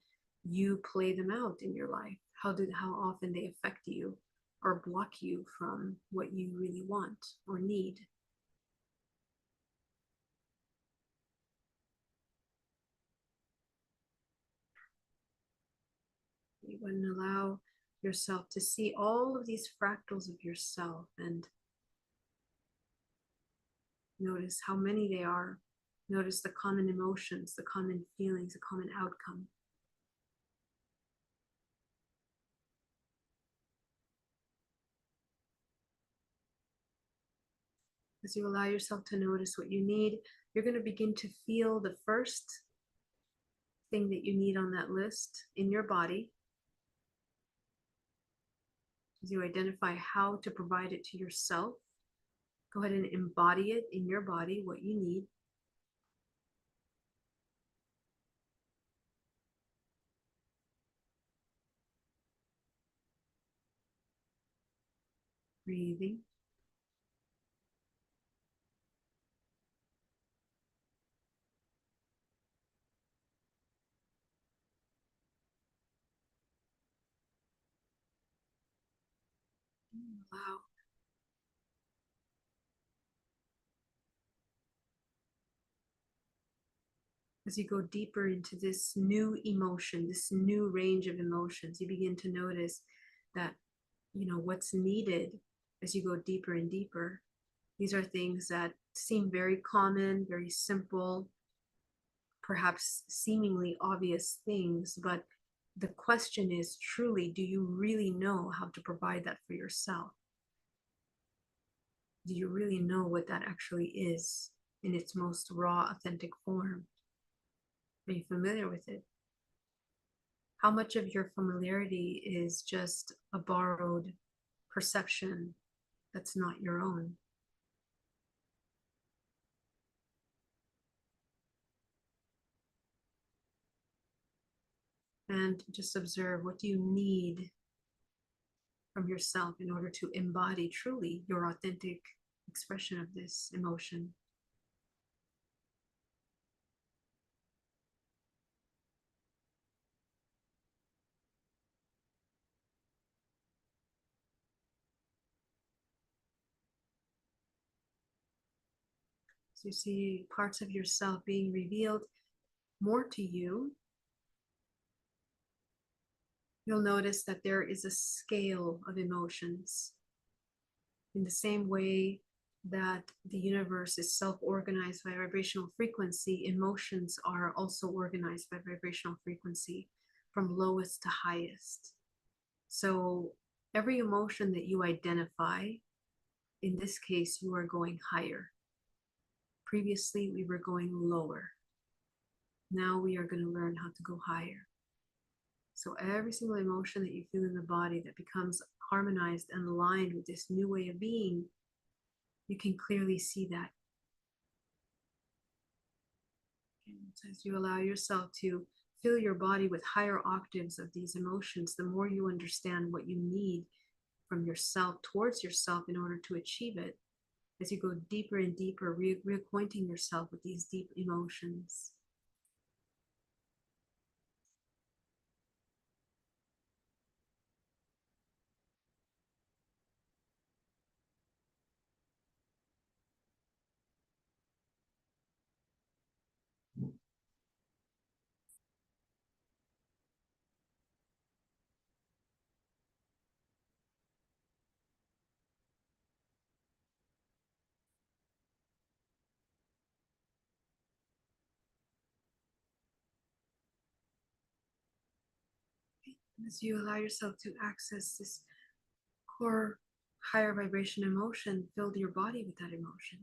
you play them out in your life, how often they affect you or block you from what you really want or need. You wouldn't allow yourself to see all of these fractals of yourself and notice how many they are. Notice the common emotions, the common feelings, the common outcome. As you allow yourself to notice what you need, you're going to begin to feel the first thing that you need on that list in your body. As you identify how to provide it to yourself, go ahead and embody it in your body, what you need. Breathing. Allow. As you go deeper into this new emotion, this new range of emotions, you begin to notice that, what's needed as you go deeper and deeper. These are things that seem very common, very simple, perhaps seemingly obvious things, but the question is truly, do you really know how to provide that for yourself? Do you really know what that actually is in its most raw, authentic form? Are you familiar with it? How much of your familiarity is just a borrowed perception that's not your own? And just observe, what do you need from yourself in order to embody truly your authentic expression of this emotion? So you see parts of yourself being revealed more to you. You'll notice that there is a scale of emotions. In the same way that the universe is self-organized by vibrational frequency, emotions are also organized by vibrational frequency from lowest to highest. So every emotion that you identify, in this case, you are going higher. Previously, we were going lower. Now we are going to learn how to go higher. So every single emotion that you feel in the body that becomes harmonized and aligned with this new way of being, you can clearly see that. And as you allow yourself to fill your body with higher octaves of these emotions, the more you understand what you need from yourself towards yourself in order to achieve it. As you go deeper and deeper, reacquainting yourself with these deep emotions. As you allow yourself to access this core higher vibration emotion, fill your body with that emotion.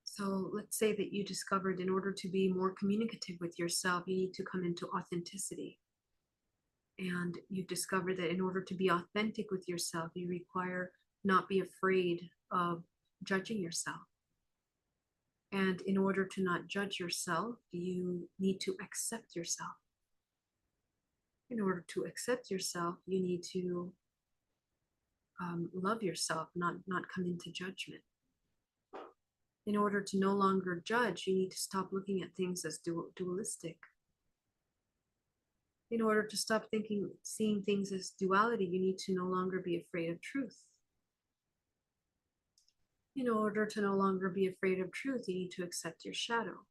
So let's say that you discovered in order to be more communicative with yourself, you need to come into authenticity. And you've discovered that in order to be authentic with yourself, you require not be afraid of judging yourself. And in order to not judge yourself, you need to accept yourself. In order to accept yourself, you need to love yourself, not come into judgment. In order to no longer judge, you need to stop looking at things as dualistic. In order to stop seeing things as duality, you need to no longer be afraid of truth. In order to no longer be afraid of truth, you need to accept your shadow.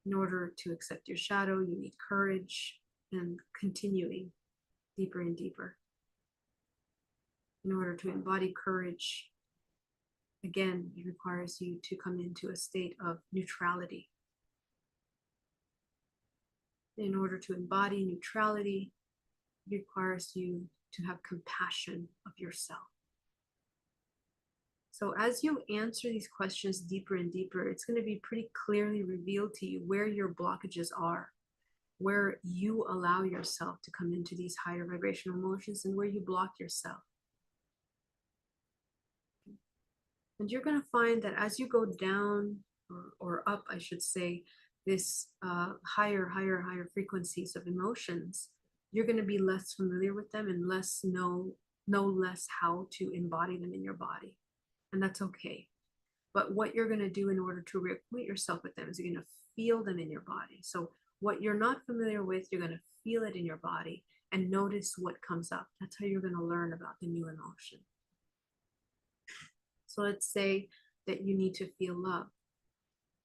In order to accept your shadow, you need courage and continuing deeper and deeper. In order to embody courage, again, it requires you to come into a state of neutrality. In order to embody neutrality, it requires you to have compassion of yourself. So as you answer these questions deeper and deeper, it's going to be pretty clearly revealed to you where your blockages are, where you allow yourself to come into these higher vibrational emotions and where you block yourself. And you're going to find that as you go down or up, I should say, this higher frequencies of emotions, you're going to be less familiar with them and know less how to embody them in your body. And that's okay. But what you're going to do in order to reacquaint yourself with them is you're going to feel them in your body. So what you're not familiar with, you're going to feel it in your body and notice what comes up. That's how you're going to learn about the new emotion. So let's say that you need to feel love.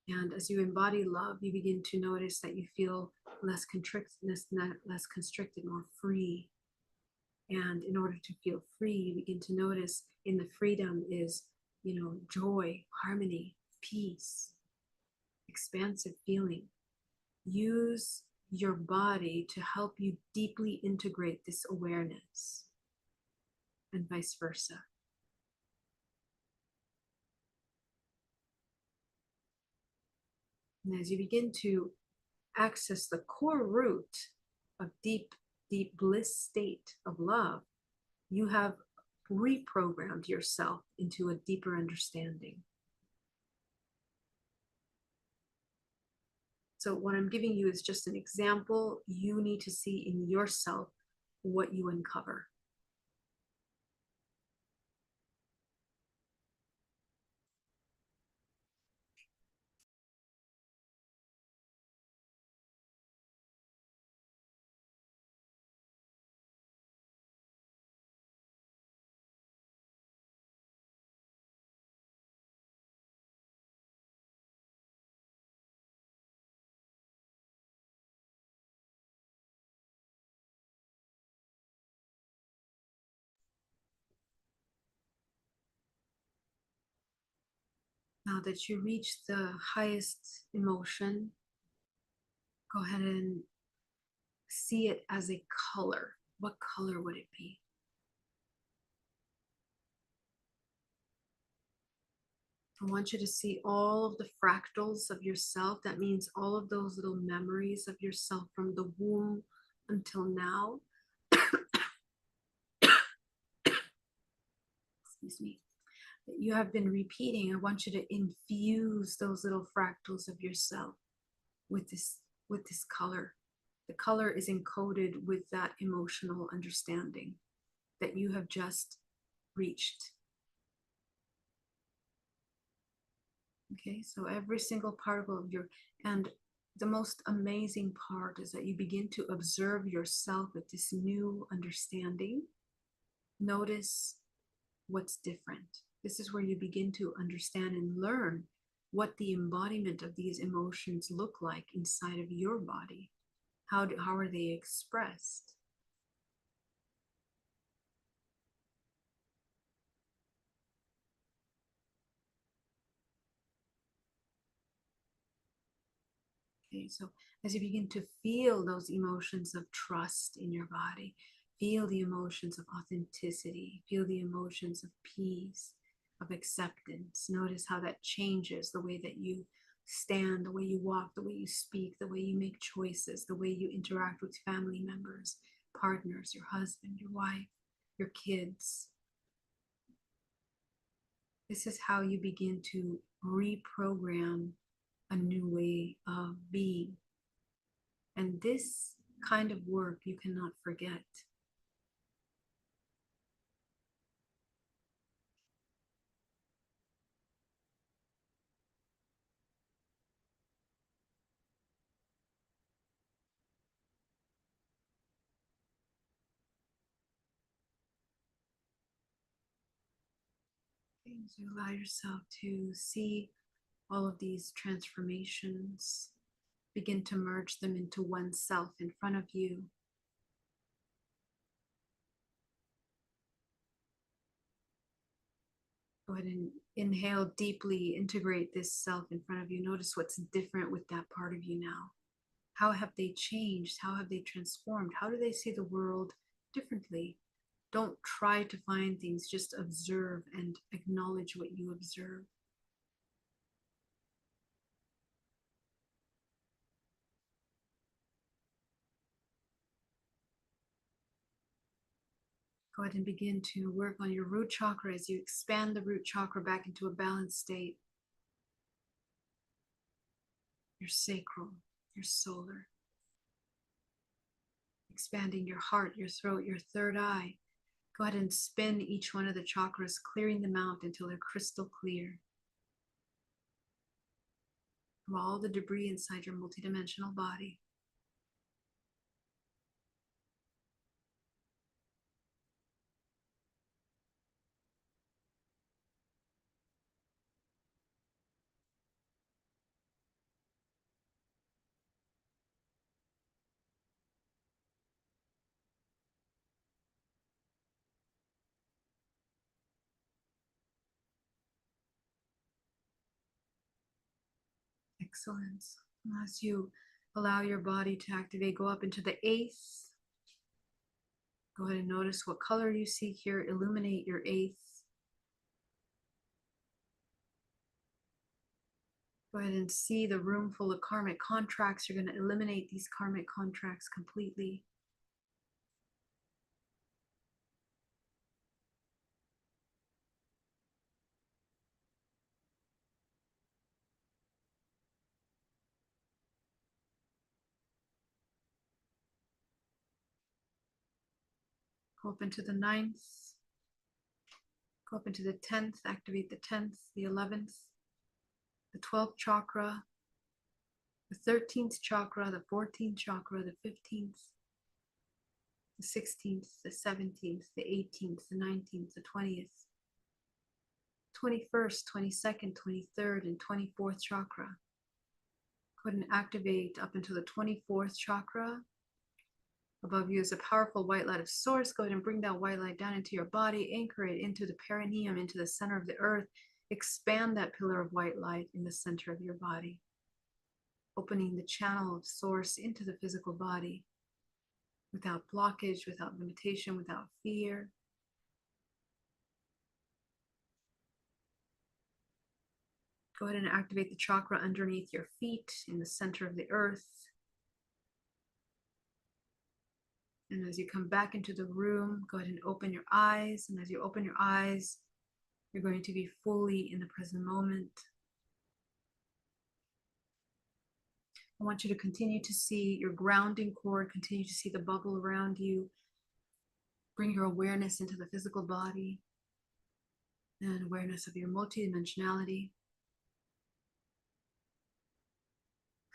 And as you embody love, you begin to notice that you feel less constricted, more free. And in order to feel free, you begin to notice in the freedom is, joy, harmony, peace, expansive feeling. Use your body to help you deeply integrate this awareness and vice versa. And as you begin to access the core root of deep bliss state of love, you have reprogrammed yourself into a deeper understanding. So what I'm giving you is just an example. You need to see in yourself what you uncover. Now that you reach the highest emotion, go ahead and see it as a color. What color would it be? I want you to see all of the fractals of yourself. That means all of those little memories of yourself from the womb until now. Excuse me. That you have been repeating. I want you to infuse those little fractals of yourself with this color. The color is encoded with that emotional understanding that you have just reached. Okay, so every single particle of and the most amazing part is that you begin to observe yourself with this new understanding. Notice what's different. This is where you begin to understand and learn what the embodiment of these emotions look like inside of your body. How are they expressed? Okay, so as you begin to feel those emotions of trust in your body, feel the emotions of authenticity, feel the emotions of peace, of acceptance. Notice how that changes the way that you stand, the way you walk, the way you speak, the way you make choices, the way you interact with family members, partners, your husband, your wife, your kids. This is how you begin to reprogram a new way of being. And this kind of work you cannot forget. As you allow yourself to see all of these transformations, begin to merge them into one self in front of you. Go ahead and inhale deeply, integrate this self in front of you. Notice what's different with that part of you now. How have they changed? How have they transformed? How do they see the world differently? Don't try to find things, just observe and acknowledge what you observe. Go ahead and begin to work on your root chakra as you expand the root chakra back into a balanced state. Your sacral, your solar. Expanding your heart, your throat, your third eye. Go ahead and spin each one of the chakras, clearing them out until they're crystal clear. From all the debris inside your multidimensional body. Excellent. As you allow your body to activate, go up into the eighth. Go ahead and notice what color you see here. Illuminate your eighth. Go ahead and see the room full of karmic contracts. You're going to eliminate these karmic contracts completely. Go up into the ninth. Go up into the 10th. Activate the 10th, the 11th, the 12th chakra, the 13th chakra, the 14th chakra, the 15th, the 16th, the 17th, the 18th, the 19th, the 20th, 21st, 22nd, 23rd, and 24th chakra. Go ahead and activate up into the 24th chakra. Above you is a powerful white light of source. Go ahead and bring that white light down into your body. Anchor it into the perineum, into the center of the earth. Expand that pillar of white light in the center of your body. Opening the channel of source into the physical body without blockage, without limitation, without fear. Go ahead and activate the chakra underneath your feet in the center of the earth. And as you come back into the room, go ahead and open your eyes. And as you open your eyes, you're going to be fully in the present moment. I want you to continue to see your grounding cord, continue to see the bubble around you. Bring your awareness into the physical body and awareness of your multidimensionality.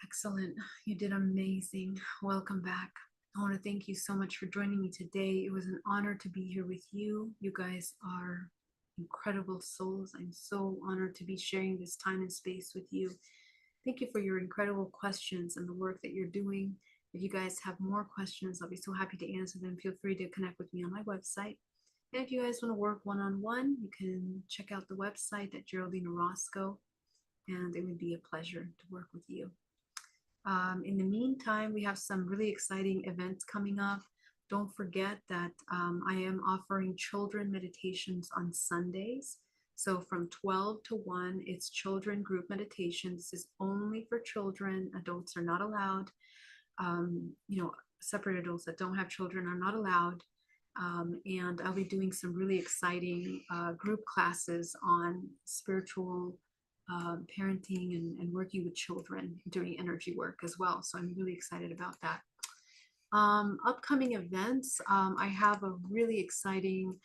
Excellent. You did amazing. Welcome back. I want to thank you so much for joining me today. It was an honor to be here with you. You guys are incredible souls. I'm so honored to be sharing this time and space with you. Thank you for your incredible questions and the work that you're doing. If you guys have more questions, I'll be so happy to answer them. Feel free to connect with me on my website. And if you guys want to work one-on-one, you can check out the website at Geraldine Orozco, and it would be a pleasure to work with you. In the meantime, we have some really exciting events coming up. Don't forget that I am offering children meditations on Sundays. So from 12 to 1, it's children group meditation. This is only for children. Adults are not allowed. You know, separate adults that don't have children are not allowed. And I'll be doing some really exciting group classes on spiritual parenting and working with children, doing energy work as well. So I'm really excited about that. Upcoming events, I have a really exciting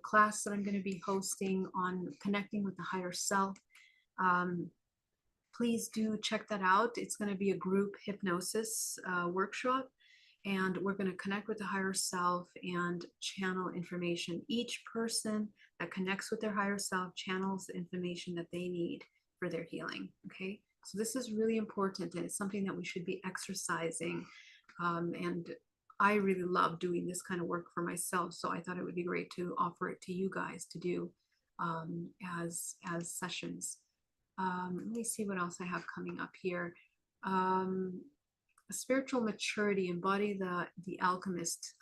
class that I'm going to be hosting on connecting with the higher self. Um, Please do check that out. It's going to be a group hypnosis workshop, and we're going to connect with the higher self and channel information. Each person that connects with their higher self channels the information that they need for their healing. Okay, so this is really important, and it's something that we should be exercising. And I really love doing this kind of work for myself, so I thought it would be great to offer it to you guys to do as sessions. Let me see what else I have coming up here. Spiritual maturity, embody the alchemist.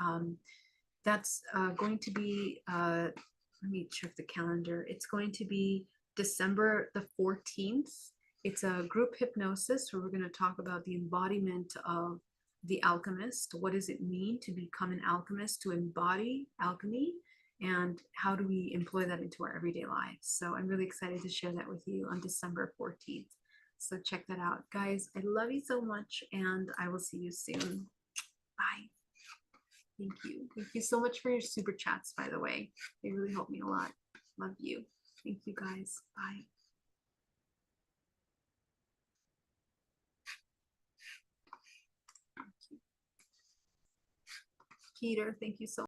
That's going to be. Let me check the calendar. It's going to be December the 14th. It's a group hypnosis where we're going to talk about the embodiment of the alchemist. What does it mean to become an alchemist, to embody alchemy? And how do we employ that into our everyday lives? So I'm really excited to share that with you on December 14th. So check that out. Guys, I love you so much, and I will see you soon. Bye. Thank you. Thank you so much for your super chats, by the way. They really help me a lot. Love you. Thank you, guys. Bye. Peter, thank you so much.